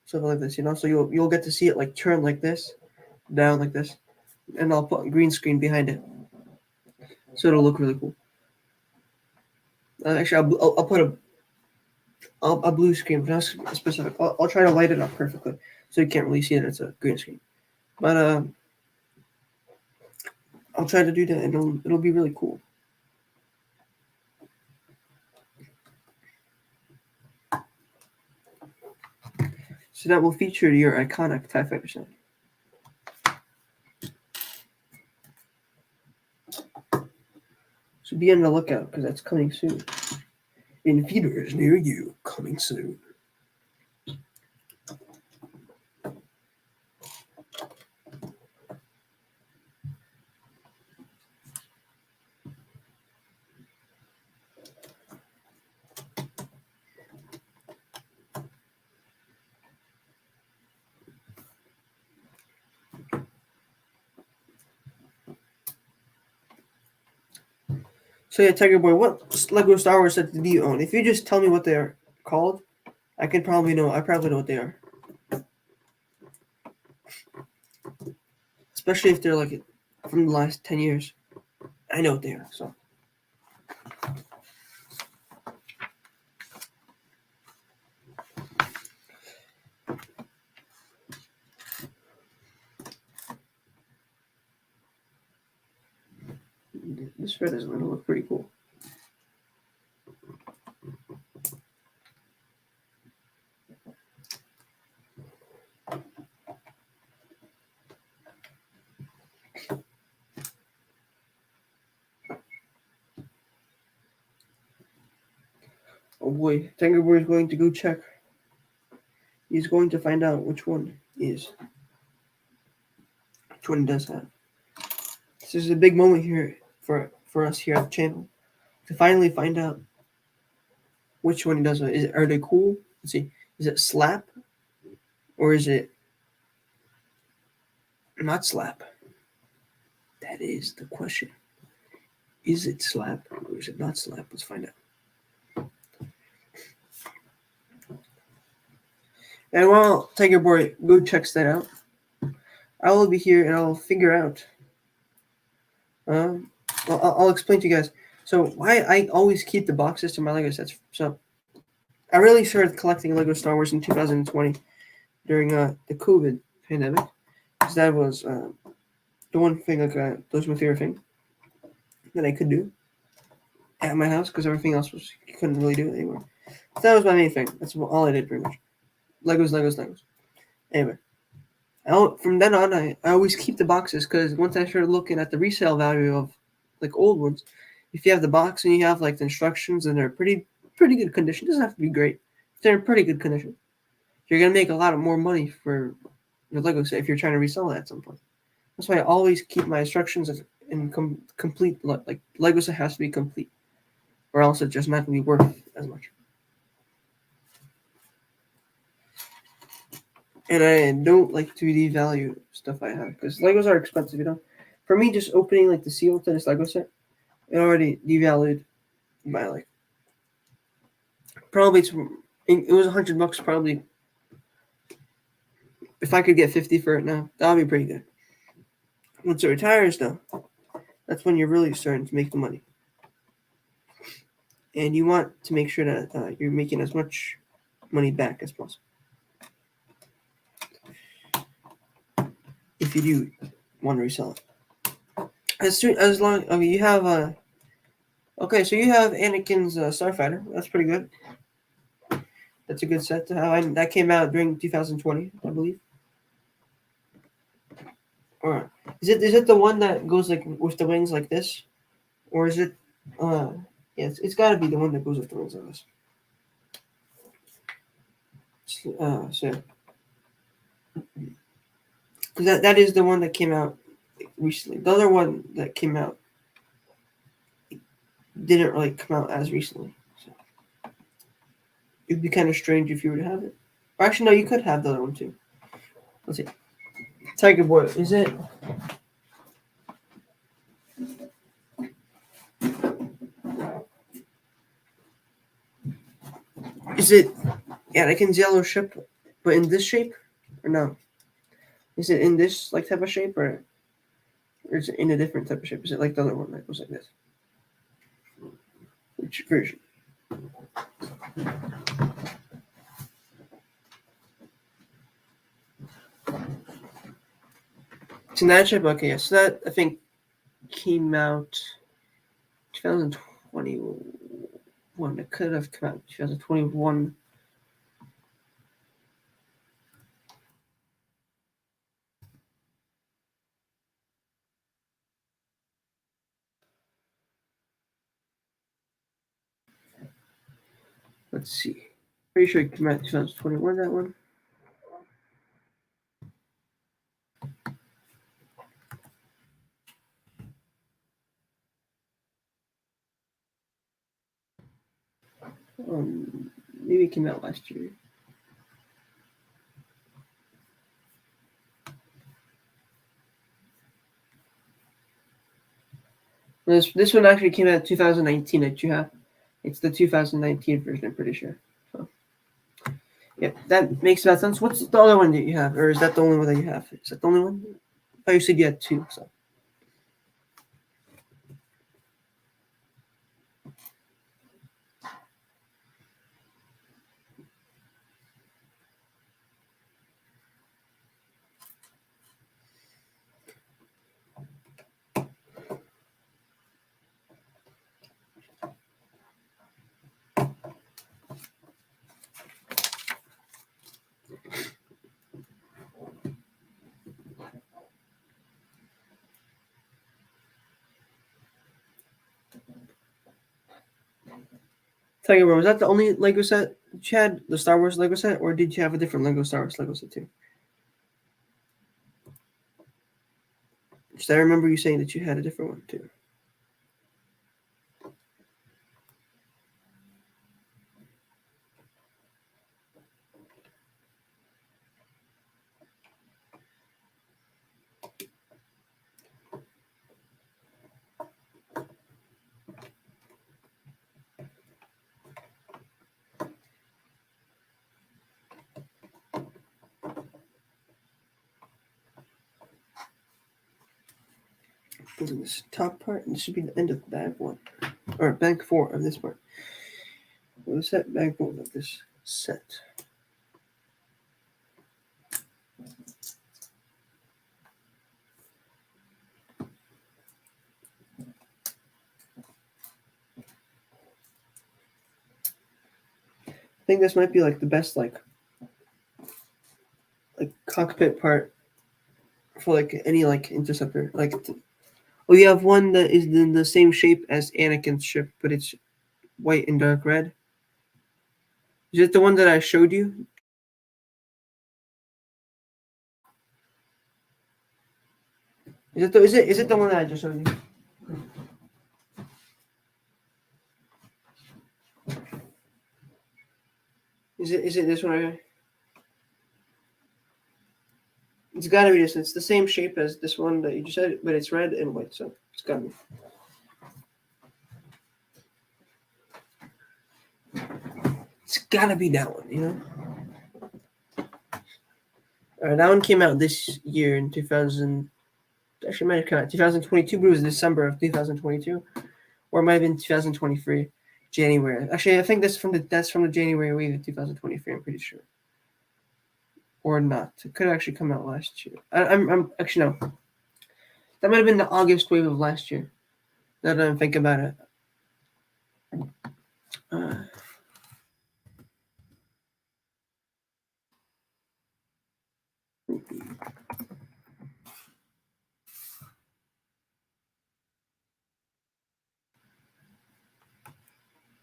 S1: something like this, So you'll get to see it like turn like this, down like this, and I'll put a green screen behind it, so it'll look really cool. Actually, I'll put a blue screen, but not specific. I'll try to light it up perfectly, so you can't really see that it's a green screen. But I'll try to do that, and it'll be really cool. So that will feature your iconic TIE Fighter sound. So be on the lookout because that's coming soon. In theaters near you, coming soon. So yeah, Tiger Boy, what Lego Star Wars sets do you own? If you just tell me what they are called, I probably know what they are. Especially if they're like from the last 10 years. I know what they are, so. This red is going to look pretty cool. Oh boy, Tiger Boy is going to go check. He's going to find out which one is. Which one does have. This is a big moment here for us here at the channel to finally find out which one he does. Are they cool? Let's see. Is it slap or is it not slap? That is the question. Is it slap or is it not slap? Let's find out. And while Tiger Boy go checks that out, I will be here and I'll figure out. I'll explain to you guys. So why I always keep the boxes to my Lego sets. So I really started collecting Lego Star Wars in 2020 during the COVID pandemic, because that was the one thing that was my favorite thing that I could do at my house, because everything else was you couldn't really do it anymore. So that was my main thing. That's all I did pretty much. Legos. Anyway, from then on, I always keep the boxes, because once I started looking at the resale value of like old ones, if you have the box and you have like the instructions and they're pretty good condition, it doesn't have to be great. If they're in pretty good condition, you're gonna make a lot of more money for your Lego set if you're trying to resell it at some point. That's why I always keep my instructions in complete. Like Lego set has to be complete, or else it's just not gonna be worth as much. And I don't like to devalue stuff I have, because Legos are expensive. For me, just opening like the seal to this Lego set, it already devalued by like probably it was $100 probably. If I could get 50 for it now, that would be pretty good. Once it retires, though, that's when you're really starting to make the money. And you want to make sure that you're making as much money back as possible. If you do want to resell it. As long, okay, you have okay, so you have Anakin's Starfighter. That's pretty good. That's a good set to have. That came out during 2020, I believe. Or is it the one that goes like with the wings like this, or is it? Yeah, it's got to be the one that goes with the wings like this. So because that is the one that came out recently. The other one that came out didn't really come out as recently. So it'd be kind of strange if you were to have it. Or actually, no, you could have the other one too. Let's see. Tiger Boy, is it? Is it Anakin's yellow ship, but in this shape, or no? Is it in this like type of shape, or is it in a different type of shape? Is it like the other one that was like this? Which version? It's in that shape. Okay, yeah. So that I think came out 2021. It could have come out 2021. Let's see. Pretty sure it came out 2021. That one. Maybe it came out last year. This one actually came out 2019 that you have. It's the 2019 version, I'm pretty sure. So, yeah, that makes about sense. What's the other one that you have, or is that the only one that you have? Is that the only one? I you said you had two. So. Tiger Boy, was that the only Lego set that you had, the Star Wars Lego set, or did you have a different Lego Star Wars Lego set too? Just I remember you saying that you had a different one too. In this top part, and this should be the end of bag one, or bag 4 of this part. What is that? Bag 1 of this set. I think this might be like the best like cockpit part for like any like interceptor. Well, you have one that is in the same shape as Anakin's ship, but it's white and dark red. Is it the one that I showed you? Is it the one that I just showed you? Is it this one right here? It's gotta be this. It's the same shape as this one that you just said, but it's red and white, so it's gotta be. It's gotta be that one, you know? Alright, that one came out this year in 2000. Actually, it might have come out 2022, but it was December of 2022. Or it might have been 2023, January. Actually, I think that's from the January wave of 2023, I'm pretty sure. Or not. It could actually come out last year. I'm actually no. That might have been the August wave of last year. Now that I'm thinking about it.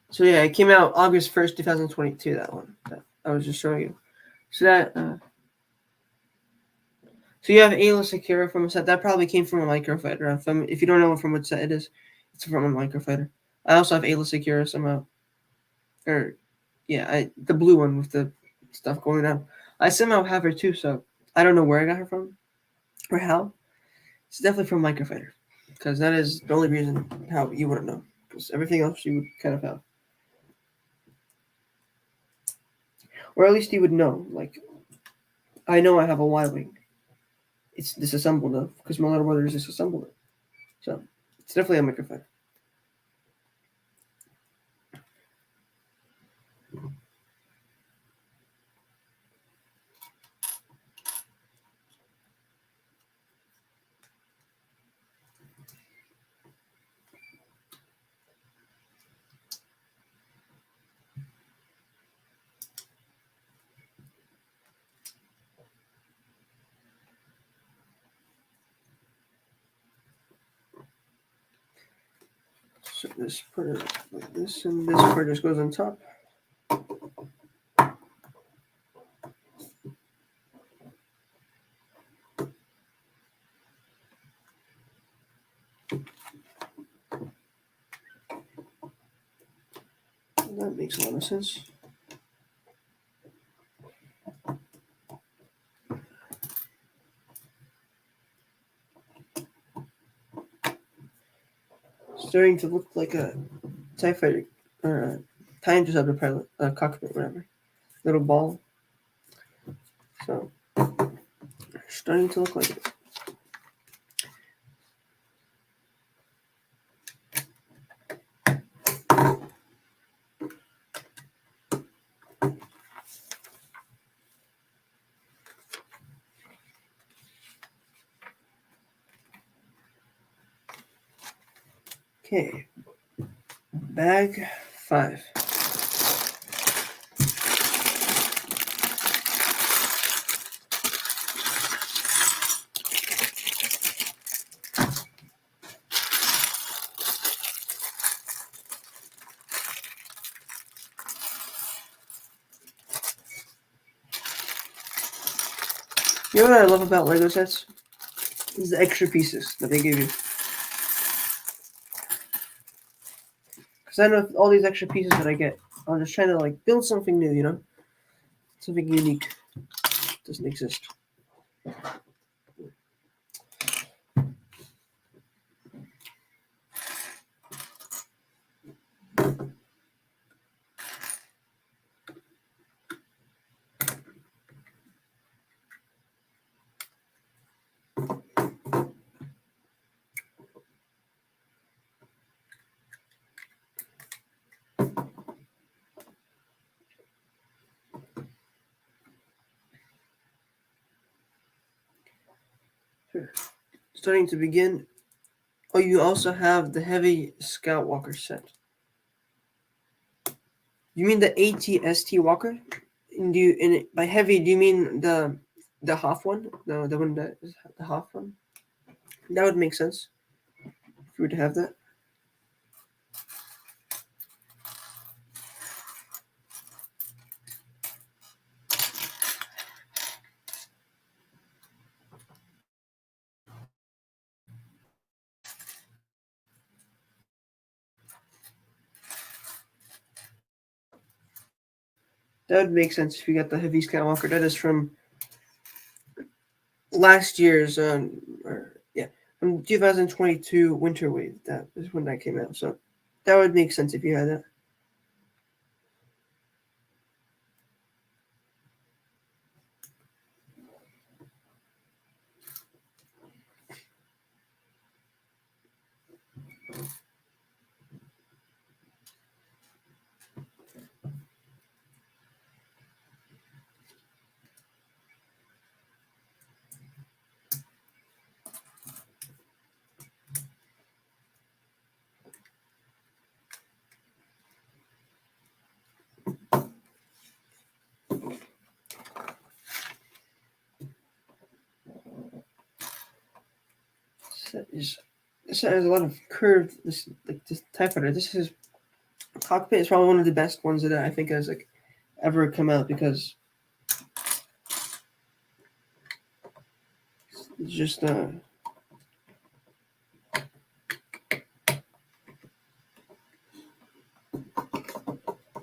S1: So yeah, it came out August 1st, 2022. That one that I was just showing you. So So you have Ayla Secura from a set that probably came from a microfighter. If you don't know from what set it is, it's from a microfighter. I also have Ayla Secura somehow, or yeah, the blue one with the stuff going down. I somehow have her too, so I don't know where I got her from or how. It's definitely from microfighter, because that is the only reason how you wouldn't know, because everything else you would kind of have, or at least you would know. Like I know I have a Y wing. It's disassembled though, because my little brother disassembled it. So it's definitely a microfighter. So this part like this, and this part just goes on top. That makes a lot of sense. Starting to look like a TIE fighter or a TIE interceptor pilot, cockpit, whatever. Little ball. So starting to look like it. Okay, bag 5. You know what I love about Lego sets? Is the extra pieces that they give you. Because I know all these extra pieces that I get, I'm just trying to like build something new, you know? Something unique. Doesn't exist. Sure. Starting to begin. Oh, you also have the heavy Scout Walker set. You mean the ATST Walker? And by heavy, do you mean the Hoff one? No, the one that is the Hoff one. That would make sense if you were to have that. That would make sense if you got the heavy Scout Walker. That is from last year's, from 2022 Winter Wave. That is when that came out. So that would make sense if you had that. This set has a lot of curved. This TIE fighter. This is cockpit is probably one of the best ones that I think has like ever come out because It's just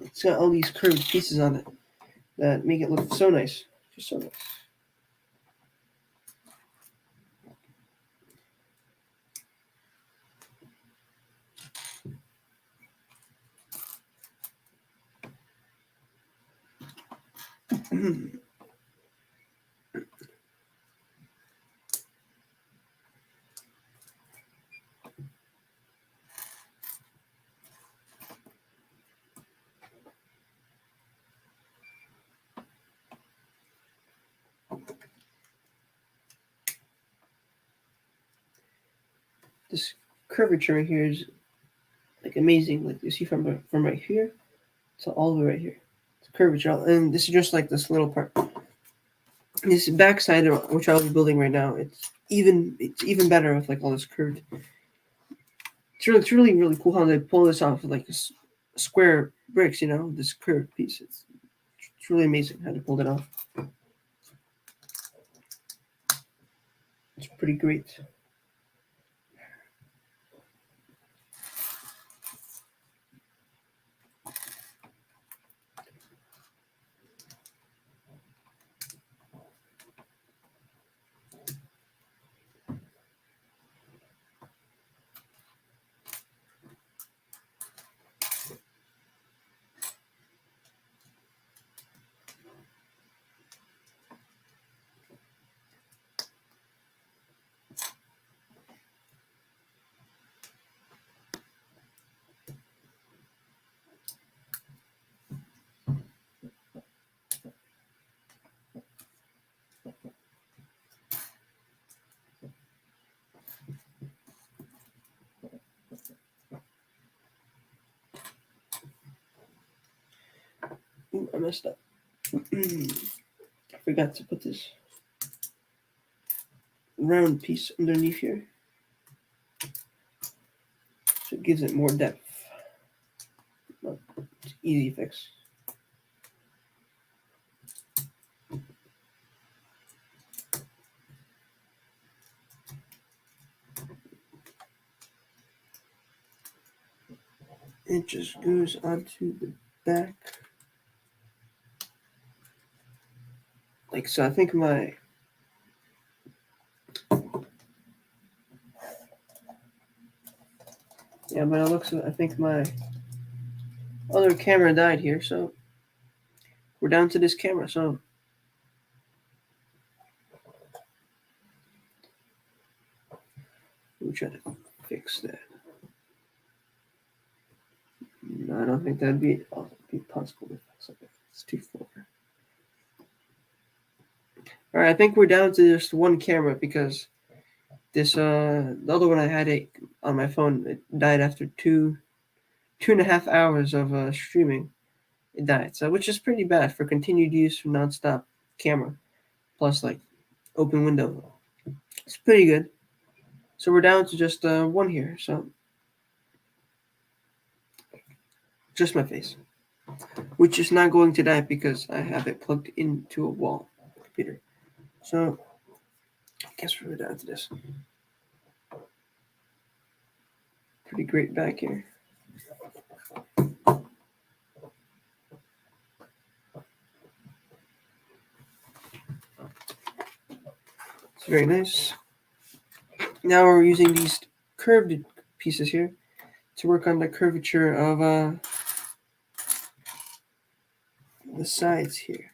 S1: it's got all these curved pieces on it that make it look so nice. Just so nice. This curvature right here is like amazing. Like you see from right here to all the way right here. It's a curvature, and this is just like this little part. This backside, which I'll be building right now, it's even better with like all this curved. It's really cool how they pull this off with like this square bricks. You know, this curved piece. It's really amazing how they pulled it off. It's pretty great. Ooh, I messed up. I forgot to put this round piece underneath here, so it gives it more depth. It's easy fix. It just goes onto the back. Like so, I think my by the looks of it, I think my other camera died here, so we're down to this camera. So we'll try to fix that. No, I don't think that'd be possible to fix it. It's too far. All right, I think we're down to just one camera because this the other one I had it on my phone. It died after two and a half hours of streaming. It died, so which is pretty bad for continued use for nonstop camera plus like open window. It's pretty good. So we're down to just one here. So just my face, which is not going to die because I have it plugged into a wall computer. So I guess we're down to this. Pretty great back here. It's very nice. Now we're using these curved pieces here to work on the curvature of the sides here.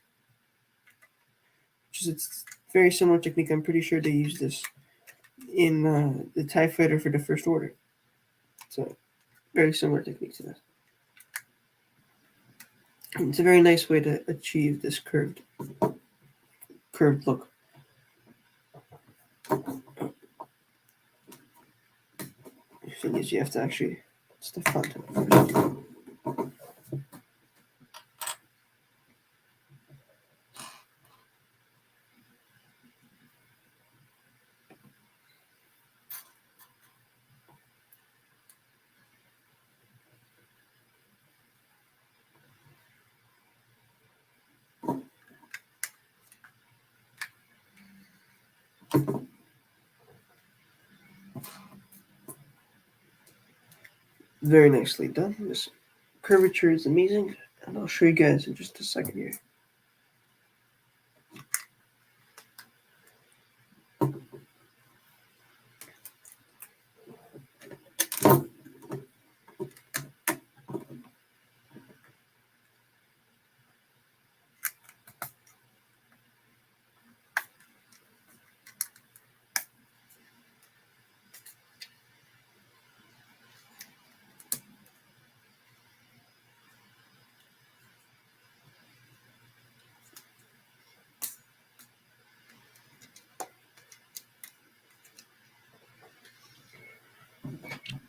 S1: Which is it's very similar technique. I'm pretty sure they use this in the TIE Fighter for the First Order. So very similar technique to that. And it's a very nice way to achieve this curved look. The thing is, you have to actually it's the front. Very nicely done. This curvature is amazing, and I'll show you guys in just a second here.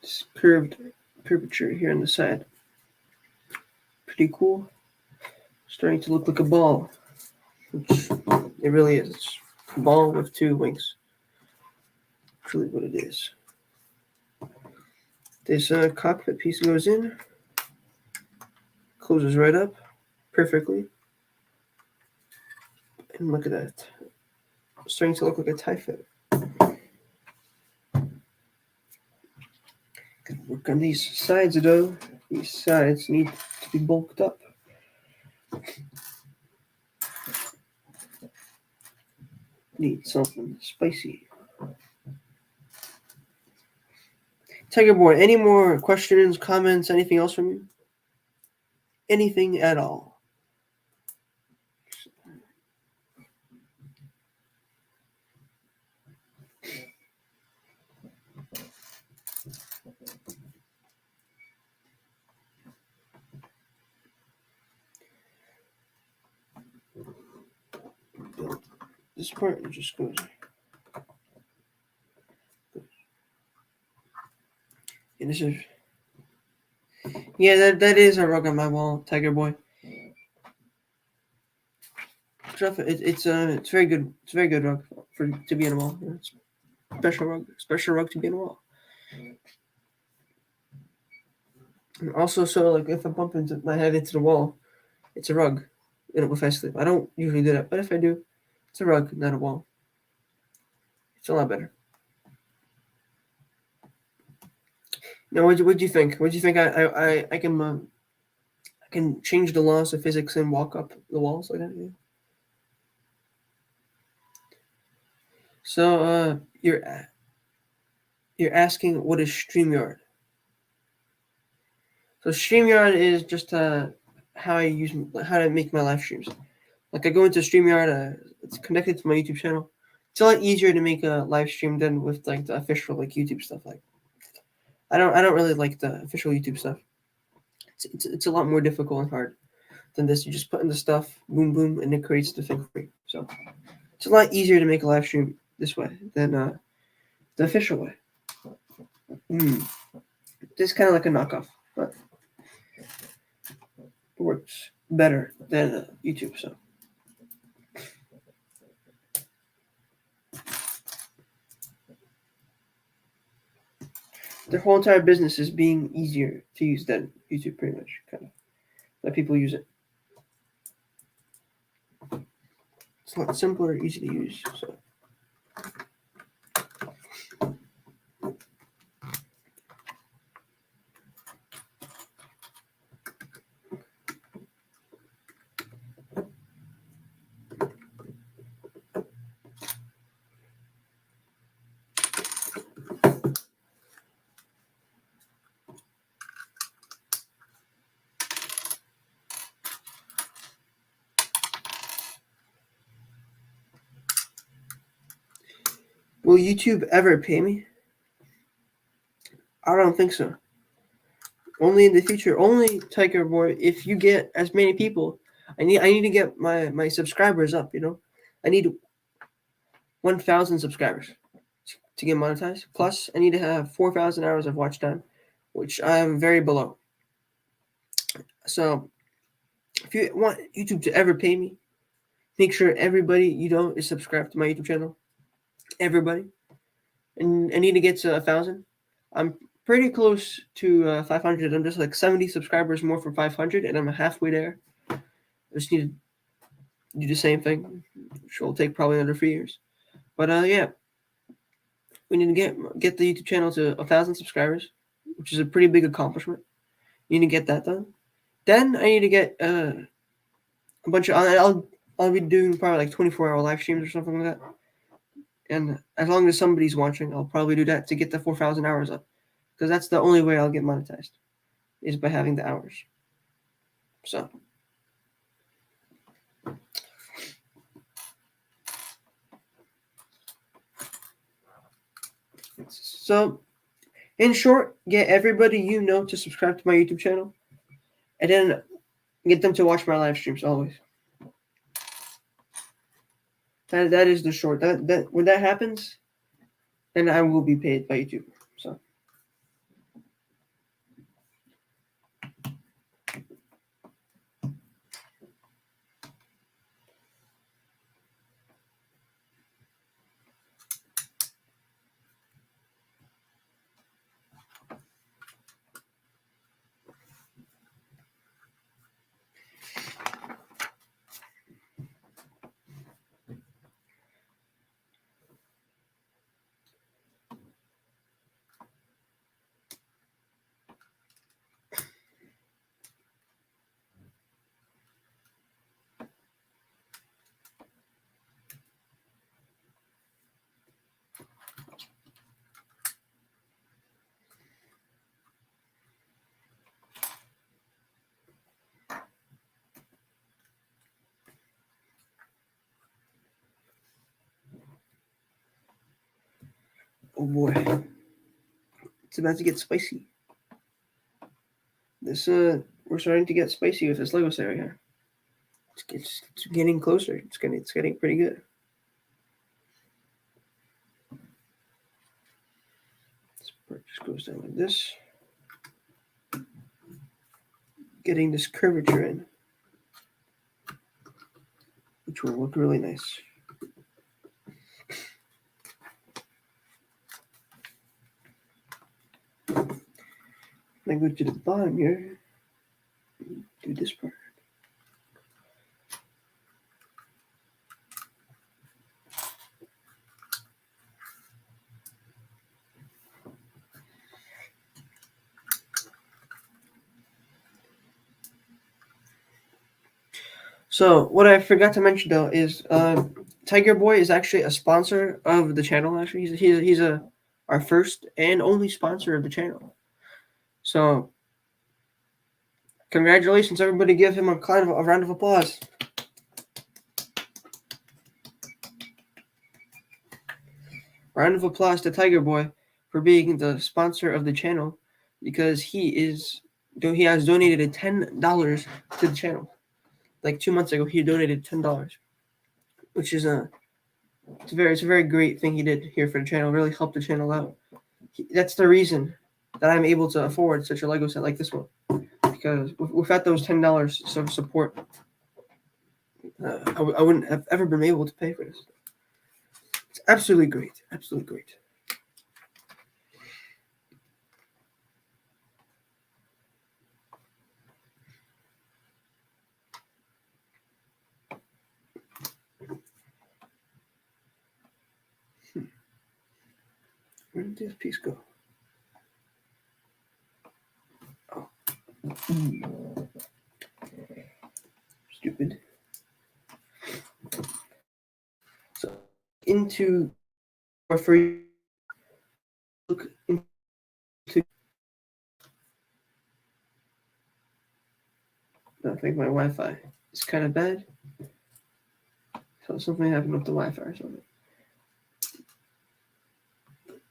S1: This curvature here on the side. Pretty cool. Starting to look like a ball, which it really is. It's a ball with two wings. That's really what it is. This cockpit piece goes in, closes right up perfectly. And look at that. It's starting to look like a tie fit. Gotta work on these sides though. These sides need to be bulked up. Need something spicy. Tiger Boy, any more questions, comments, anything else from you? Anything at all? This part just goes. And this is. Yeah, that is a rug on my wall, Tiger Boy. It's very good. It's a very good rug to be on a wall. It's special rug to be on a wall. And also, so like if I bump into my head into the wall, it's a rug. If I sleep, I don't usually do that, but if I do, it's a rug, not a wall. It's a lot better. Now, what do you think? What do you think? I can change the laws of physics and walk up the walls like that. Yeah. So you're asking what is StreamYard? So StreamYard is just how I make my live streams. Like I go into StreamYard, it's connected to my YouTube channel. It's a lot easier to make a live stream than with like the official like YouTube stuff. Like I don't really like the official YouTube stuff. It's a lot more difficult and hard than this. You just put in the stuff, boom boom, and it creates the thing for you. So it's a lot easier to make a live stream this way than the official way. This is kind of like a knockoff, but it works better than YouTube. So. Their whole entire business is being easier to use than YouTube, pretty much. Kind of let people use it. It's a lot simpler, easy to use. So. Will YouTube ever pay me? I don't think so. Only in the future. Only Tiger Boy. If you get as many people, I need to get my subscribers up. I need 1,000 subscribers to get monetized. Plus, I need to have 4,000 hours of watch time, which I am very below. So, if you want YouTube to ever pay me, make sure everybody is subscribed to my YouTube channel. Everybody. And I need to get to 1,000. I'm pretty close to 500. I'm just like 70 subscribers more from 500, and I'm halfway there. I just need to do the same thing, which will take probably another 3 years. But yeah, we need to get the YouTube channel to 1,000 subscribers. which is a pretty big accomplishment. You need to get that done. Then I need to get a bunch of. I'll be doing probably like 24-hour live streams or something like that. And as long as somebody's watching, I'll probably do that to get the 4,000 hours up, because that's the only way I'll get monetized, is by having the hours. So, in short, get everybody you know to subscribe to my YouTube channel, and then get them to watch my live streams always. That is the short. That when that happens, then I will be paid by YouTube. So. Oh boy, it's about to get spicy. We're starting to get spicy with this Lego set right here. It's getting closer. It's getting pretty good. This part just goes down like this, getting this curvature in, which will look really nice. Then go to the bottom here, do this part. So what I forgot to mention though is Tiger Boy is actually a sponsor of the channel. Actually, he's our first and only sponsor of the channel. So congratulations, everybody! Give him a round of applause. Round of applause to Tiger Boy for being the sponsor of the channel, because he has donated $10 to the channel. Like 2 months ago, he donated $10, which is it's a very great thing he did here for the channel. Really helped the channel out. That's the reason that I'm able to afford such a Lego set like this one, because without those $10 of support, I wouldn't have ever been able to pay for this. It's absolutely great. Absolutely great. Where did this piece go? Oh. Stupid. So into or for you look into I think my Wi-Fi is kind of bad. So something happened with the Wi-Fi or something.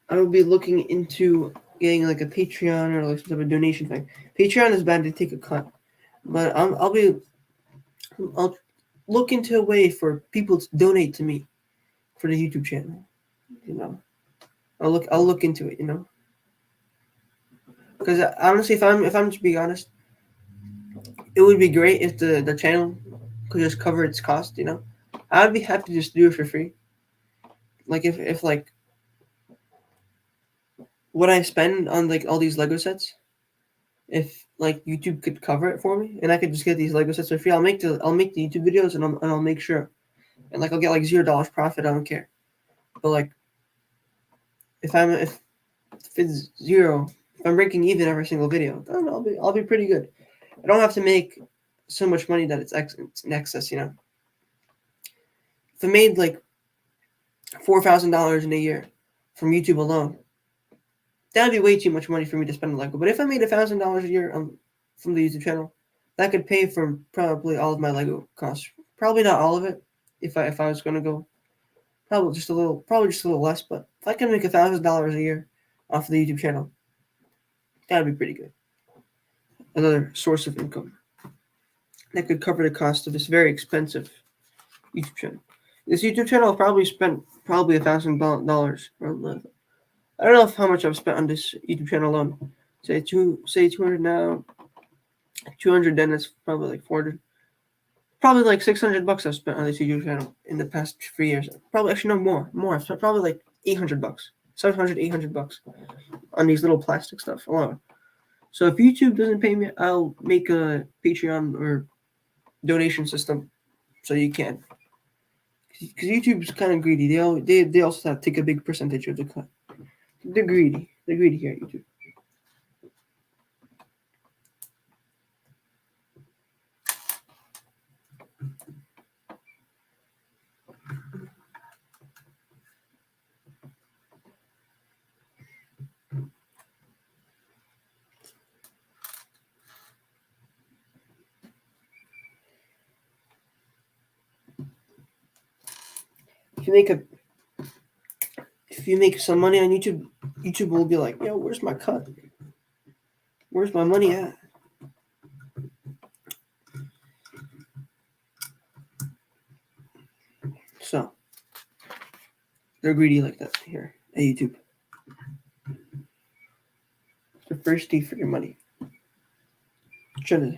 S1: I will be looking into getting like a Patreon or like some type of donation thing. Patreon is bad to take a cut, but I'll look into a way for people to donate to me for the YouTube channel. You know, I'll look into it. You know, because honestly, if I'm to be honest, it would be great if the channel could just cover its cost. You know, I'd be happy to just do it for free. Like if like what I spend on like all these Lego sets, if like YouTube could cover it for me and I could just get these Lego sets for free, I'll make the YouTube videos and I'll make sure, and like I'll get like $0 profit. I don't care, but like if it's zero, if if I'm breaking even every single video, then I'll be pretty good. I don't have to make so much money that it's in excess. You know, if I made like $4,000 in a year from YouTube alone, that'd be way too much money for me to spend on Lego. But if I made $1,000 a year from the YouTube channel, that could pay for probably all of my Lego costs. Probably not all of it, if I was gonna go. Probably just a little less. But if I can make $1,000 a year off of the YouTube channel, that'd be pretty good. Another source of income that could cover the cost of this very expensive YouTube channel. This YouTube channel probably spent $1,000. I don't know how much I've spent on this YouTube channel alone. Say 200 now. 200, then it's probably like 400. Probably like $600 I've spent on this YouTube channel in the past 3 years. Probably actually no more. I've spent probably like $800, $700, $800 on these little plastic stuff alone. So if YouTube doesn't pay me, I'll make a Patreon or donation system so you can. Because YouTube's kind of greedy. They also have to take a big percentage of the cut. They're greedy. They're greedy here at YouTube. If you make some money on YouTube, YouTube will be like, yo, where's my cut? Where's my money at? So they're greedy like that here at YouTube. They're thirsty for your money. Yeah.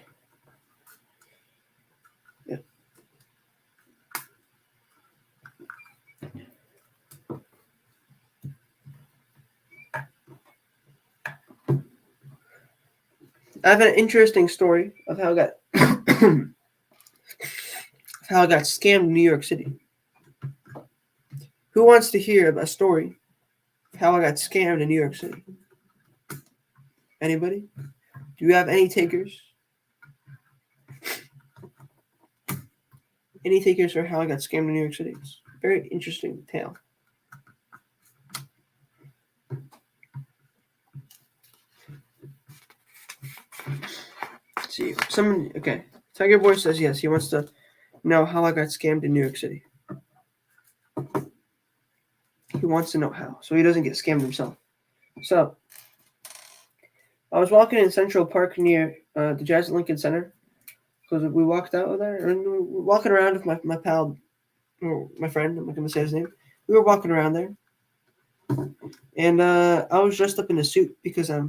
S1: I have an interesting story of how I got scammed in New York City. Who wants to hear a story of how I got scammed in New York City? Anybody? Do you have any takers? Any takers for how I got scammed in New York City? It's a very interesting tale. Let's see, okay. Tiger Boy says yes. He wants to know how I got scammed in New York City. He wants to know how, so he doesn't get scammed himself. So, I was walking in Central Park near the Jazz Lincoln Center because we walked out there, and we were walking around with my pal, or my friend. I'm not gonna say his name. We were walking around there, and I was dressed up in a suit because I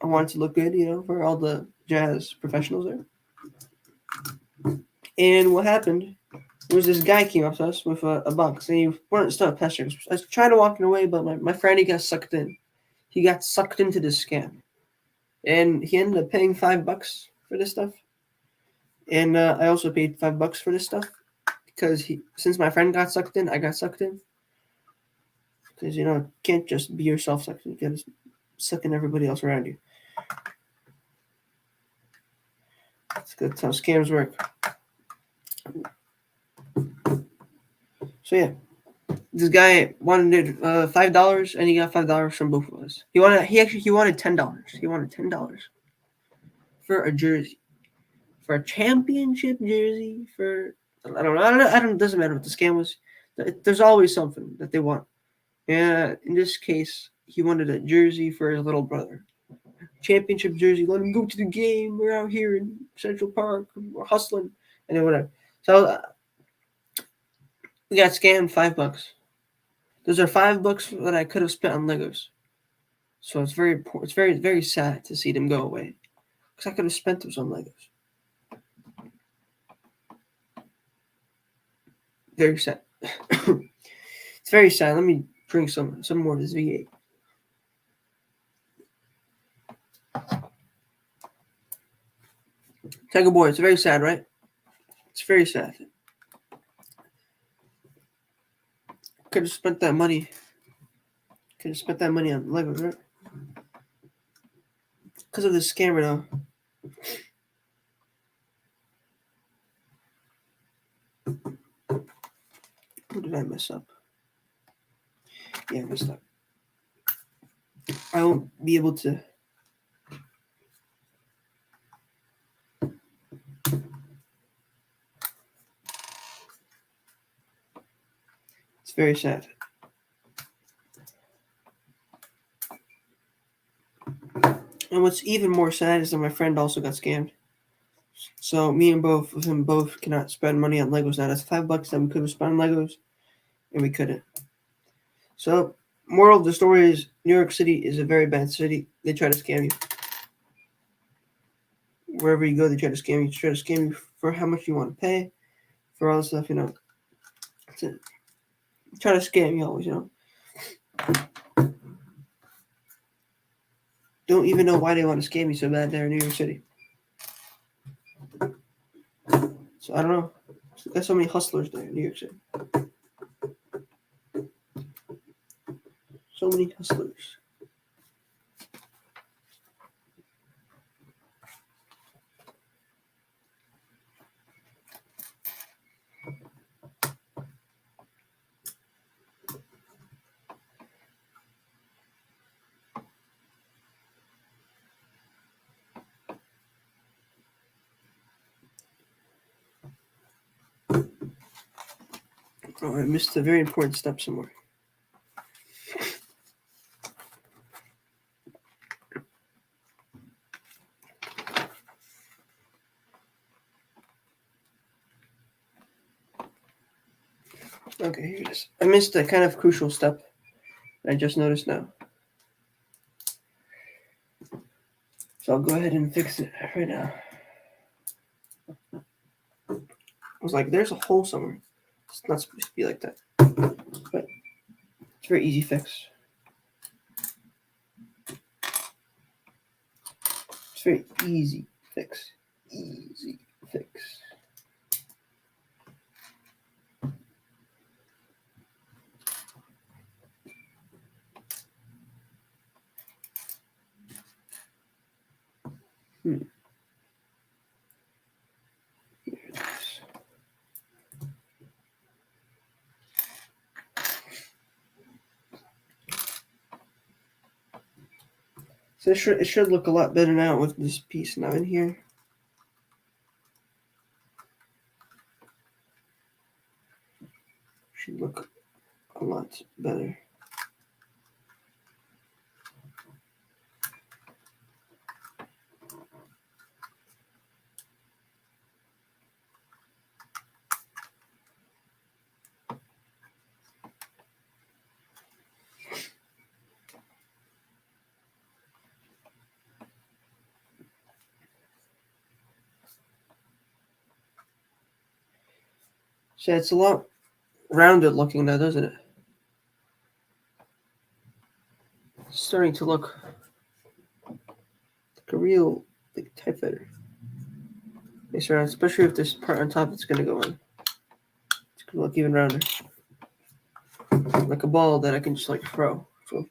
S1: wanted to look good, for all the jazz professionals there. And what happened was this guy came up to us with a box, and he wanted to pestering us. I was trying to walk away, but my friend, he got sucked in. He got sucked into this scam, and he ended up paying $5 for this stuff. And I also paid $5 for this stuff because since my friend got sucked in, I got sucked in. Because you can't just be yourself sucked in; you gotta suck in everybody else around you. That's how scams work. So yeah, this guy wanted $5, and he got $5 from both of us. He wanted $10. He wanted $10 for a jersey, for a championship jersey. I don't know. It doesn't matter what the scam was. There's always something that they want. And in this case, he wanted a jersey for his little brother. Championship jersey. Let him go to the game. We're out here in Central Park. We're hustling, and then whatever. So we got scammed $5. Those are $5 that I could have spent on Legos. So it's very very sad to see them go away, because I could have spent those on Legos. Very sad. It's very sad. Let me drink some more of this V8. Tiger Boy, it's very sad, right? It's very sad. Could have spent that money on Legos, right? because of this scammer now. What did I mess up? Yeah, I messed up. I won't be able to. It's very sad. And what's even more sad is that my friend also got scammed. So me and both of him both cannot spend money on Legos now. That's $5 that we could have spent on Legos, and we couldn't. So, moral of the story is New York City is a very bad city. They try to scam you. Wherever you go, they try to scam you. They try to scam you for how much you want to pay, for all the stuff, you know. To try to scam you always, you know. Don't even know why they want to scam you so bad there in New York City. So I don't know. There's so many hustlers there in New York City. So many hustlers. Oh, I missed a very important step somewhere. Okay, here it is. I missed a kind of crucial step. I just noticed now. So I'll go ahead and fix it right now. I was like, there's a hole somewhere. It's not supposed to be like that. But it's a very easy fix. It's a very easy fix. Easy fix. Here it is. So it should look a lot better now with this piece now in here. Should look a lot better. So it's a lot rounded looking now, doesn't it? It's starting to look like a real big typewriter. Yes, right, especially if this part on top is going to go on. It's going to look even rounder. Like a ball that I can just like throw. So,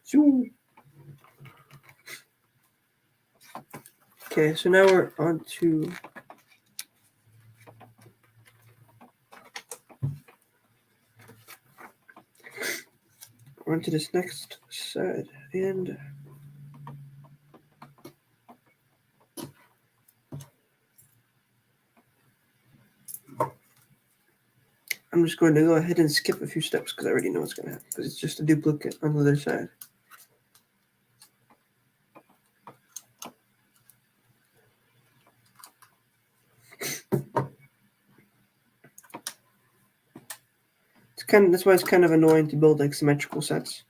S1: okay, so now we're on to this next side, and I'm just going to go ahead and skip a few steps because I already know what's going to happen because it's just a duplicate on the other side. That's why it's kind of annoying to build like symmetrical sets.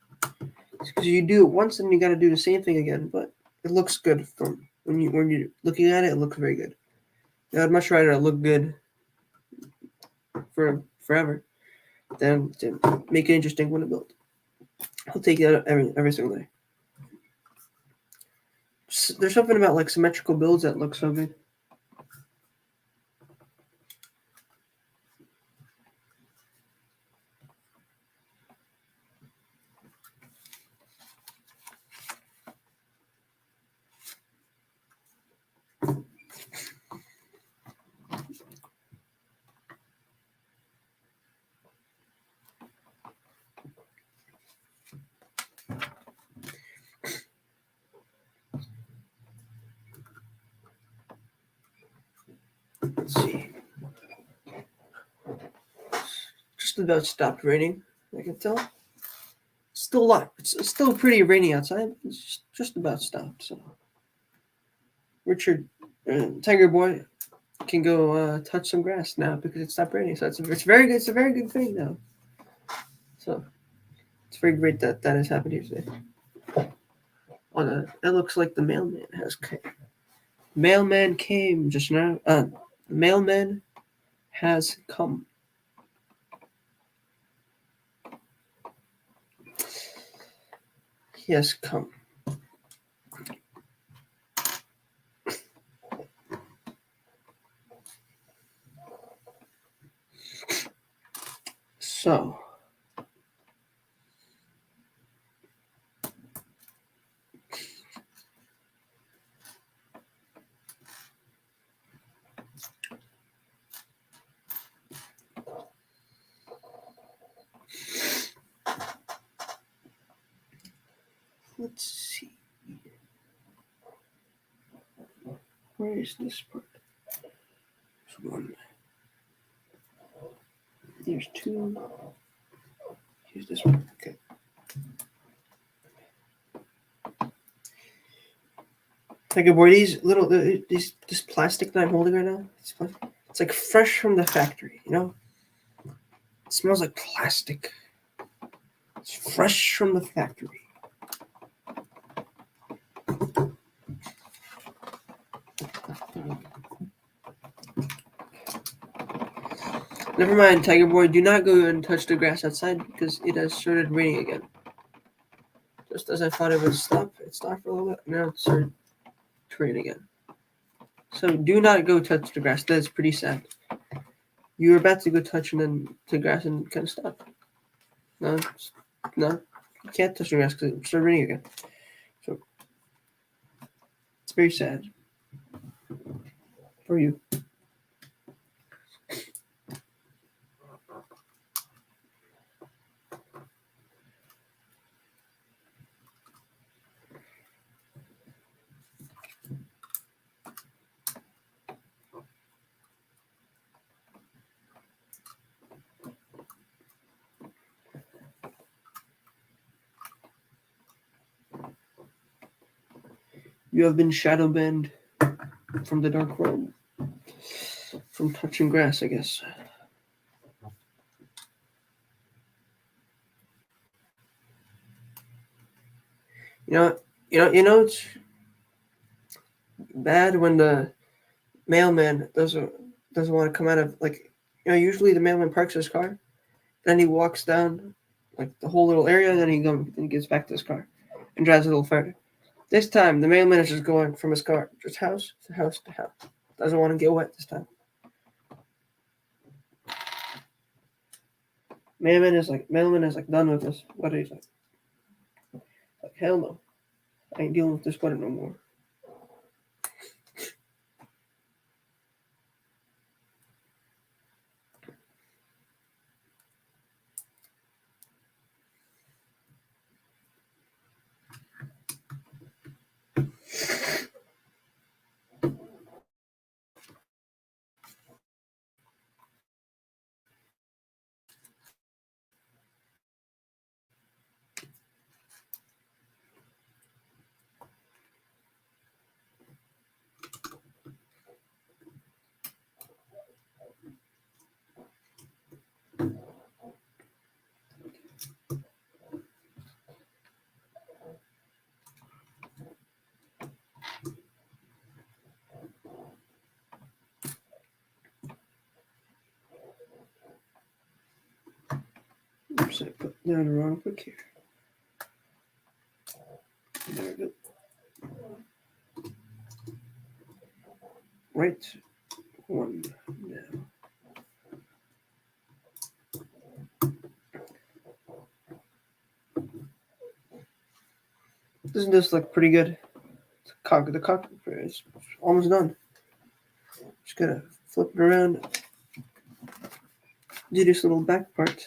S1: Because you do it once and you got to do the same thing again, but it looks good from when you're looking at it. It looks very good. I'd much rather it look good for forever than to make it interesting when it built. I'll take it every single day. There's something about like symmetrical builds that look so good. just about stopped raining. I can tell. It's still a lot. It's still pretty rainy outside. It's just about stopped. So Richard, Tiger Boy, can go touch some grass now because it stopped raining. So it's very good. It's a very good thing now. So it's very great that has happened here today. It looks like the mailman has come. Mailman came just now. Mailman has come. He has come. So. Let's see. Where is this part? There's one. There's two. Here's this one. Okay. Tiger Boy, these little this plastic that I'm holding right now. It's like fresh from the factory. You know. It smells like plastic. It's fresh from the factory. Never mind, Tiger Boy. Do not go and touch the grass outside because it has started raining again. Just as I thought it would stop, it stopped for a little bit. Now it started to rain again. So do not go touch the grass. That is pretty sad. You were about to go touch and then the grass and kind of stop. No, you can't touch the grass because it started raining again. So it's very sad for you. You have been shadow banned from the dark realm. From touching grass, I guess. You know, it's bad when the mailman doesn't want to come out of usually the mailman parks his car, then he walks down like the whole little area, and then he gets back to his car and drives a little further. This time the mailman is just going from his car, just house to house to house. Doesn't want to get wet this time. Mailman is like done with this. What is it? Like hell no, I ain't dealing with this weather no more. Oops, I put down the wrong click here. There we go. Right one now. Doesn't this look pretty good? The cock is almost done. Just gotta flip it around. Do this little back part.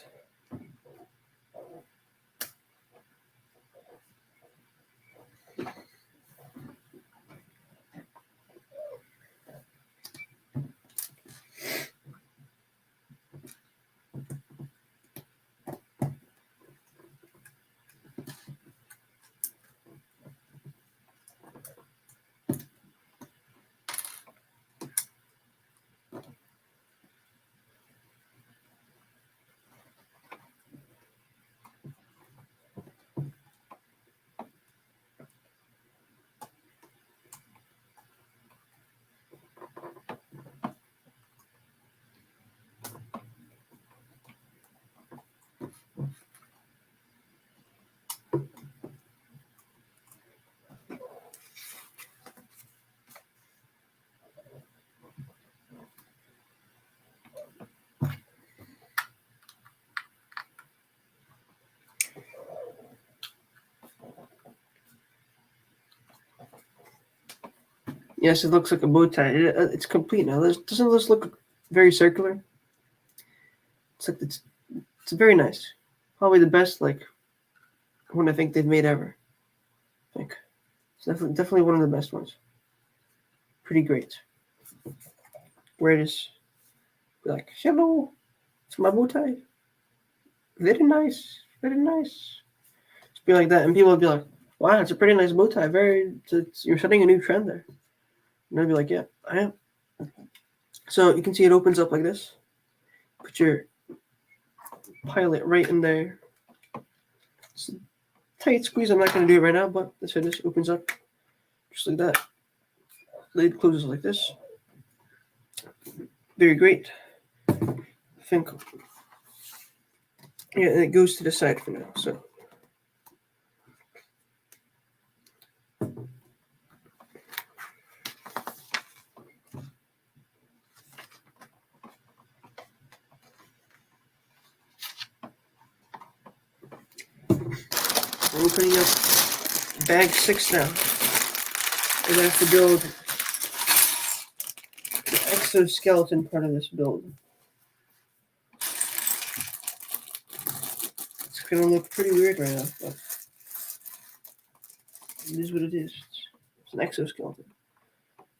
S1: Yes, it looks like a bow tie. It's complete now. Doesn't this look very circular? It's very nice. Probably the best one I think they've made ever. I think it's definitely one of the best ones. Pretty great. Where it is like, hello, it's my bow tie. Very nice, very nice. Just be like that, and people would be like, wow, it's a pretty nice bow tie. You're setting a new trend there. And I'd be like, yeah, I am. So you can see it opens up like this. Put your pilot right in there. It's a tight squeeze. I'm not going to do it right now, but that's how this opens up just like that. Lid closes like this. Very great. I think, yeah, and it goes to the side for now. So we're putting up bag 6 now. We're going to have to build the exoskeleton part of this build. It's going to look pretty weird right now, but it is what it is. It's an exoskeleton.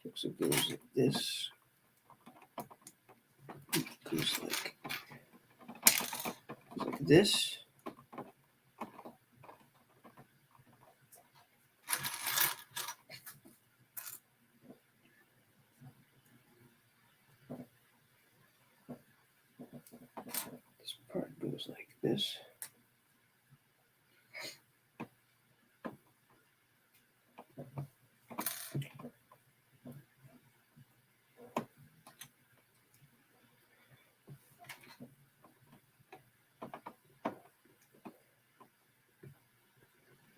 S1: Looks like it goes like this. It goes like this. This part goes like this.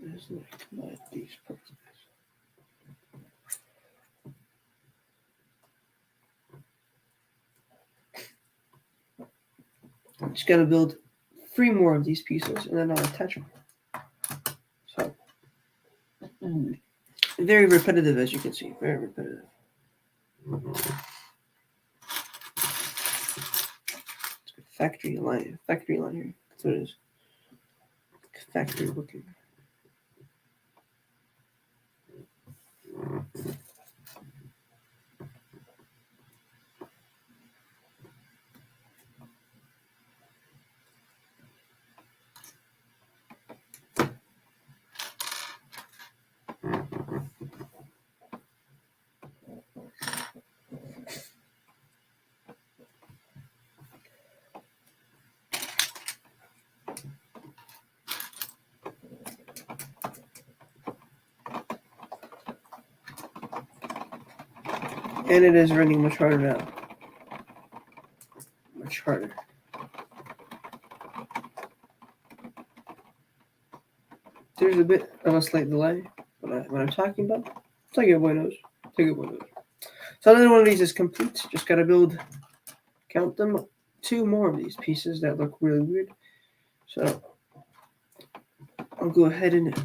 S1: It's like these parts. Just gotta build 3 more of these pieces, and then I'll attach them. So, very repetitive, as you can see. Very repetitive. Factory line here. That's what it is. Factory looking. And it is running much harder now. Much harder. There's a bit of a slight delay, but what I'm talking about, take it buenos. So another one of these is complete. Just gotta count them, 2 more of these pieces that look really weird. So I'll go ahead and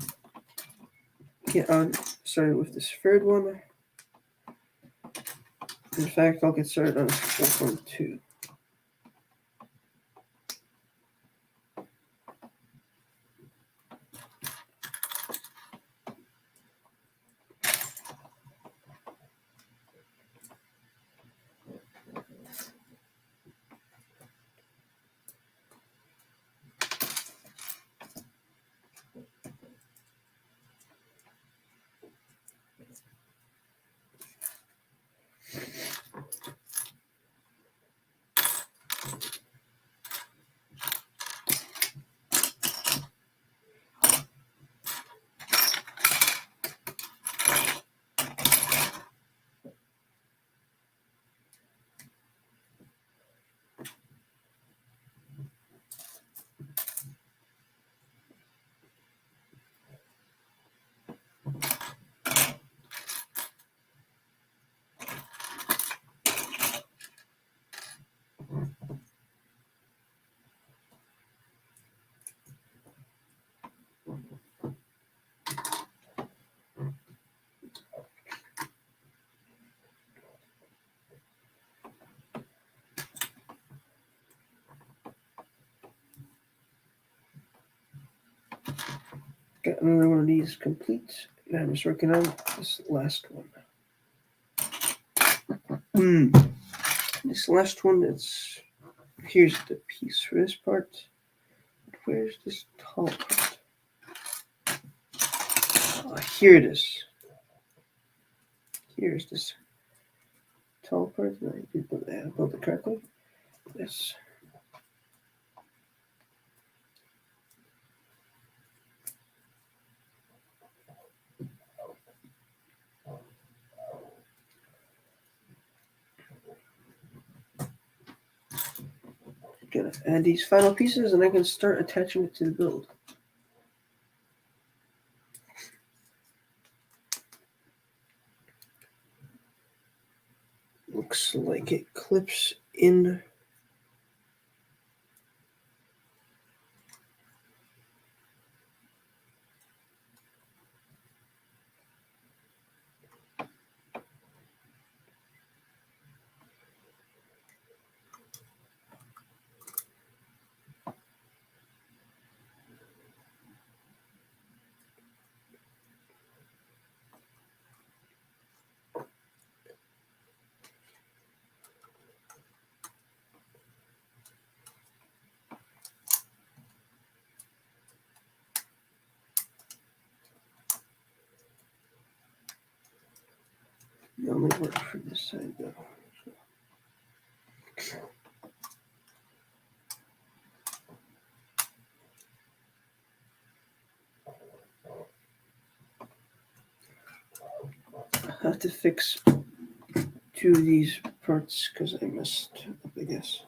S1: get on started with this third one. In fact, I'll get started on 4.2. another one of these complete. And I'm just working on this last one. This last one, here's the piece for this part. Where's this tall part? Here it is. Here's this tall part. I did build it correctly. Yes. Gonna add these final pieces and I can start attaching it to the build. Looks like it clips in. It only works for this side though. I have to fix two of these parts because I messed up, I guess.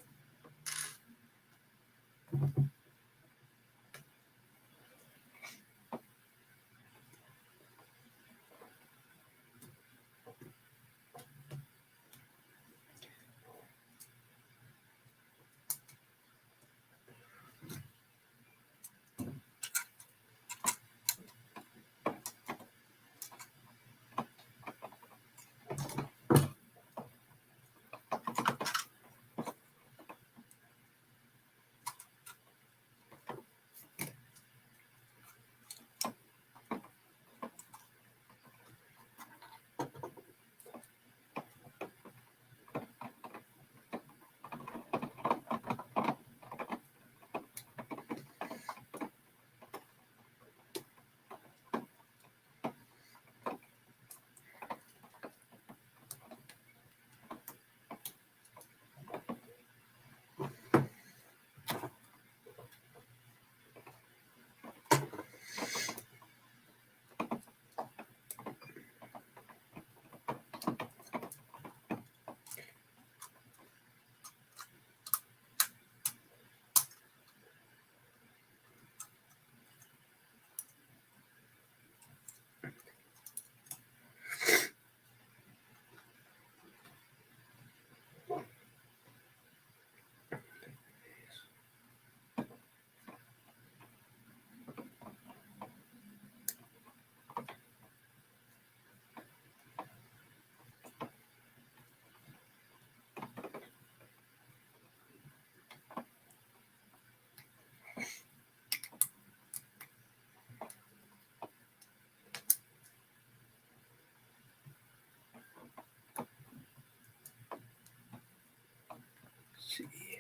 S1: Let's see.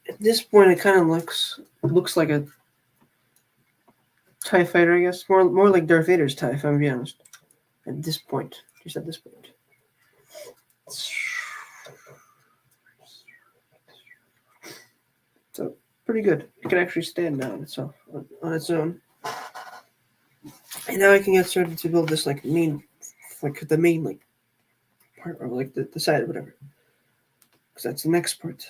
S1: At this point, it kind of looks like a TIE fighter, I guess. More like Darth Vader's TIE, if I'm gonna be honest. At this point, just at this point. So pretty good. It can actually stand now on itself on its own. And now I can get started to build this like the main like part or like the side or whatever. Because that's the next part.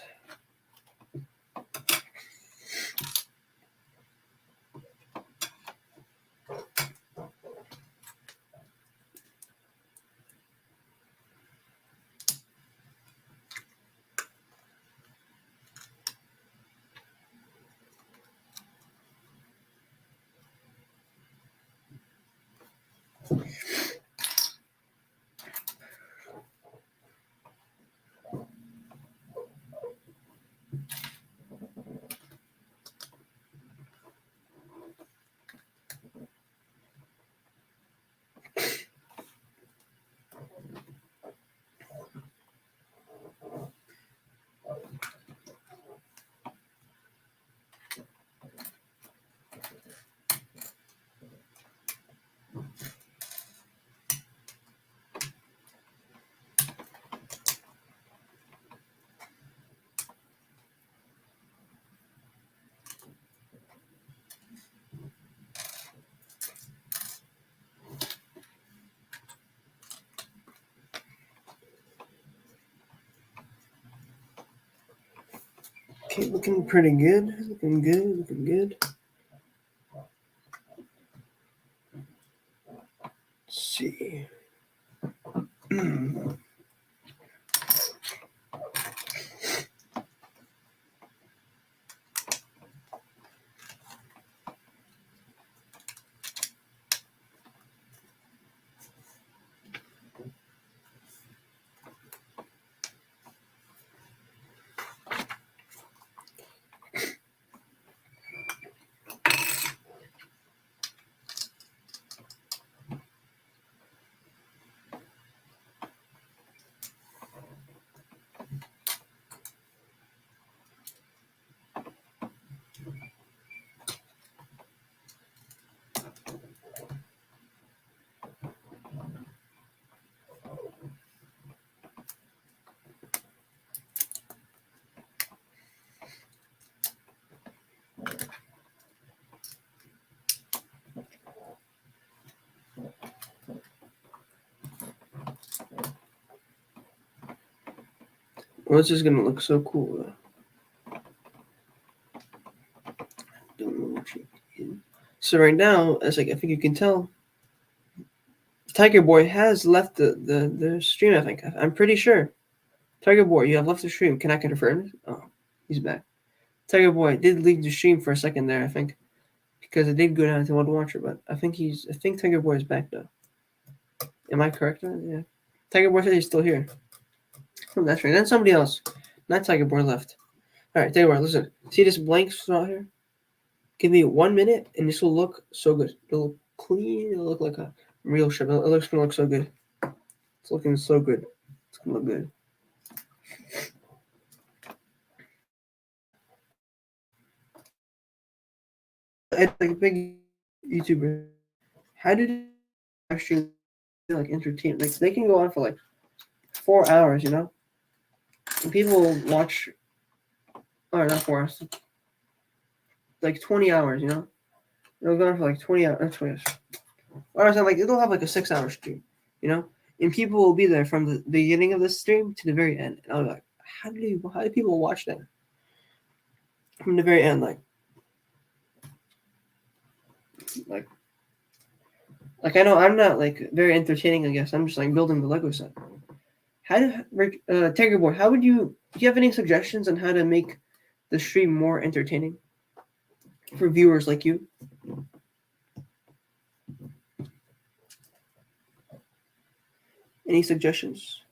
S1: Okay, looking pretty good. Looking good. Looking good. Let's see. Well, this is gonna look so cool. Don't know what you can. So right now, as like I think you can tell, Tiger Boy has left the stream. I think I'm pretty sure. Tiger Boy, you have left the stream. Can I confirm it? Oh, he's back. Tiger Boy did leave the stream for a second there. I think because it did go down to one watcher, but I think Tiger Boy is back though. Am I correct? Yeah. Tiger Boy said he's still here. Oh, that's right. Then somebody else, not Tiger Boy, left. All right, Tiger Boy, listen. See this blank spot here? Give me 1 minute, and this will look so good. It'll look clean. It'll look like a real ship. It looks gonna look so good. It's looking so good. It's gonna look good. It's like a big YouTuber. How did they actually like entertain? Like they can go on for like 4 hours, you know, and people watch. Or not 4 hours, like 20 hours, you know. They'll go on for like 20 hours. 20 hours. Or so like it'll have like a 6 hour stream, you know, and people will be there from the beginning of the stream to the very end. And I'll be like, how do people watch that from the very end? Like I know I'm not like very entertaining. I guess I'm just like building the Lego set. How do Tiger Boy? How would do you have any suggestions on how to make the stream more entertaining for viewers like you? Any suggestions?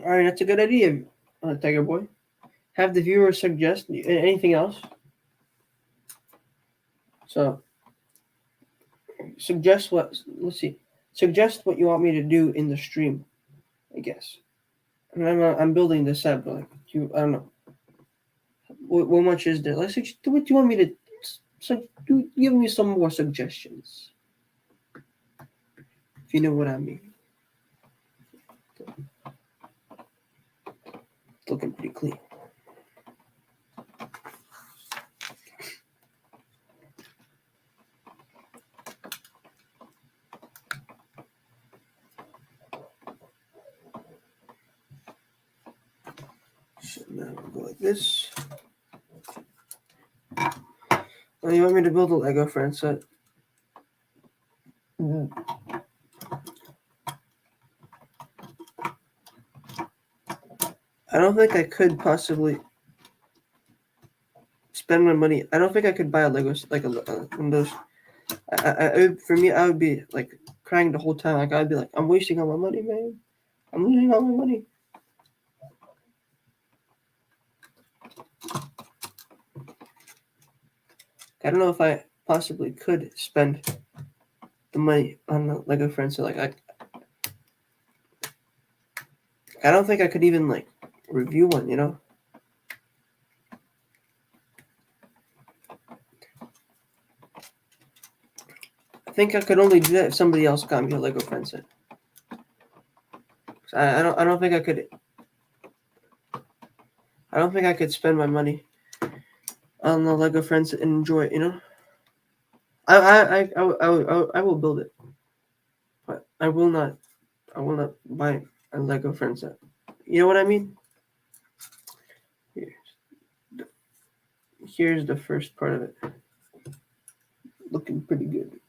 S1: All right, that's a good idea, Tiger Boy. Have the viewers suggest anything else. So suggest what. Let's see. Suggest what you want me to do in the stream. I guess. I mean, I'm building this set, but like I don't know. What much is there? Let's see. What do you want me to? So give me some more suggestions, if you know what I mean. It's looking pretty clean. So now we'll go like this. Oh, you want me to build a Lego friend set? I don't think I could possibly spend my money. I don't think I could buy a Lego like one of those. For me, I would be like crying the whole time. Like I'd be like, I'm wasting all my money, man. I'm losing all my money. I don't know if I possibly could spend the money on the Lego Friends. So like I don't think I could even like review one, you know? I think I could only do that if somebody else got me a Lego Friends set. I don't think I could. I don't think I could spend my money on the Lego Friends and enjoy it. You know, I will build it, but I will not. I will not buy a Lego Friends set. You know what I mean? Here's the first part of it. Looking pretty good.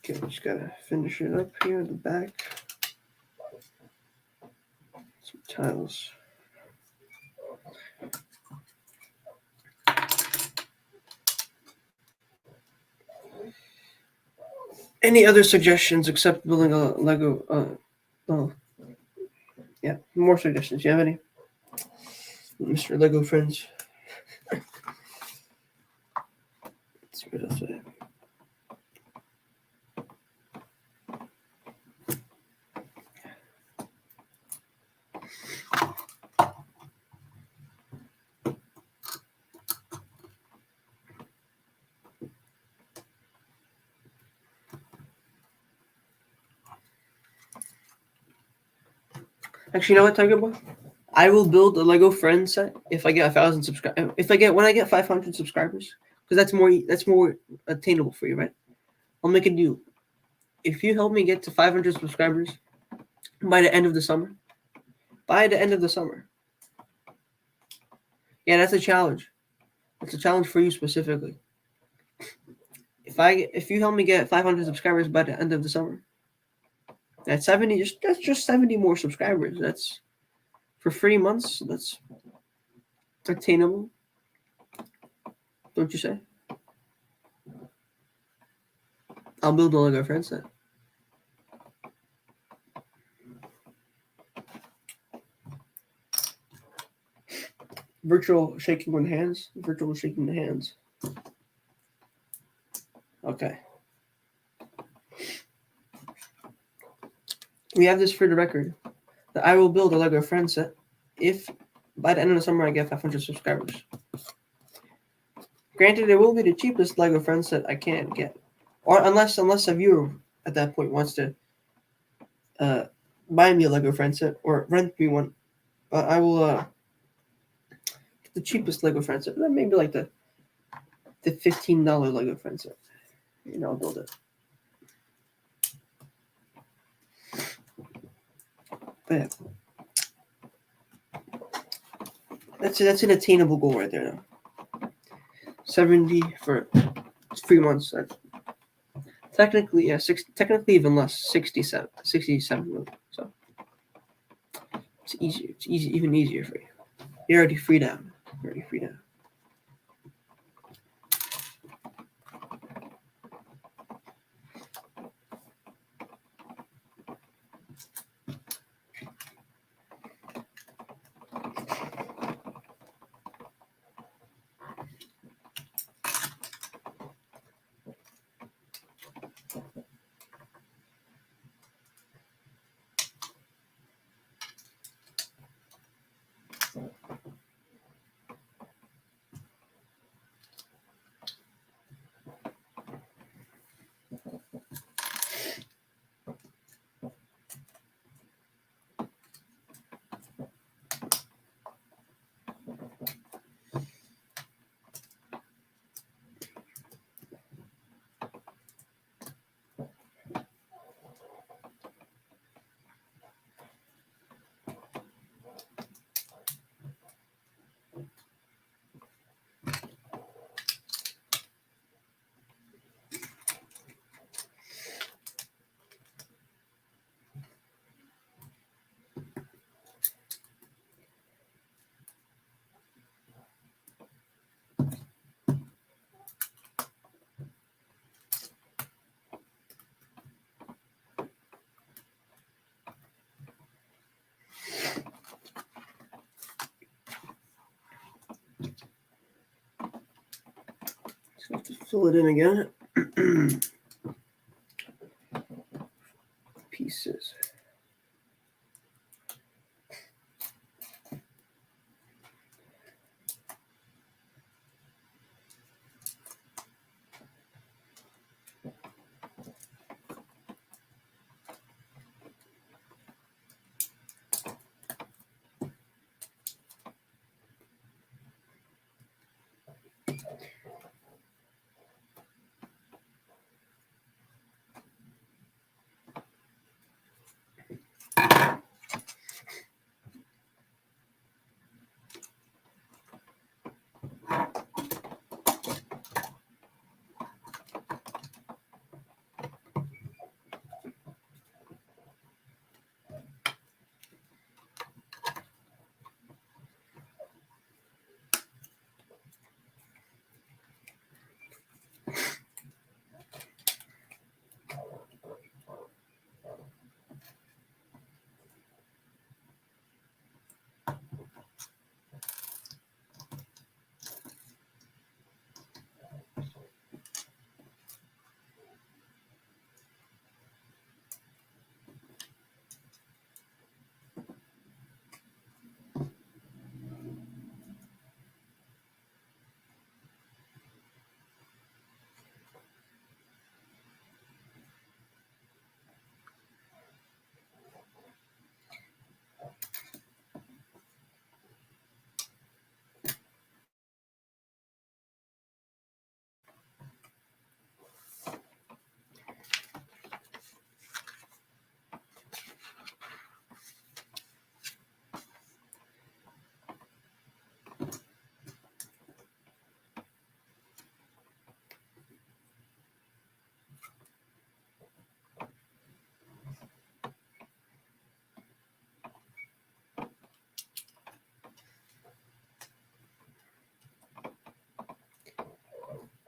S1: Okay, just gotta finish it up here in the back. Some tiles. Any other suggestions except building a Lego? Oh, yeah, more suggestions. You have any, Mr. Lego Friends? Let's see what else I have. Actually, you know what, Tiger Boy? I will build a Lego Friends set if I get 1,000 subscribers. If I get when I get 500 subscribers, because that's more attainable for you, right? I'll make a deal. If you help me get to 500 subscribers by the end of the summer, yeah, that's a challenge. It's a challenge for you specifically. If you help me get 500 subscribers by the end of the summer, that's 70. That's just 70 more subscribers. That's for 3 months. That's attainable, don't you say? I'll build a Lego Friends set. Virtual shaking with hands. Virtual shaking the hands. Okay. We have this for the record that I will build a Lego Friends set if by the end of the summer I get 500 subscribers. Granted, it will be the cheapest Lego Friends set I can get, or unless a viewer at that point wants to buy me a Lego Friends set or rent me one. But I will get the cheapest Lego Friends set. Maybe like the $15 Lego Friends set. You know, I'll build it. But yeah. That's an attainable goal right there now. 70 for 3 months. That's technically, yeah, technically even less, 67 million. So it's easier. It's even easier for you. You're already free down. fill it in again. Pieces.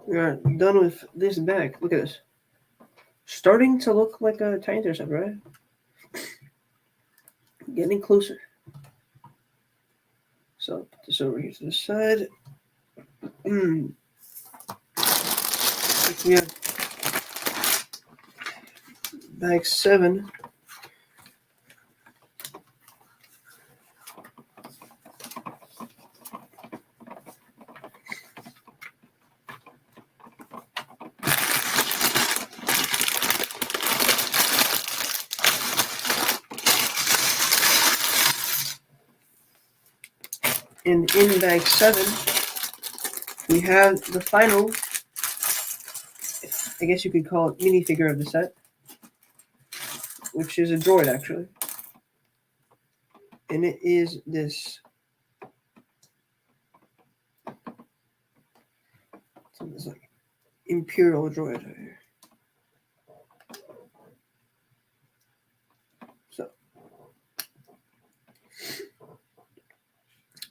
S1: We are done with this bag. Look at this. Starting to look like a tiny interceptor, right? Getting closer. So put this over here to the side. We have bag 7. And in bag 7, we have the final, I guess you could call it, minifigure of the set, which is a droid actually. And it is this. It's like Imperial droid right here. So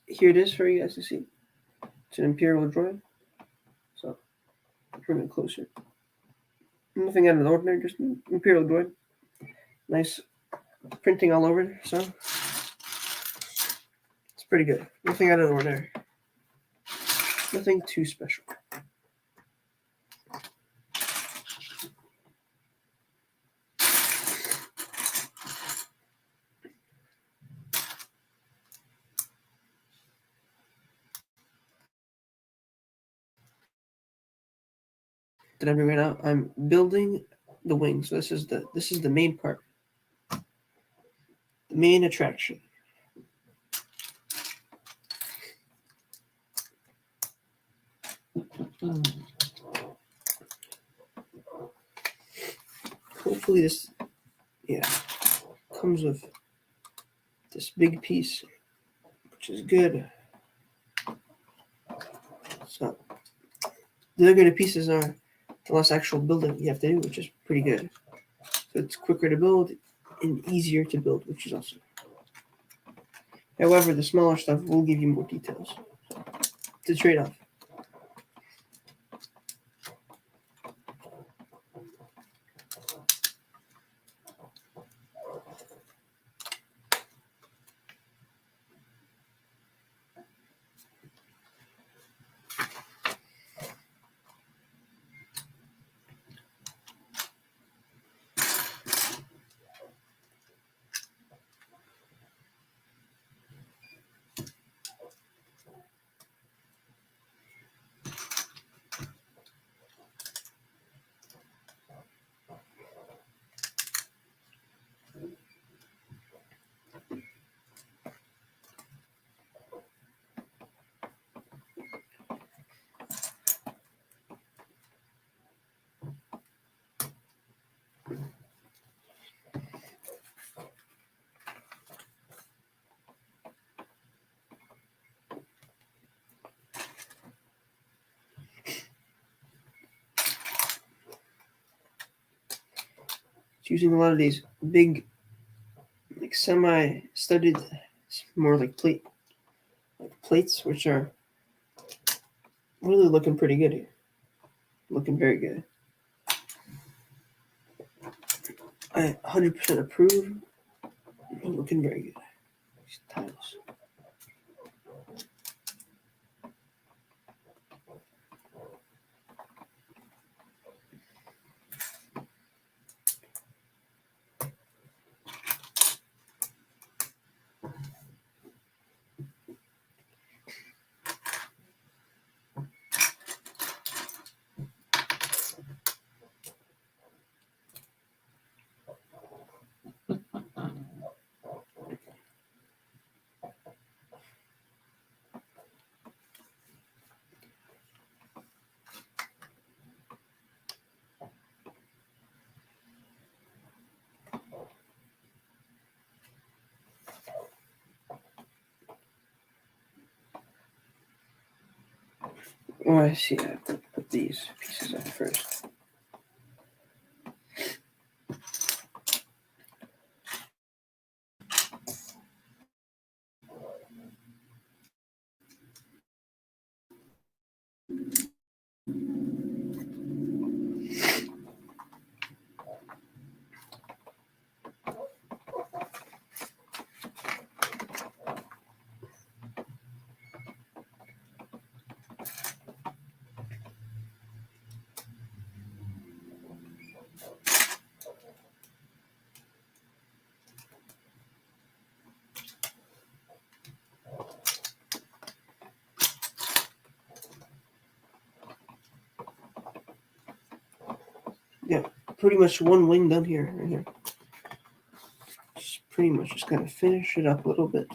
S1: here it is for you guys to see. It's an Imperial droid. So bring it closer. Nothing out of the ordinary, just an Imperial droid. Nice printing all over, so it's pretty good. Nothing out of the ordinary. Nothing too special. That I'm doing right now, I'm building the wings. So this is the main part. The main attraction. Hopefully this comes with this big piece, which is good. So the bigger the pieces are, the less actual building you have to do, which is pretty good. So it's quicker to build and easier to build, which is awesome. However, the smaller stuff will give you more details. It's a trade-off. It's using a lot of these big, like semi-studded, more like plates, which are really looking pretty good here. Looking very good. I 100% approve. Looking very good. These tiles. Oh, I see. I have to put these pieces up first. Yeah, pretty much one wing done here. Right here. Pretty much just gotta finish it up a little bit.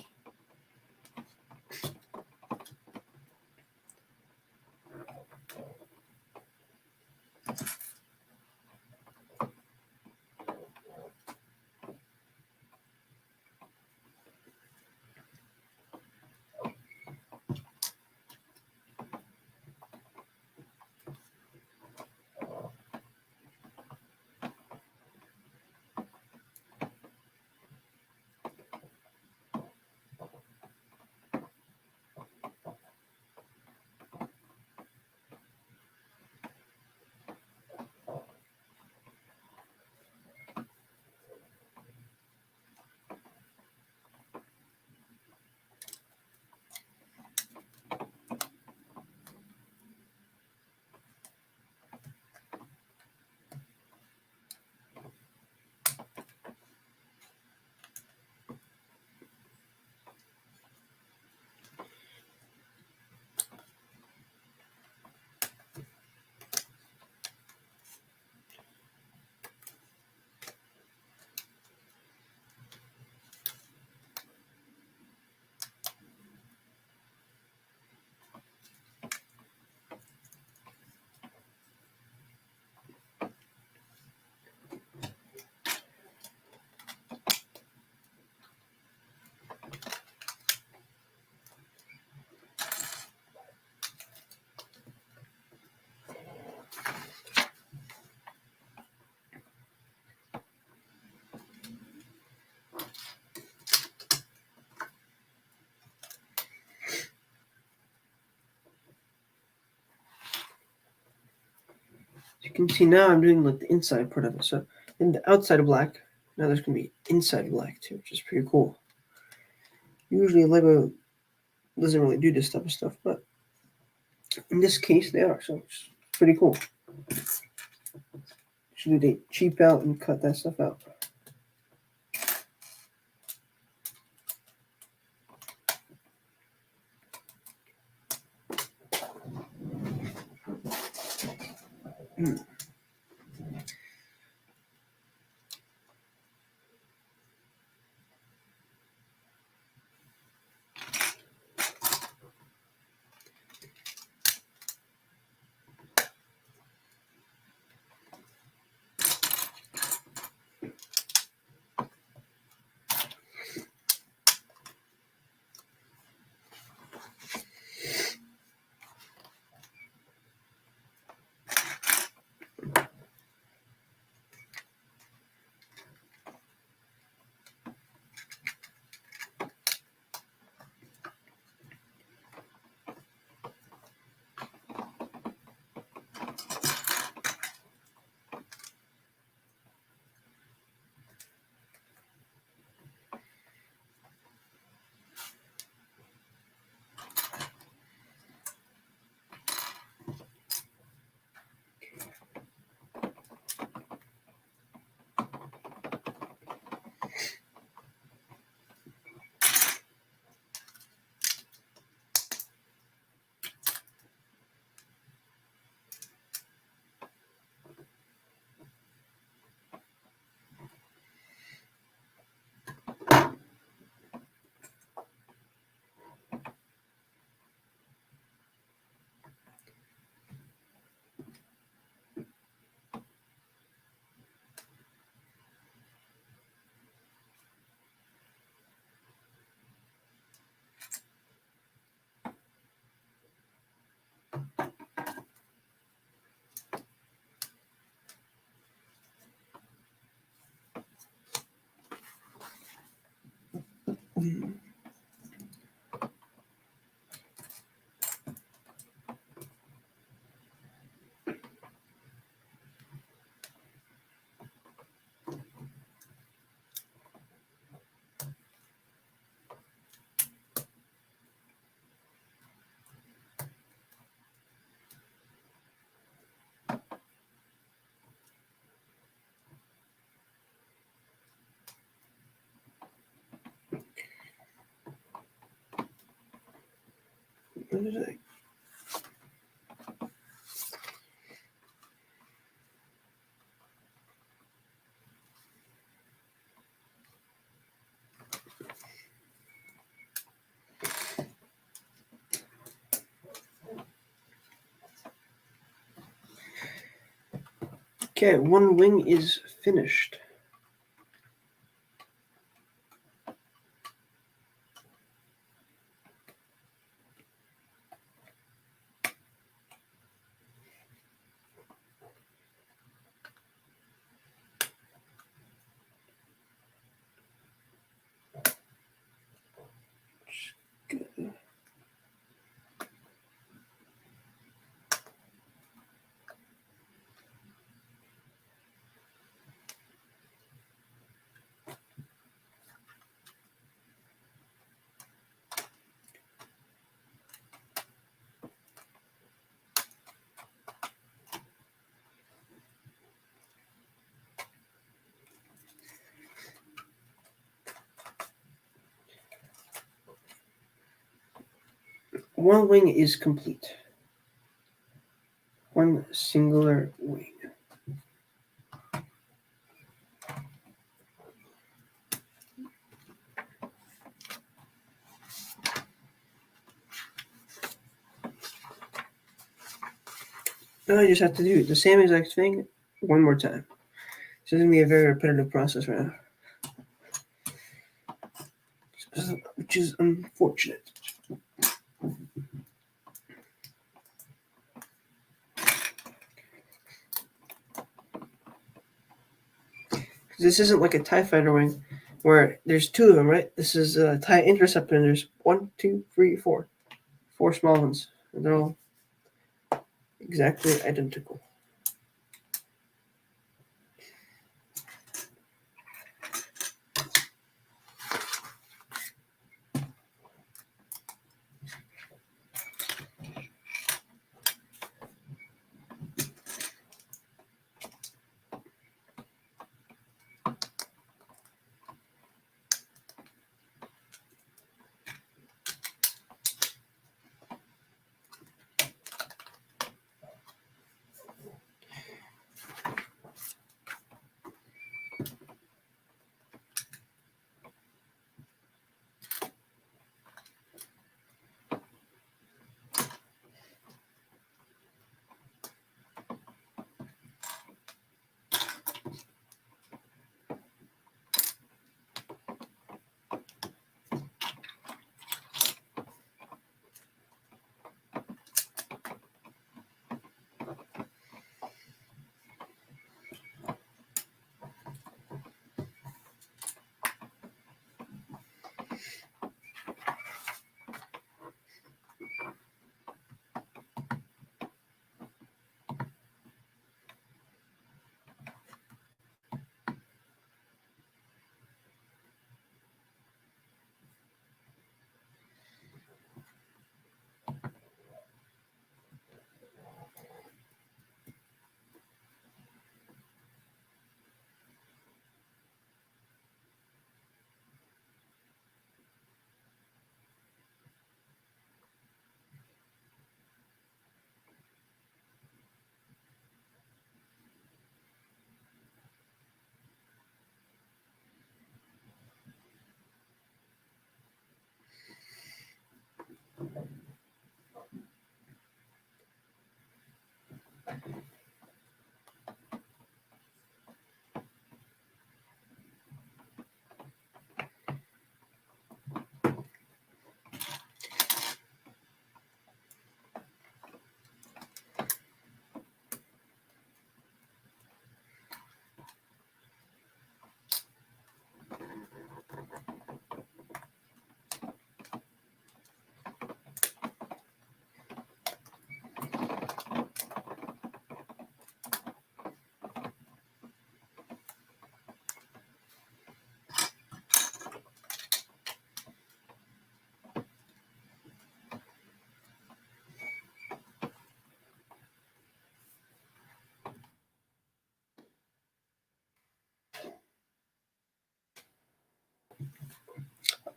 S1: As you can see now, I'm doing like the inside part of it. So in the outside of black, now there's gonna be inside black too, which is pretty cool. Usually Lego doesn't really do this type of stuff, but in this case they are, so it's pretty cool. Usually they cheap out and cut that stuff out. What is it? Okay, one wing is finished. One wing is complete. One singular wing. Now I just have to do the same exact thing one more time. This is going to be a very repetitive process right now, which is unfortunate. This isn't like a TIE fighter wing where there's two of them, right? This is a TIE interceptor, and there's 1, 2, 3, 4. 4 small ones. And they're all exactly identical.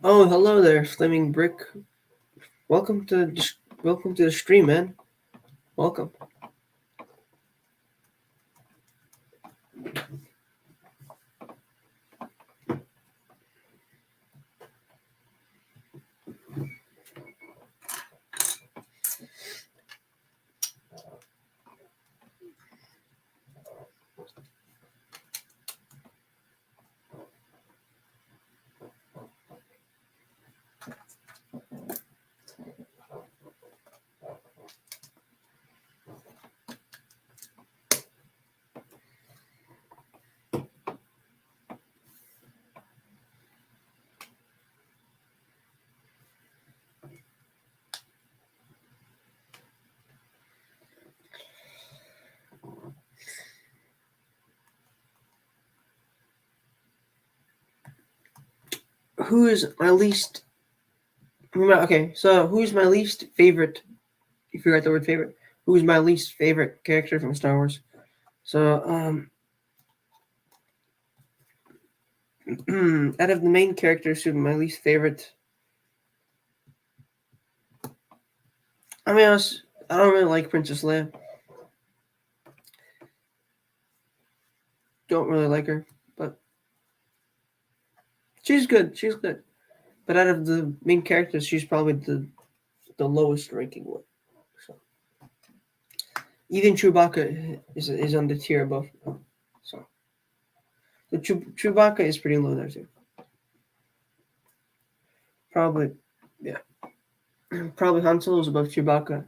S1: Oh, hello there, Flaming Brick. Welcome to welcome to the stream, man. Welcome. Who is my least? Okay, so who's my least favorite? If you got the word favorite, who's my least favorite character from Star Wars? So, out of the main characters, who my least favorite? I mean, I don't really like Princess Leia. Don't really like her, but she's good. She's good. But out of the main characters, she's probably the lowest ranking one. So even Chewbacca is on the tier above. So the Chewbacca is pretty low there too. Probably, yeah. Probably Han Solo is above Chewbacca.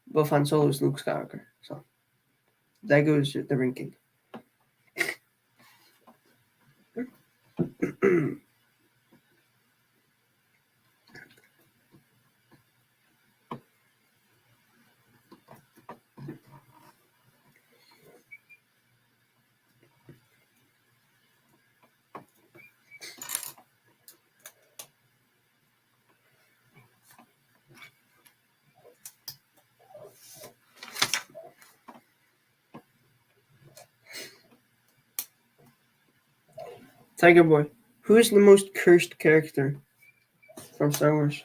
S1: Above Han Solo is Luke Skywalker. So that goes the ranking. Tiger Boy. Who is the most cursed character from Star Wars?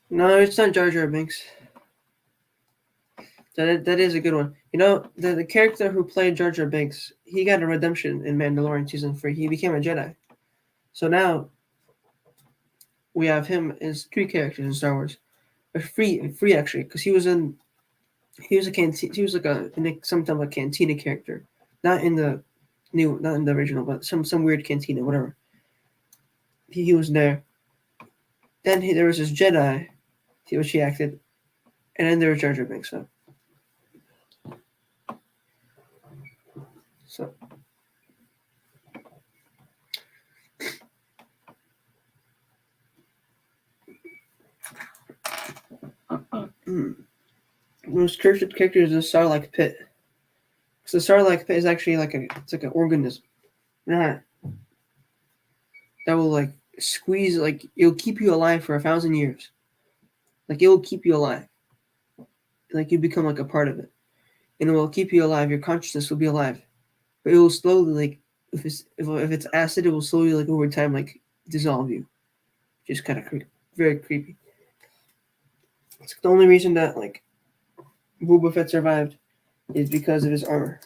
S1: No, it's not Jar Jar Binks. That is a good one. You know, the character who played Jar Jar Binks, he got a redemption in Mandalorian season 3. He became a Jedi. So now we have him as 3 characters in Star Wars. But free actually, because he was a canteen, he was like some type of cantina character, not in the not in the original, but some weird cantina, whatever. He was there. Then there was this Jedi, which he acted, and then there was Jar Jar Binks. So most cursed character is the Sarlacc pit. So the Sarlacc pit is actually like it's like an organism. That will like squeeze, like it'll keep you alive for 1,000 years. Like it will keep you alive. Like you become like a part of it, and it will keep you alive. Your consciousness will be alive, but it will slowly like if it's acid, it will slowly like over time like dissolve you. Just kind of very creepy. It's the only reason that like Boba Fett survived is because of his armor.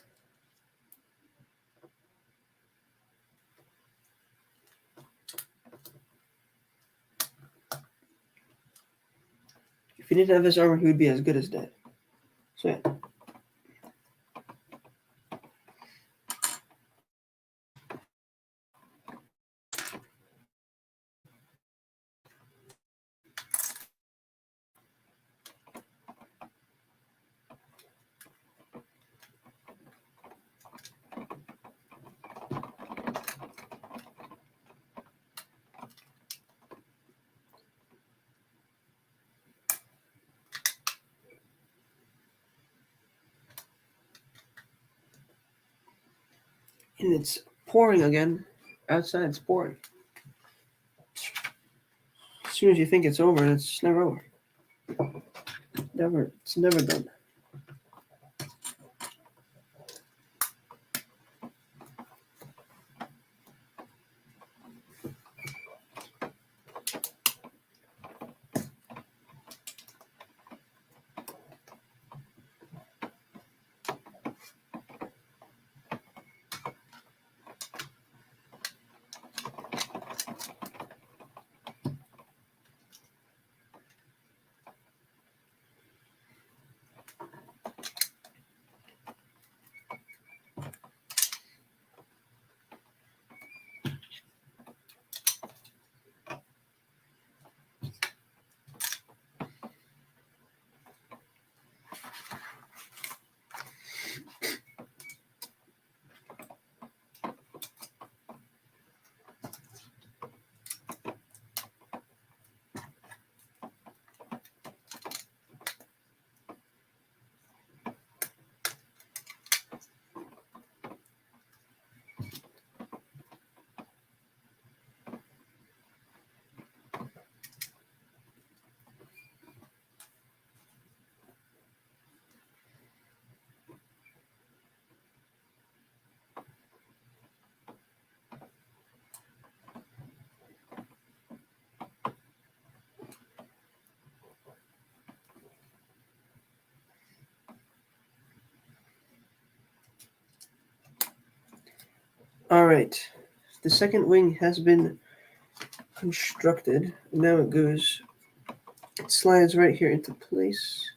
S1: If he didn't have his armor, he would be as good as dead. So yeah. And it's pouring again. Outside it's pouring. As soon as you think it's over, it's never over. It's never done. All right. The second wing has been constructed. Now it slides right here into place.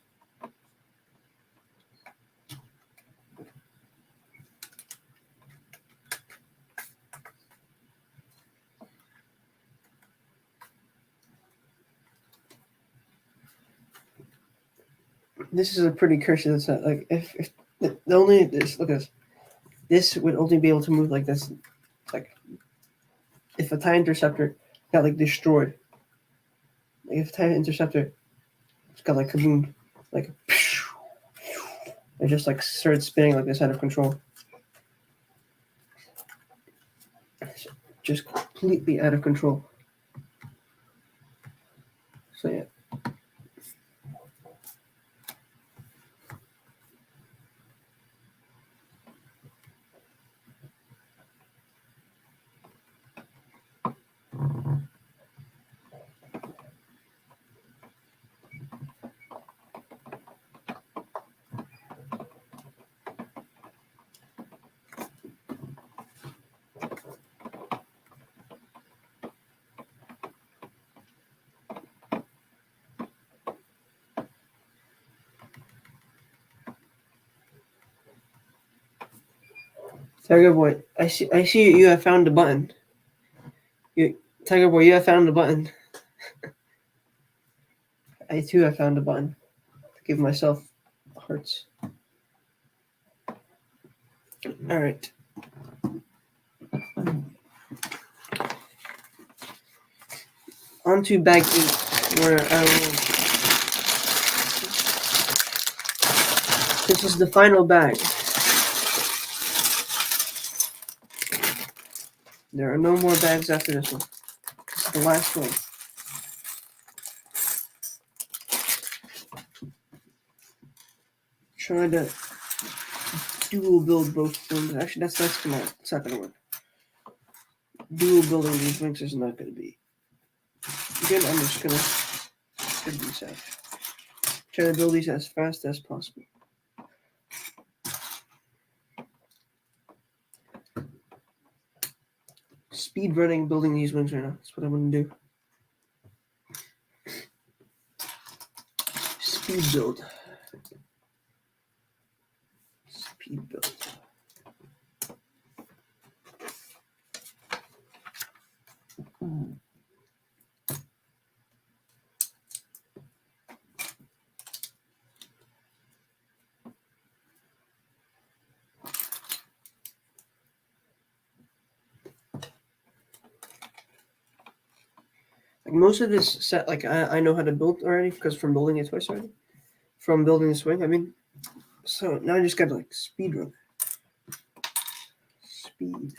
S1: This is a pretty cursor. That's not like if the only this look at this. This would only be able to move like this, like if a TIE interceptor got like destroyed. Like if a TIE interceptor got like kaboom, like it just like started spinning like this out of control. Just completely out of control. So yeah. Tiger Boy, I see you have found the button. Tiger Boy, you have found the button. I too have found the button to give myself hearts. All right. On to bag 8, where I will. This is the final bag. There are no more bags after this one. This is the last one. Try to dual build both things. Actually, that's not gonna work. Dual building these wings is not gonna be good. I'm just gonna build these out. Try to build these as fast as possible. Speed running building these wings right now. That's what I'm gonna do. Speed build. Speed build. Like most of this set, like I know how to build already because from building it twice already. From building this wing, I mean. So now I just gotta like speed run. speed.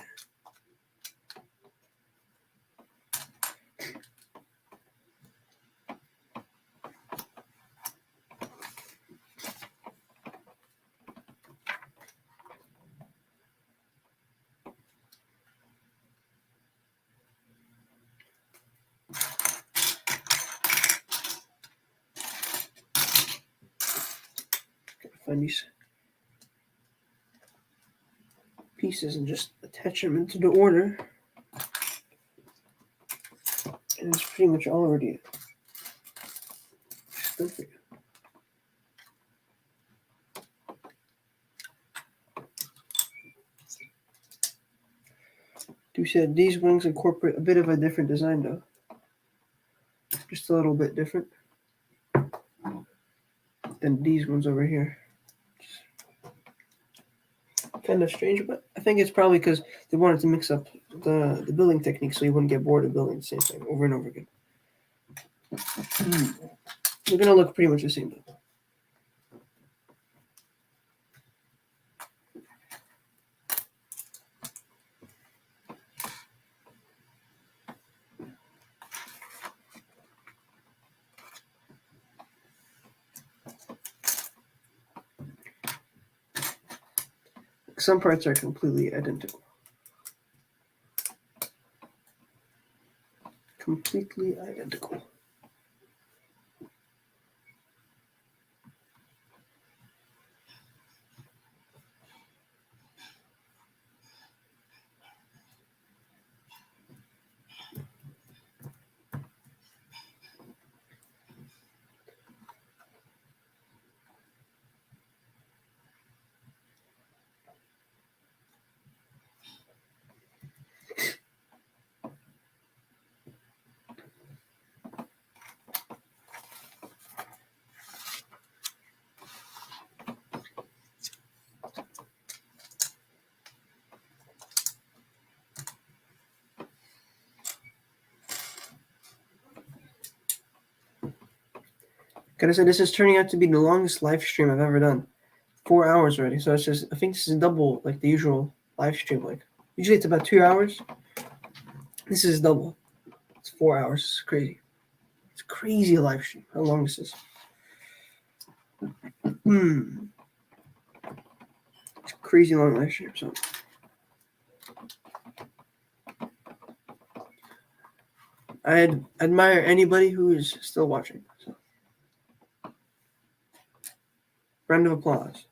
S1: Find these pieces and just attach them into the order. And it's pretty much already perfect. You said these wings incorporate a bit of a different design though. Just a little bit different than these ones over here. Kind of strange, but I think it's probably because they wanted to mix up the building technique so you wouldn't get bored of building the same thing over and over again. They're gonna look pretty much the same though. Some parts are completely identical. Completely identical. Gotta say, this is turning out to be the longest live stream I've ever done. 4 hours already. So it's just, I think this is double like the usual live stream. Like usually it's about 2 hours. This is double. It's 4 hours. It's crazy. It's crazy live stream. How long this is? It's a crazy long live stream. So I admire anybody who is still watching. So round of applause.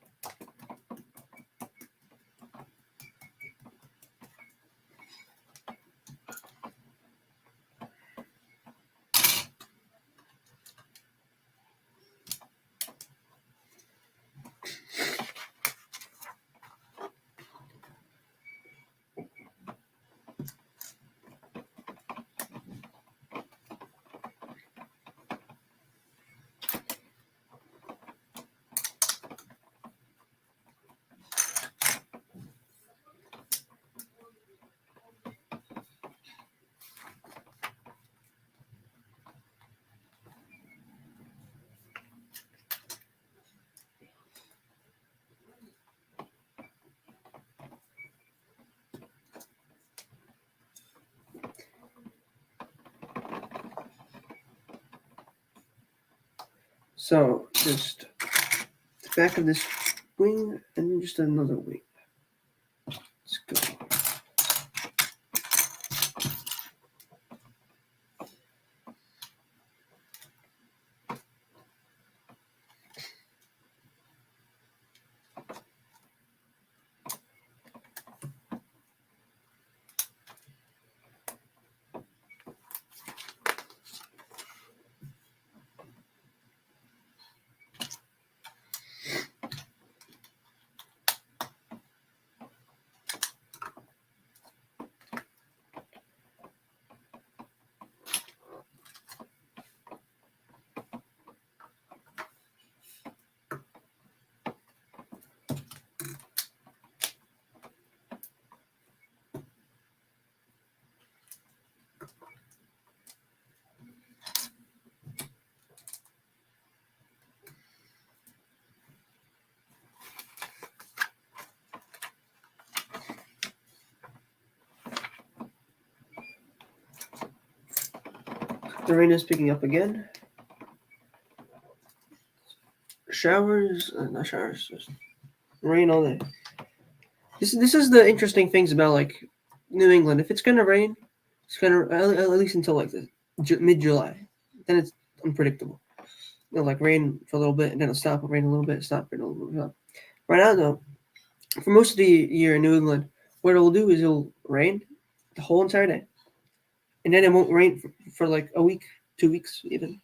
S1: So just the back of this wing and then just another wing. Let's go. the rain is picking up again. Showers, not showers, just rain all day. This is the interesting things about like New England. If it's gonna rain, it's gonna at least until like the mid-July. Then it's unpredictable. It'll like rain for a little bit and then it'll stop, rain a little bit, stop, rain a little bit. Stop. Right now though, for most of the year in New England, what it'll do is it'll rain the whole entire day, and then it won't rain for like a week, 2 weeks even.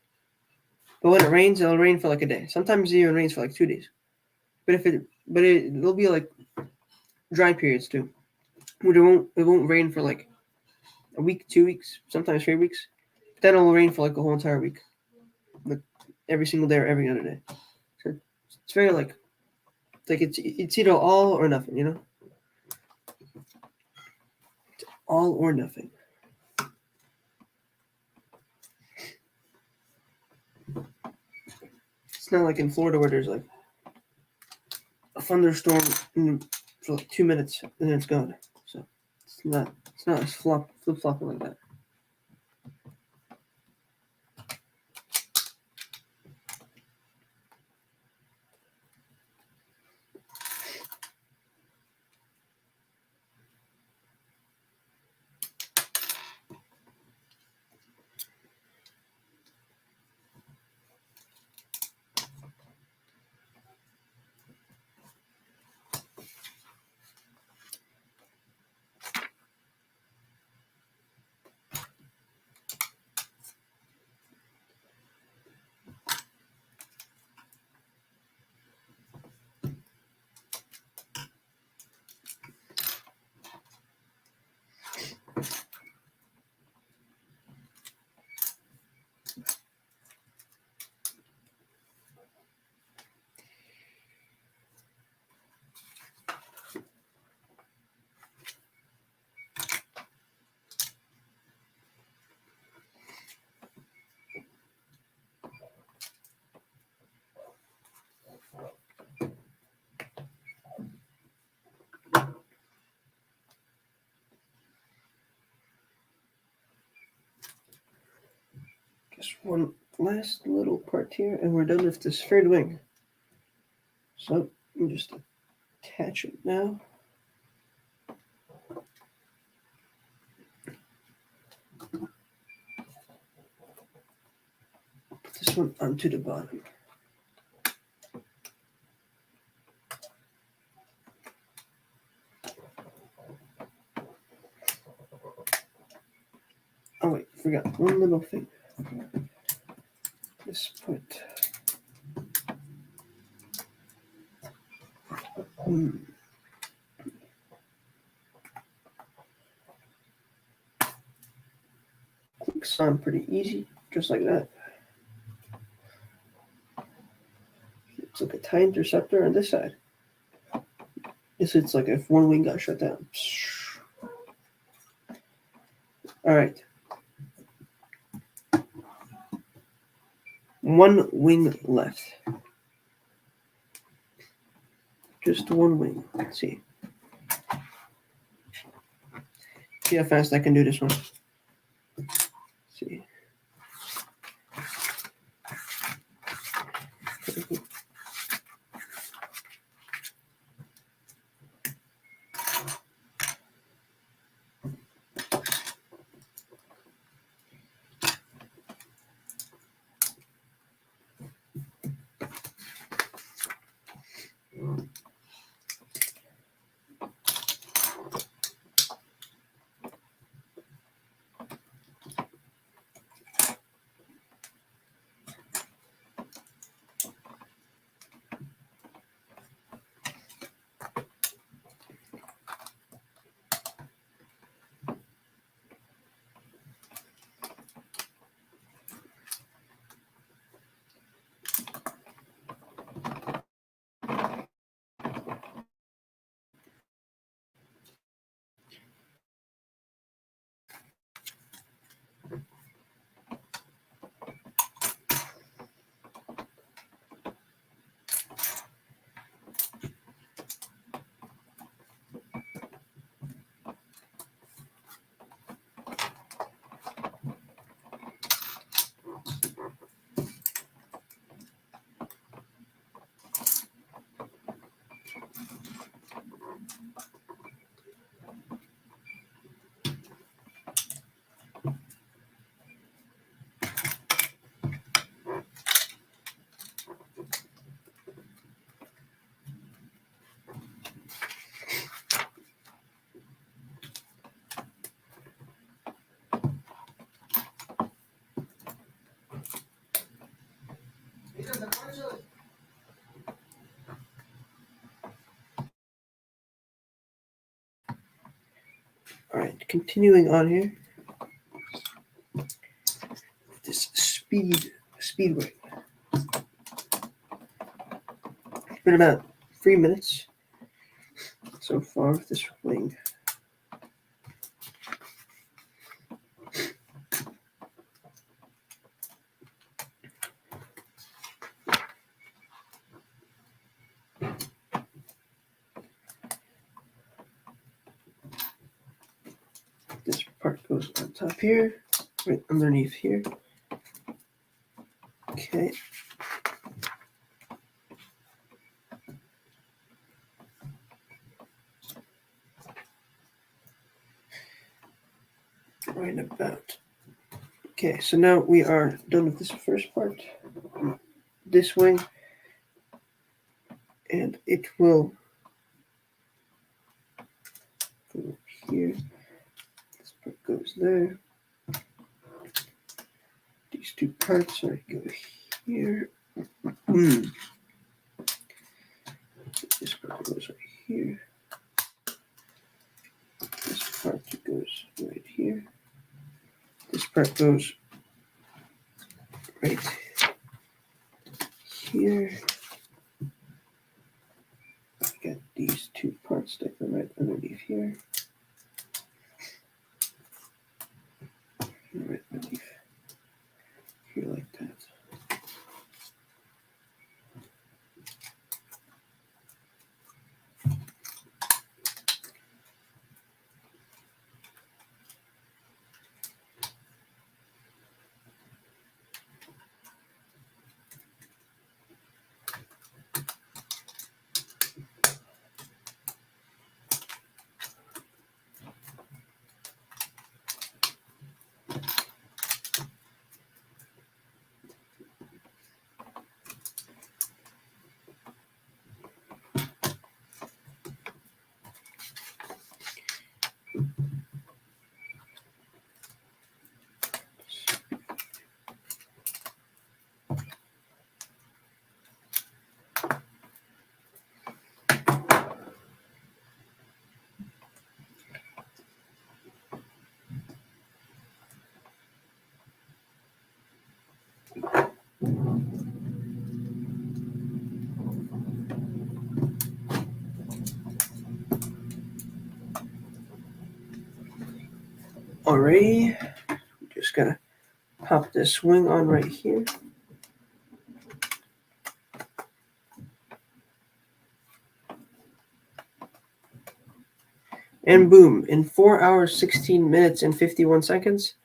S1: But when it rains, it'll rain for like a day. Sometimes it even rains for like 2 days. But it'll be like dry periods too, where it won't rain for like a week, 2 weeks, sometimes 3 weeks. But then it'll rain for like a whole entire week, like every single day or every other day. So it's very like it's either all or nothing, you know. It's all or nothing. It's not like in Florida where there's like a thunderstorm for like 2 minutes and then it's gone. So it's not as flip flopping like that. Just one last little part here, and we're done with this third wing. So let me just attach it now. Put this one onto the bottom. Oh wait, forgot one little thing. Just put clicks on pretty easy, just like that. It's like a tie interceptor on this side. It's like if one wing got shut down. All right. One wing left. Just one wing. Let's see. See how fast I can do this one. Let's see. All right, continuing on here. This speedway. It's been about 3 minutes so far with this wing. This part goes on top here, right underneath here. Okay. Right about. Okay, so now we are done with this first part, this wing, and it will go here. This part goes there. These two parts are go here. This part goes right here. This part goes right here. This part goes right here. I got these two parts that go right underneath here. And right underneath here like that. Alrighty, just gotta pop this wing on right here. And boom, in 4 hours, 16 minutes, and 51 seconds,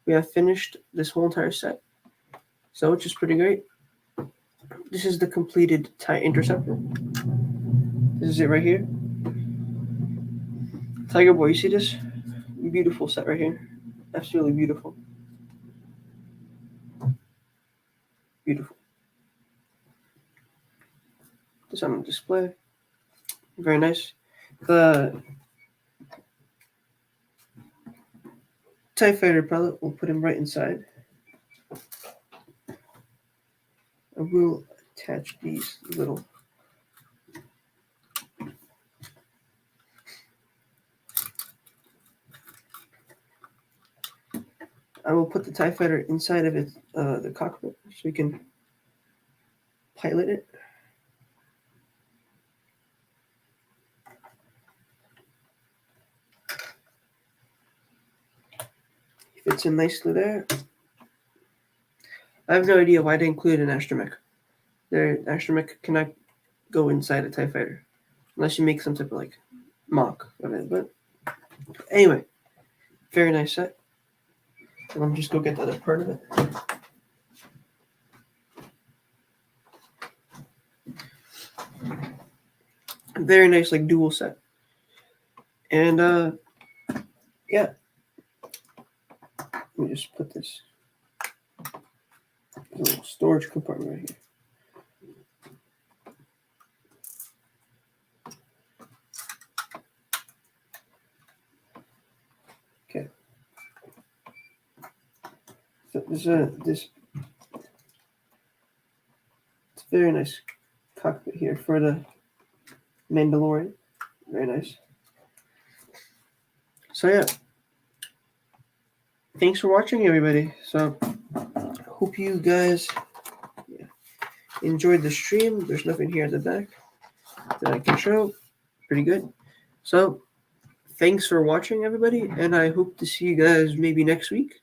S1: we have finished this whole entire set. So, which is pretty great. This is the completed TIE Interceptor. This is it right here. Tiger Boy, you see this? Beautiful set right here. Absolutely beautiful. Beautiful. This on display. Very nice. The TIE Fighter pellet, we'll put him right inside. I will attach these little I will put the TIE Fighter inside of it, the cockpit, so we can pilot it. Fits in nicely there. I have no idea why they included an astromech. Their astromech cannot go inside a TIE Fighter unless you make some type of like mock of it. But anyway, very nice set. And let me just go get the other part of it. Very nice, like dual set. And yeah. Let me just put this little storage compartment right here. Okay. So this it's a very nice cockpit here for the Mandalorian. Very nice. So yeah, thanks for watching, everybody. So hope you guys enjoyed the stream. There's nothing here at the back that I can show. Pretty good. So thanks for watching, everybody, and I hope to see you guys maybe next week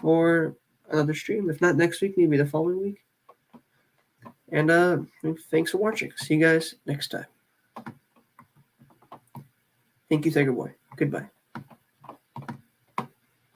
S1: for another stream. If not next week, maybe the following week. And thanks for watching. See you guys next time. Thank you, Tiger Boy. Goodbye.